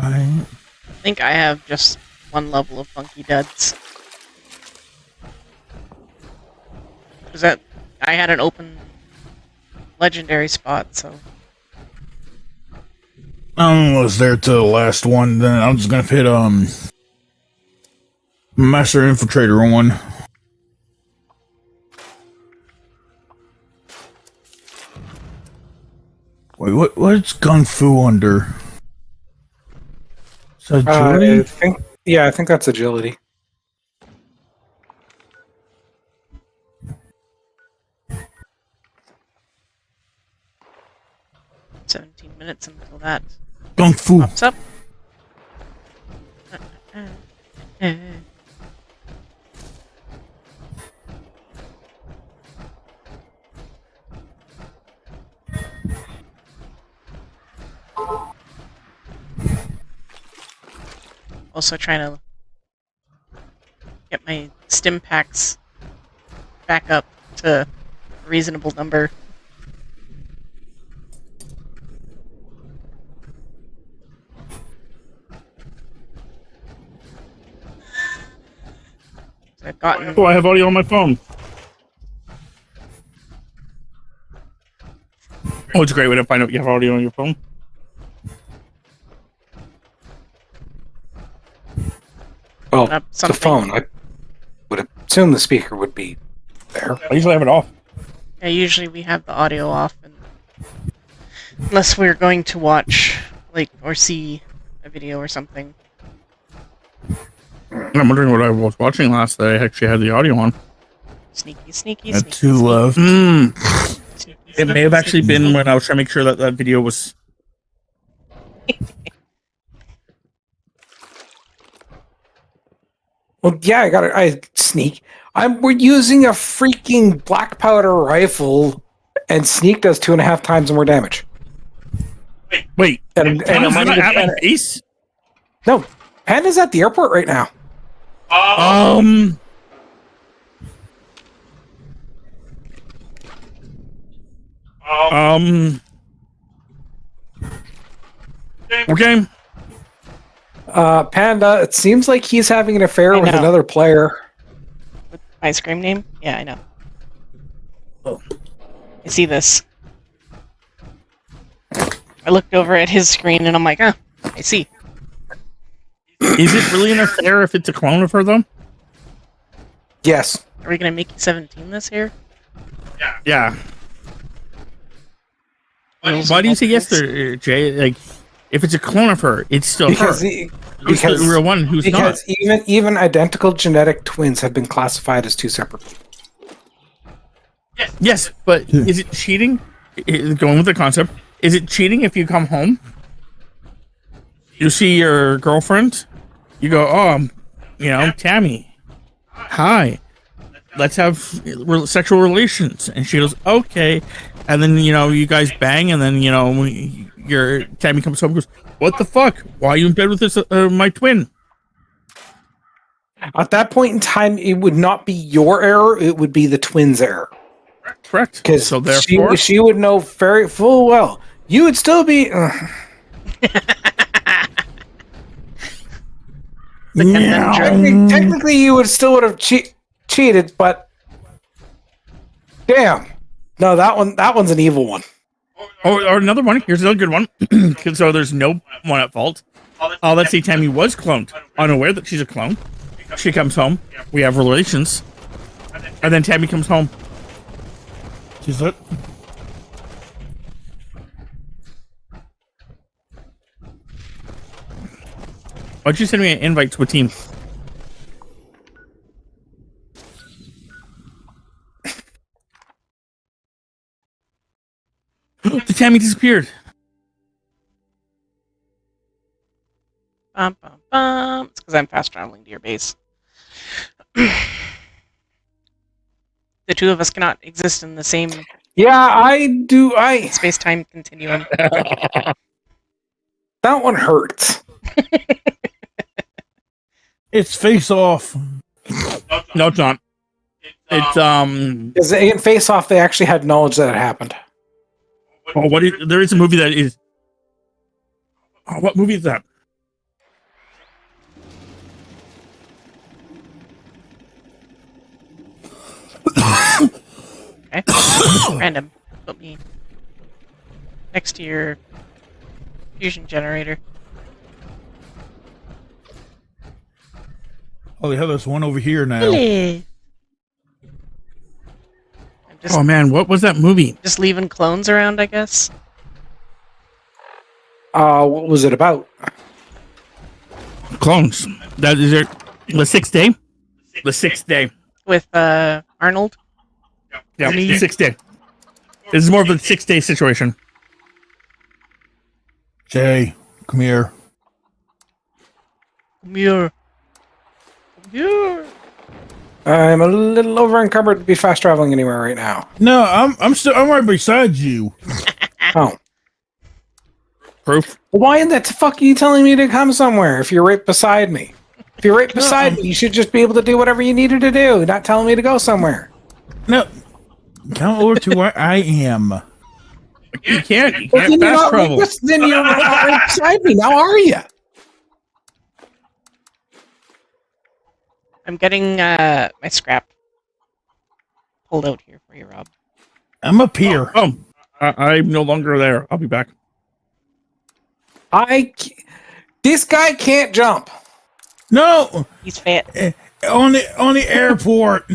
I think I have just 1 level of funky duds. Because I had an open legendary spot, so. I was there till the last one. Then I'm just gonna hit Master Infiltrator on one. Wait, what's Kung Fu under? Is that agility? I think that's agility. Minutes until that Kung Fu pops up. Also trying to get my stim packs back up to a reasonable number. I've gotten... Oh, I have audio on my phone. Oh, it's a great way to find out you have audio on your phone. Well, up the something. phone. I would assume the speaker would be there. I usually have it off. Yeah, usually we have the audio off, and unless we're going to watch, or see a video or something. I'm wondering what I was watching last night. I actually had the audio on. Sneaky, sneaky, At sneaky. two sneaky. left. Sneaky, It may have actually been when I was trying to make sure that that video was. Well, yeah, I sneak. We're using a freaking black powder rifle, and sneak does 2.5 times more damage. Wait, And Panda's I'm not at my and- base? no, Panda's at the airport right now. Okay. Panda, it seems like he's having an affair I with know. another player. With ice cream name? Yeah, I know. Oh. I see this. I looked over at his screen and I'm like, I see. Is it really an affair if it's a clone of her, though? Yes. Are we gonna make you 17 this year? Yeah. Rules Why and do you say yes multiples? there, Jay? Like, if it's a clone of her, it's still Because her. Who's because the real one? Who's not? even identical genetic twins have been classified as two separate people. Yes, but is it cheating? Going with the concept, is it cheating if you come home? You see your girlfriend, you go, Tammy, hi, let's have sexual relations, and she goes, okay, and then you guys bang, and then your Tammy comes home and goes, what the fuck? Why are you in bed with this my twin? At that point in time, it would not be your error; it would be the twins' error. Correct. Because So therefore, she would know very full well. You would still be. Technically, you would have cheated, but damn, no, that one's an evil one. or another one. Here's another good one. So there's no one at fault. Let's say Tammy was cloned, unaware that she's a clone. She comes home. We have relations, and then Tammy comes home. Is it? Why'd you send me an invite to a team? The Tammy disappeared. Bum, bum, bum. It's because I'm fast traveling to your base. The two of us cannot exist in the same Yeah, I do. space-time continuum. That one hurts. It's face off. No, it's not. It's Because in Face Off, they actually had knowledge that it happened. Oh, there is a movie that is. Oh, what movie is that? Okay. Random. Put me next to your fusion generator. Holy hell, there's one over here now. I'm just, Oh man, what was that movie? just leaving clones around, I guess. What was it about? Clones. That is it. The Sixth Day. The Sixth Day. With Arnold. Yeah, the Sixth Day. This is more of a 6-day situation. Jay, come here. Come here. Come here. I'm a little over encumbered to be fast traveling anywhere right now. No, I'm right beside you. Oh. Proof. Why in the fuck are you telling me to come somewhere if you're right beside me? If you're right beside me, you should just be able to do whatever you needed to do, not telling me to go somewhere. No, come over to where I am. You can't Well, then you're fast not travel. then you're not right beside me. Now are you? I'm getting my scrap pulled out here for you, Rob. I'm up here. Oh, I'm no longer there. I'll be back. This guy can't jump. No, He's fat. on the airport,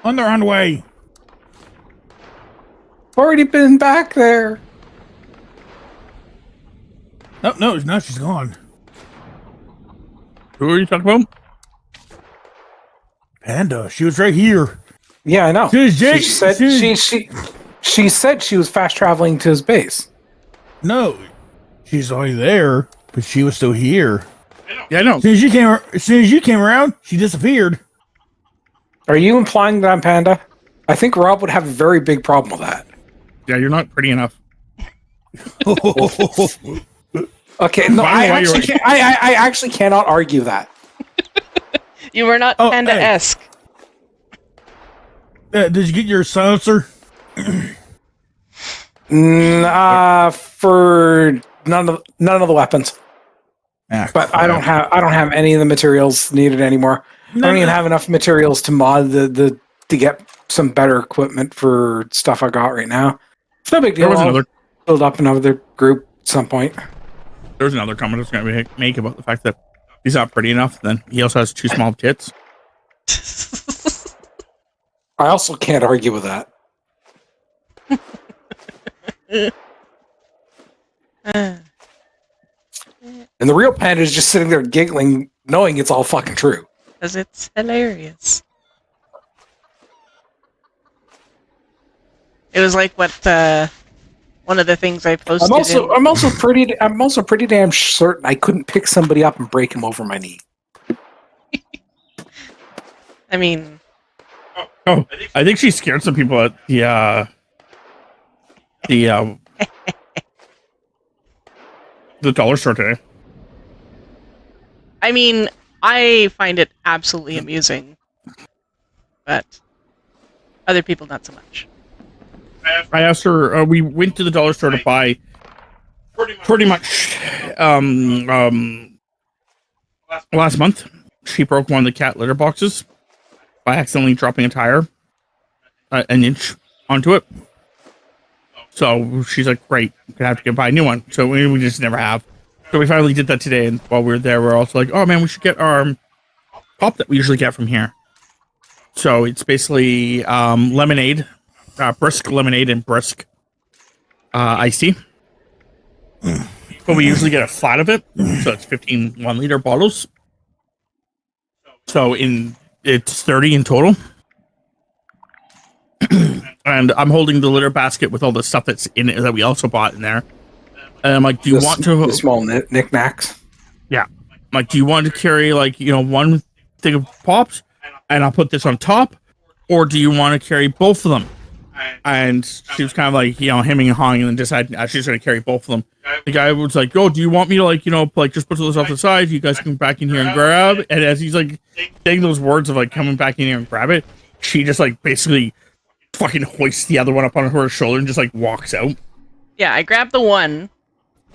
on the runway. Already been back there. No, no, she's gone. Who are you talking about? Panda, she was right here. Yeah, I know. She was Jake. She said she was fast traveling to his base. No, she's already there, but she was still here. Yeah, I know. As soon as you came around, she disappeared. Are you implying that I'm Panda? I think Rob would have a very big problem with that. Yeah, you're not pretty enough. Okay, no, I actually cannot argue that. You were not Panda-esque. Did you get your silencer? For none of the weapons. But I don't have any of the materials needed anymore. I don't even have enough materials to mod to get some better equipment for stuff I got right now. It's no big deal. I'll build up another group at some point. There was another comment I was going to make about the fact that he's not pretty enough. Then he also has 2 small tits. I also can't argue with that. And the real Panda is just sitting there giggling, knowing it's all fucking true. Because it's hilarious. It was like what one of the things I posted. I'm also pretty damn certain I couldn't pick somebody up and break him over my knee. I mean, I think she scared some people at the dollar store today. I mean, I find it absolutely amusing, but other people not so much. I asked her. We went to the dollar store to buy pretty much last month. She broke one of the cat litter boxes by accidentally dropping a tire an inch onto it. So she's like, "Great, gonna have to buy a new one." So we just never have. So we finally did that today, and while we were there, we're also like, "Oh man, we should get our pop that we usually get from here." So it's basically lemonade. Brisk lemonade and brisk iced tea. But we usually get a flat of it, so it's 15 1-liter bottles. So it's 30 in total. And I'm holding the litter basket with all the stuff that's in it that we also bought in there. And I'm like, do you want to... The small knickknacks? Yeah. I'm like, do you want to carry, one thing of pops, and I'll put this on top? Or do you want to carry both of them? And she was kind of like, hemming and hawing, and then decided she's going to carry both of them. The guy was like, "Oh, do you want me to just put those off the side? You guys come back in here and grab." And as he's saying those words of coming back in here and grab it, she just basically fucking hoists the other one up on her shoulder and just walks out. Yeah, I grabbed the one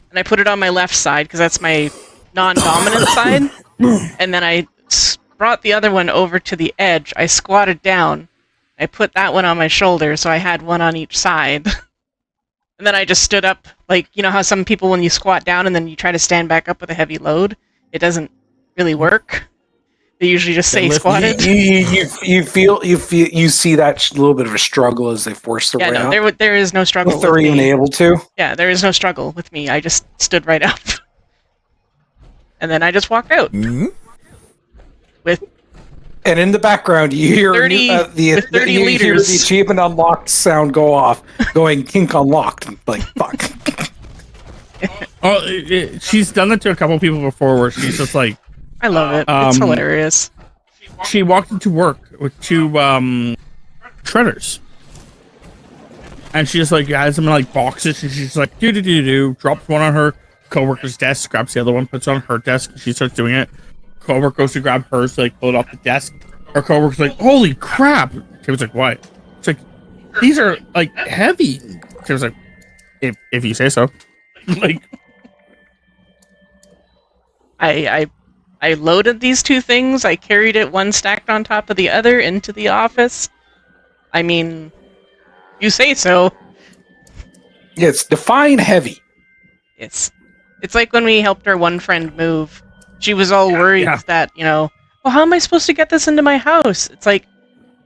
and I put it on my left side because that's my non-dominant side, and then I brought the other one over to the edge. I squatted down. I put that one on my shoulder, so I had one on each side. And then I just stood up, how some people, when you squat down and then you try to stand back up with a heavy load, it doesn't really work. They usually just say squatted. You see that little bit of a struggle as they force their way out. There is no struggle. If they're even able to. Yeah, there is no struggle with me. I just stood right up, and then I just walked out. Mm-hmm. And in the background, you hear 30 liters. Hear the achievement unlocked sound go off, going kink unlocked. Fuck. She's done it to a couple people before, where she's just like, I love it. It's hilarious. She walked into work with 2 shredders, and she just has them in boxes, and she's like, do, drops one on her coworker's desk, grabs the other one, puts it on her desk, and she starts doing it. Coworker goes to grab hers to pull it off the desk. Her coworker's like, "Holy crap!" She was like, "What?" It's like, "These are heavy." She was like, "If you say so." I loaded these 2 things. I carried it one stacked on top of the other into the office. I mean, you say so. Yeah, it's define heavy. It's like when we helped our one friend move. she was all worried Yeah. that, well, how am I supposed to get this into my house? It's like,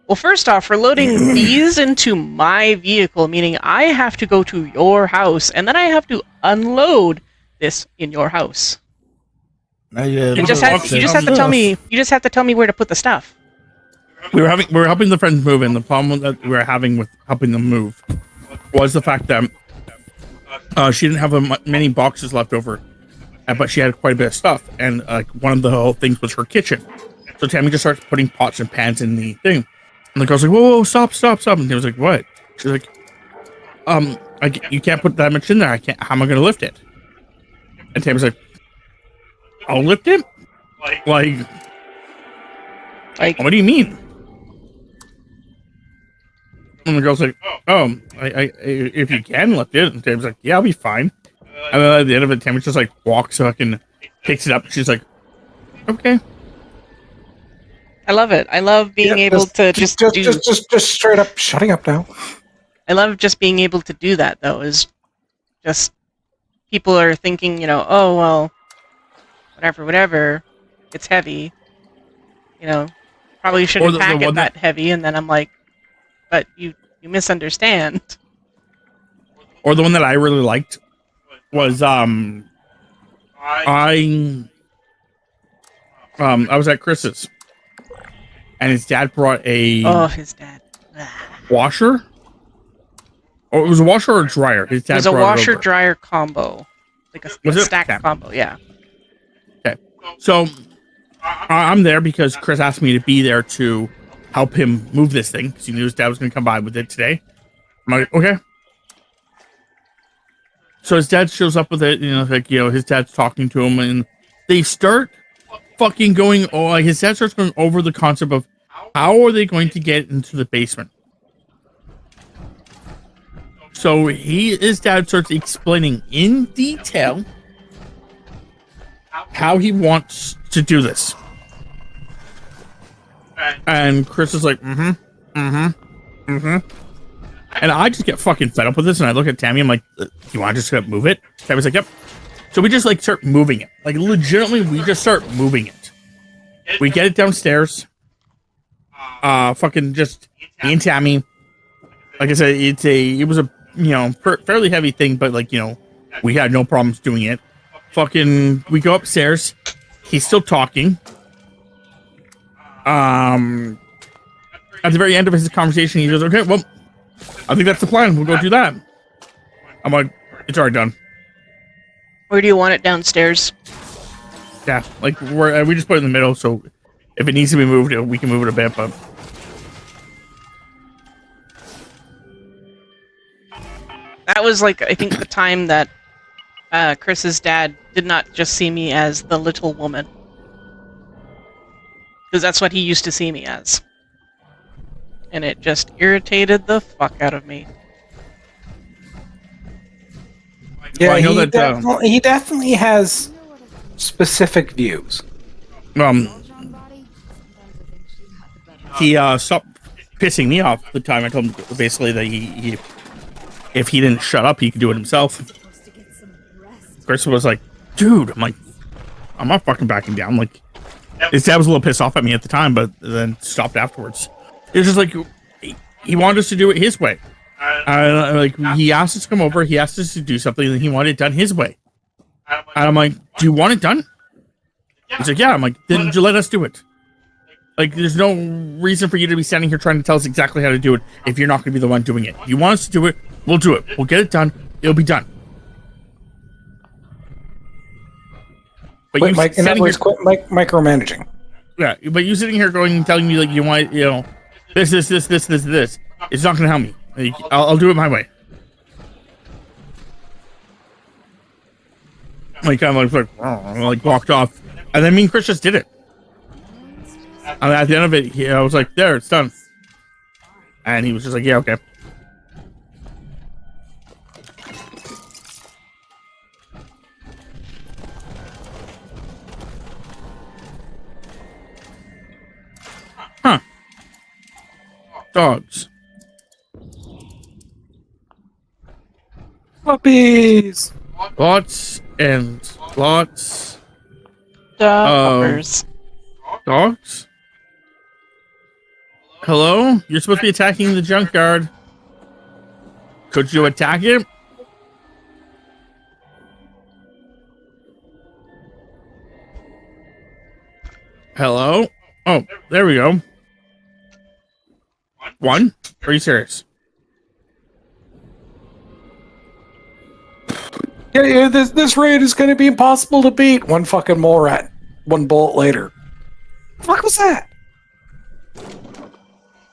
well, first off, we're loading these into my vehicle, meaning I have to go to your house, and then I have to unload this in your house. You just have to tell me. You just have to tell me where to put the stuff. We were helping the friends move in. The problem that we were having with helping them move was the fact that she didn't have many boxes left over, but she had quite a bit of stuff, and one of the whole things was her kitchen. So Tammy just starts putting pots and pans in the thing, and the girl's like, "Whoa, stop!" And he was like, "What?" She's like, "You can't put that much in there. I can't. How am I going to lift it?" And Tammy's like, "I'll lift it." Like, what do you mean? And the girl's like, "Oh, I if you can lift it." And Tammy's like, "Yeah, I'll be fine." And then at the end of it, Tammy just like walks up and picks it up. She's like, "Okay." I love it. I love being able to just straight up shutting up now. I love just being able to do that, though. Is just people are thinking, oh well, whatever. It's heavy. Probably shouldn't pack it that heavy. And then I'm like, but you misunderstand. Or the one that I really liked was I was at Chris's, and his dad brought his dad washer. Or it was a washer or a dryer. His dad it was a brought washer dryer combo, like a stack combo. Yeah. Okay, so I'm there because Chris asked me to be there to help him move this thing because he knew his dad was going to come by with it today. I'm like, okay. So his dad shows up with it, his dad's talking to him, and they start fucking going. His dad starts going over the concept of how are they going to get into the basement. So his dad starts explaining in detail how he wants to do this. And Chris is like, and I just get fucking fed up with this, and I look at Tammy, I'm like, do you want to just move it? Tammy's like, yep. So we just start moving it. Like legitimately, we just start moving it. We get it downstairs. Fucking just me and Tammy. Like I said, it was a fairly heavy thing, but we had no problems doing it. Fucking, we go upstairs. He's still talking. At the very end of his conversation, he goes, "Okay, well, I think that's the plan. We'll go do that." I'm like, "It's already done." Where do you want it downstairs? Yeah, like we just put it in the middle, so if it needs to be moved, we can move it a bit. But that was I think the time that Chris's dad did not just see me as the little woman, because that's what he used to see me as, and it just irritated the fuck out of me. Yeah, well, I know he definitely has specific views. He stopped pissing me off the time I told him basically that he if he didn't shut up, he could do it himself. Chris was like, "Dude," I'm like, "I'm not fucking backing down." Like, his dad was a little pissed off at me at the time, but then stopped afterwards. It was just like he wanted us to do it his way. He asked us to come over, he asked us to do something, and he wanted it done his way. And I'm like, "Do you want it done?" He's like, "Yeah." I'm like, "Then you let us do it." Like, there's no reason for you to be standing here trying to tell us exactly how to do it if you're not going to be the one doing it. If you want us to do it, we'll do it. We'll get it done. It'll be done. But wait, Mike, in other words, quit micromanaging. Yeah, but you sitting here telling me you want, this. It's not going to help me. I'll do it my way. I walked off, and then me and Chris just did it. And at the end of it, I was like, "There, it's done." And he was just like, "Yeah, okay." Huh. Dogs. Puppies. Lots and lots Dogs. Dogs? Hello? You're supposed to be attacking the junkyard. Could you attack it? Hello? Oh, there we go. One? Are you serious? Yeah, this raid is going to be impossible to beat. One fucking mole rat. One bullet later. The fuck was that?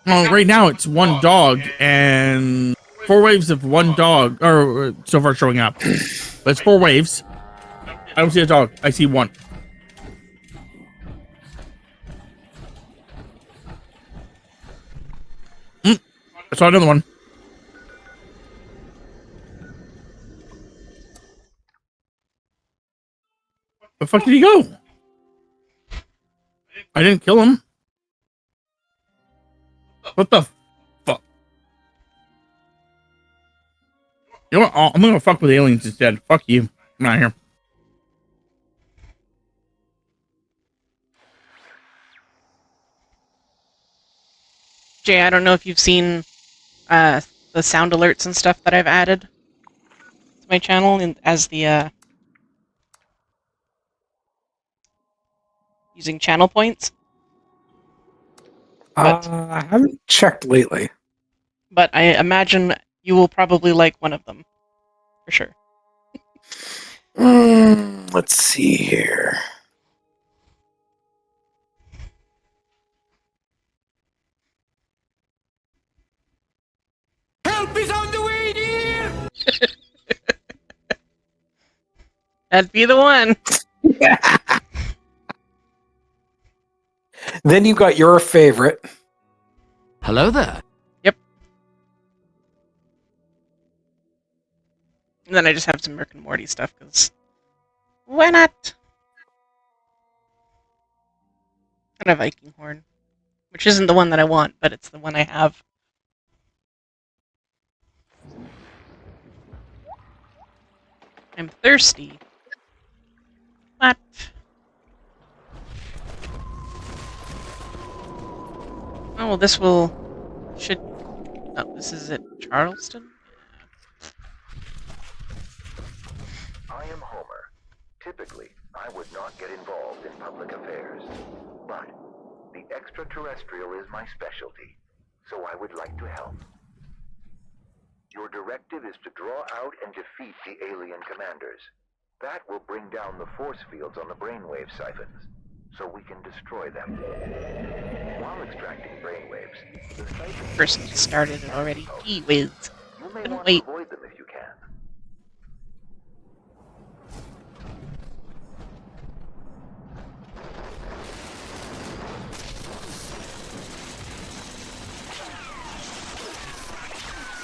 Well, right now it's one dog and 4 waves of one dog, or so far showing up. But it's 4 waves. I don't see a dog. I see one. I saw another one. The fuck did he go? I didn't kill him. What the fuck? You know what? I'm gonna fuck with aliens instead. Fuck you. I'm out of here. Jay, I don't know if you've seen the sound alerts and stuff that I've added to my channel as the using channel points. I haven't checked lately. But I imagine you will probably like one of them. For sure. Let's see here. Help is on the way, dear! That'd be the one. Then you got your favorite. Hello there. Yep. And then I just have some Rick and Morty stuff, because why not? And a Viking horn. Which isn't the one that I want, but it's the one I have. I'm thirsty. What? Oh, well, this should... Oh, this is at Charleston? I am Homer. Typically, I would not get involved in public affairs. But the extraterrestrial is my specialty, so I would like to help. Your directive is to draw out and defeat the alien commanders. That will bring down the force fields on the brainwave siphons, so we can destroy them. While extracting brainwaves, the siphons... Person started it already. Gee whiz. You may Couldn't want wait. to avoid them if you can.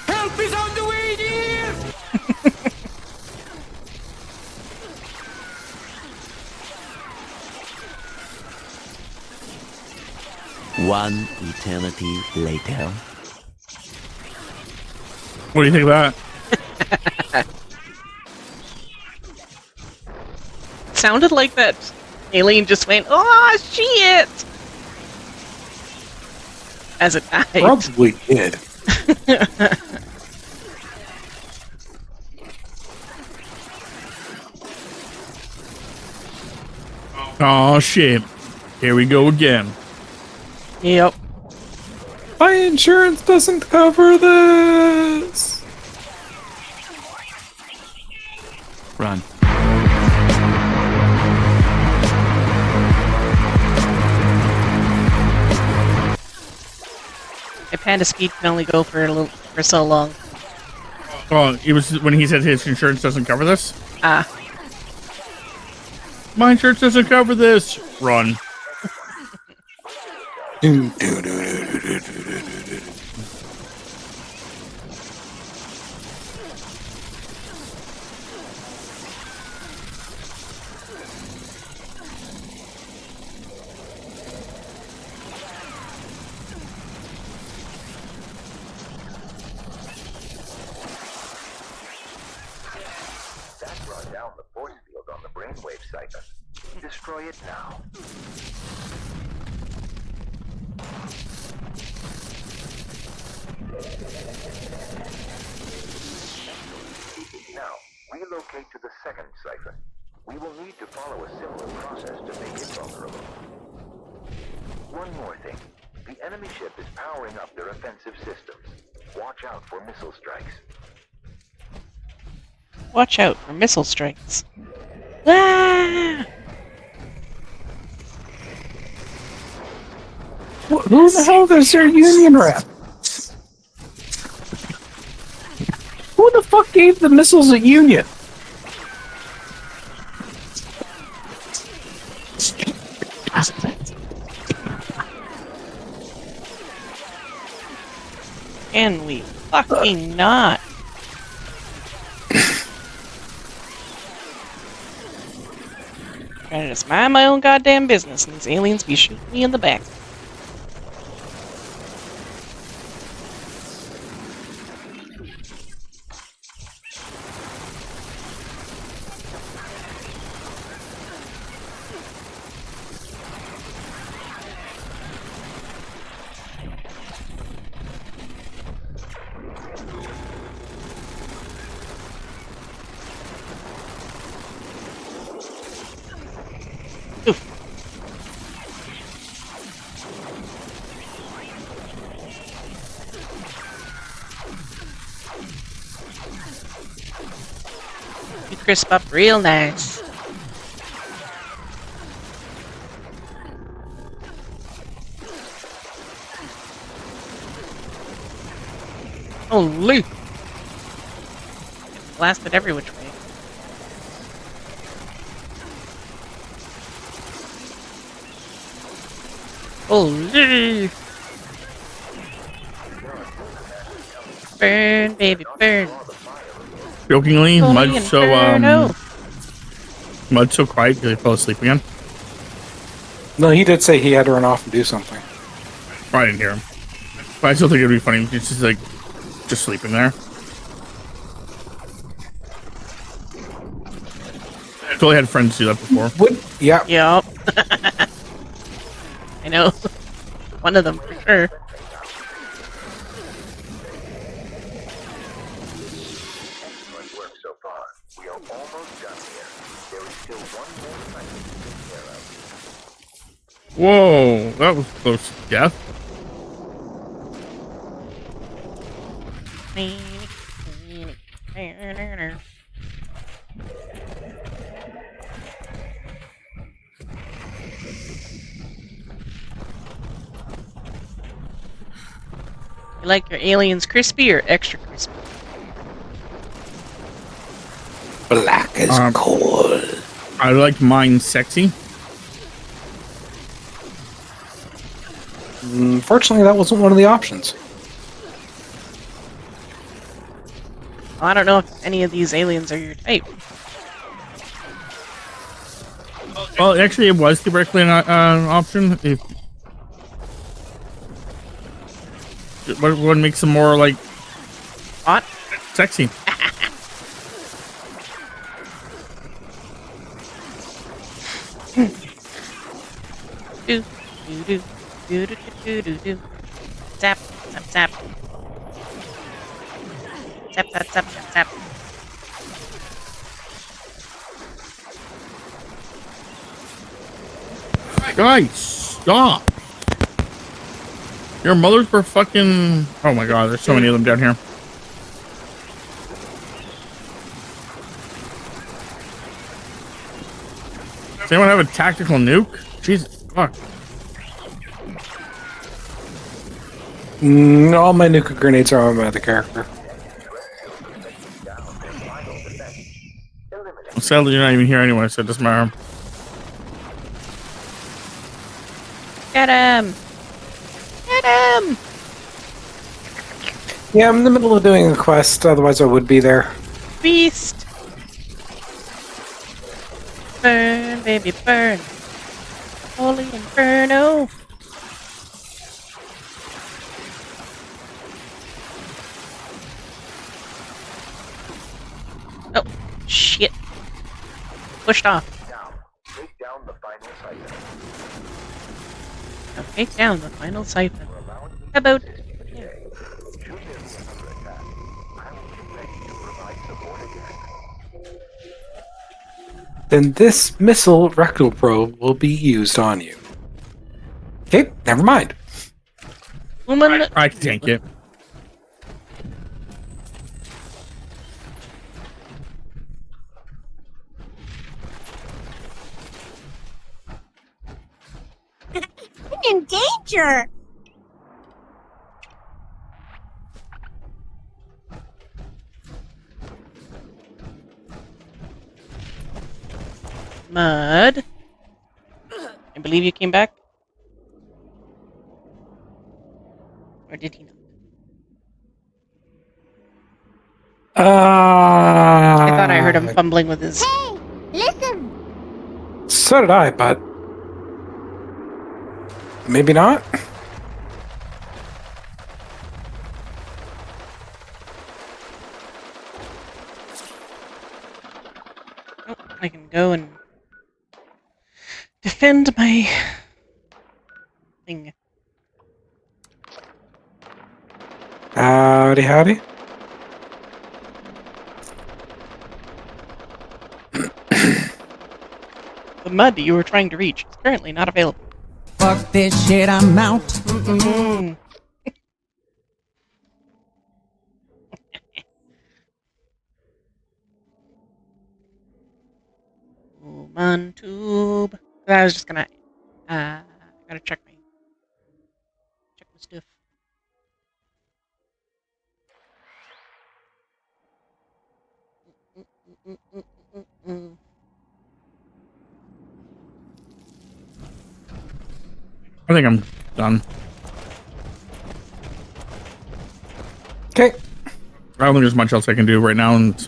Help is on the way, dear! One eternity later. What do you think about it? Sounded like that alien just went, oh shit! As it died. Probably did. Oh shit. Here we go again. Yep. My insurance doesn't cover this. Run. My panda speed can only go for so long. Oh, it was when he said his insurance doesn't cover this? Ah. My insurance doesn't cover this. Run. destroy it now. Now, relocate to the second siphon. We will need to follow a similar process to make it vulnerable. One more thing. The enemy ship is powering up their offensive systems. Watch out for missile strikes. Watch out for missile strikes. Ah! Who the hell is their union rep? Who the fuck gave the missiles a union? Can we fucking not? Trying to just mind my own goddamn business, and these aliens be shooting me in the back. You crisp up real nice. Holy! Blasted every which way. Holy! Burn, baby, burn. Jokingly, Holy Mud's inferno. so quiet because he fell asleep again. No, he did say he had to run off and do something. I didn't hear him. But I still think it'd be funny. It's just like, just sleeping there. I totally had friends do that before. Yeah. Yup. I know. One of them for sure. Excellent work so far. We are almost done here. There is still one more siphon to take care of. Whoa, that was close to death. You like your aliens crispy or extra crispy? Black as coal. I like mine sexy. Unfortunately, that wasn't one of the options. Well, I don't know if any of these aliens are your type. Well, actually, it was theoretically an option. If what makes them more like hot, sexy? do do do do do do do do. Zap zap zap. Zap zap zap zap zap. Guys, stop! Your mothers were fucking. Oh my god, there's so many of them down here. Does anyone have a tactical nuke? Jesus fuck. All my nuka grenades are on my other character. Sadly, you're not even here anyway, so it doesn't matter. Get him! Get him! Yeah, I'm in the middle of doing a quest, otherwise I would be there. Beast! Burn, baby, burn! Holy inferno! Oh, shit. Pushed off. Now, take down the final Now take down the final siphon. About. Yeah. Then this missile rectal probe will be used on you. Okay, never mind. Woman. I can take it. I'm in danger! Mud. I believe you came back. Or did he not? I thought I heard him fumbling with his. Hey, listen! So did I, but maybe not. Oh, I can go and defend my thing. Howdy, howdy. The mud that you were trying to reach is currently not available. Fuck this shit, I'm out. Mm-mm. Woman tube. I was just gonna. Gotta check my stuff. I think I'm done. Okay. I don't think there's much else I can do right now. And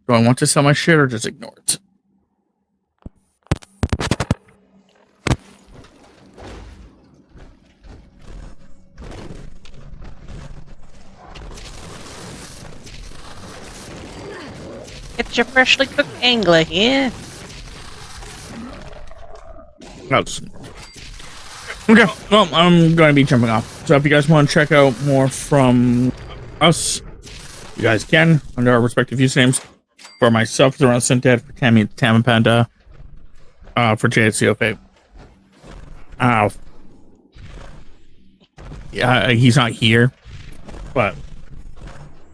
do I want to sell my shit or just ignore it? Get your freshly cooked angler here. That's okay. Well, I'm going to be jumping off. So if you guys want to check out more from us, you guys can under our respective usernames. For myself, TheRelentlessUndead. For Tammy, Tamapanda. For Jay, it's Zeofate. Yeah, he's not here. But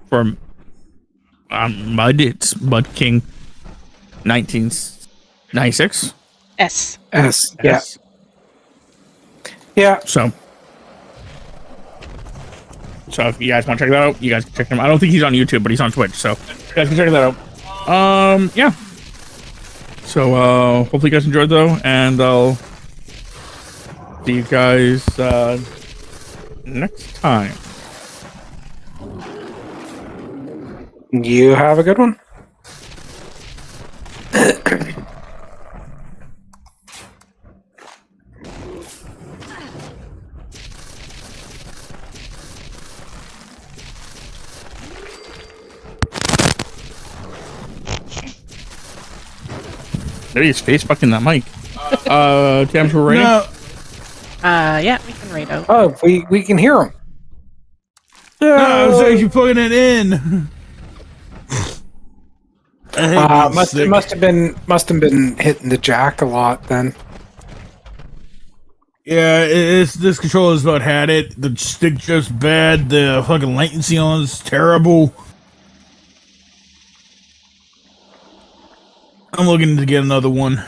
for Mud, it's Mud King 1996. S. Yeah. Yeah. So if you guys want to check that out, you guys can check him. I don't think he's on YouTube, but he's on Twitch, so you guys can check that out. Yeah. So hopefully you guys enjoyed though, and I'll see you guys next time. You have a good one. Maybe his face fucking that mic. Tams, we're ready? No. Yeah, we can raid out. Oh, we can hear him. No, I was actually plugging it in. Must have been hitting the jack a lot then. Yeah, this controller's about had it. The stick just bad. The fucking latency on it's terrible. I'm looking to get another one.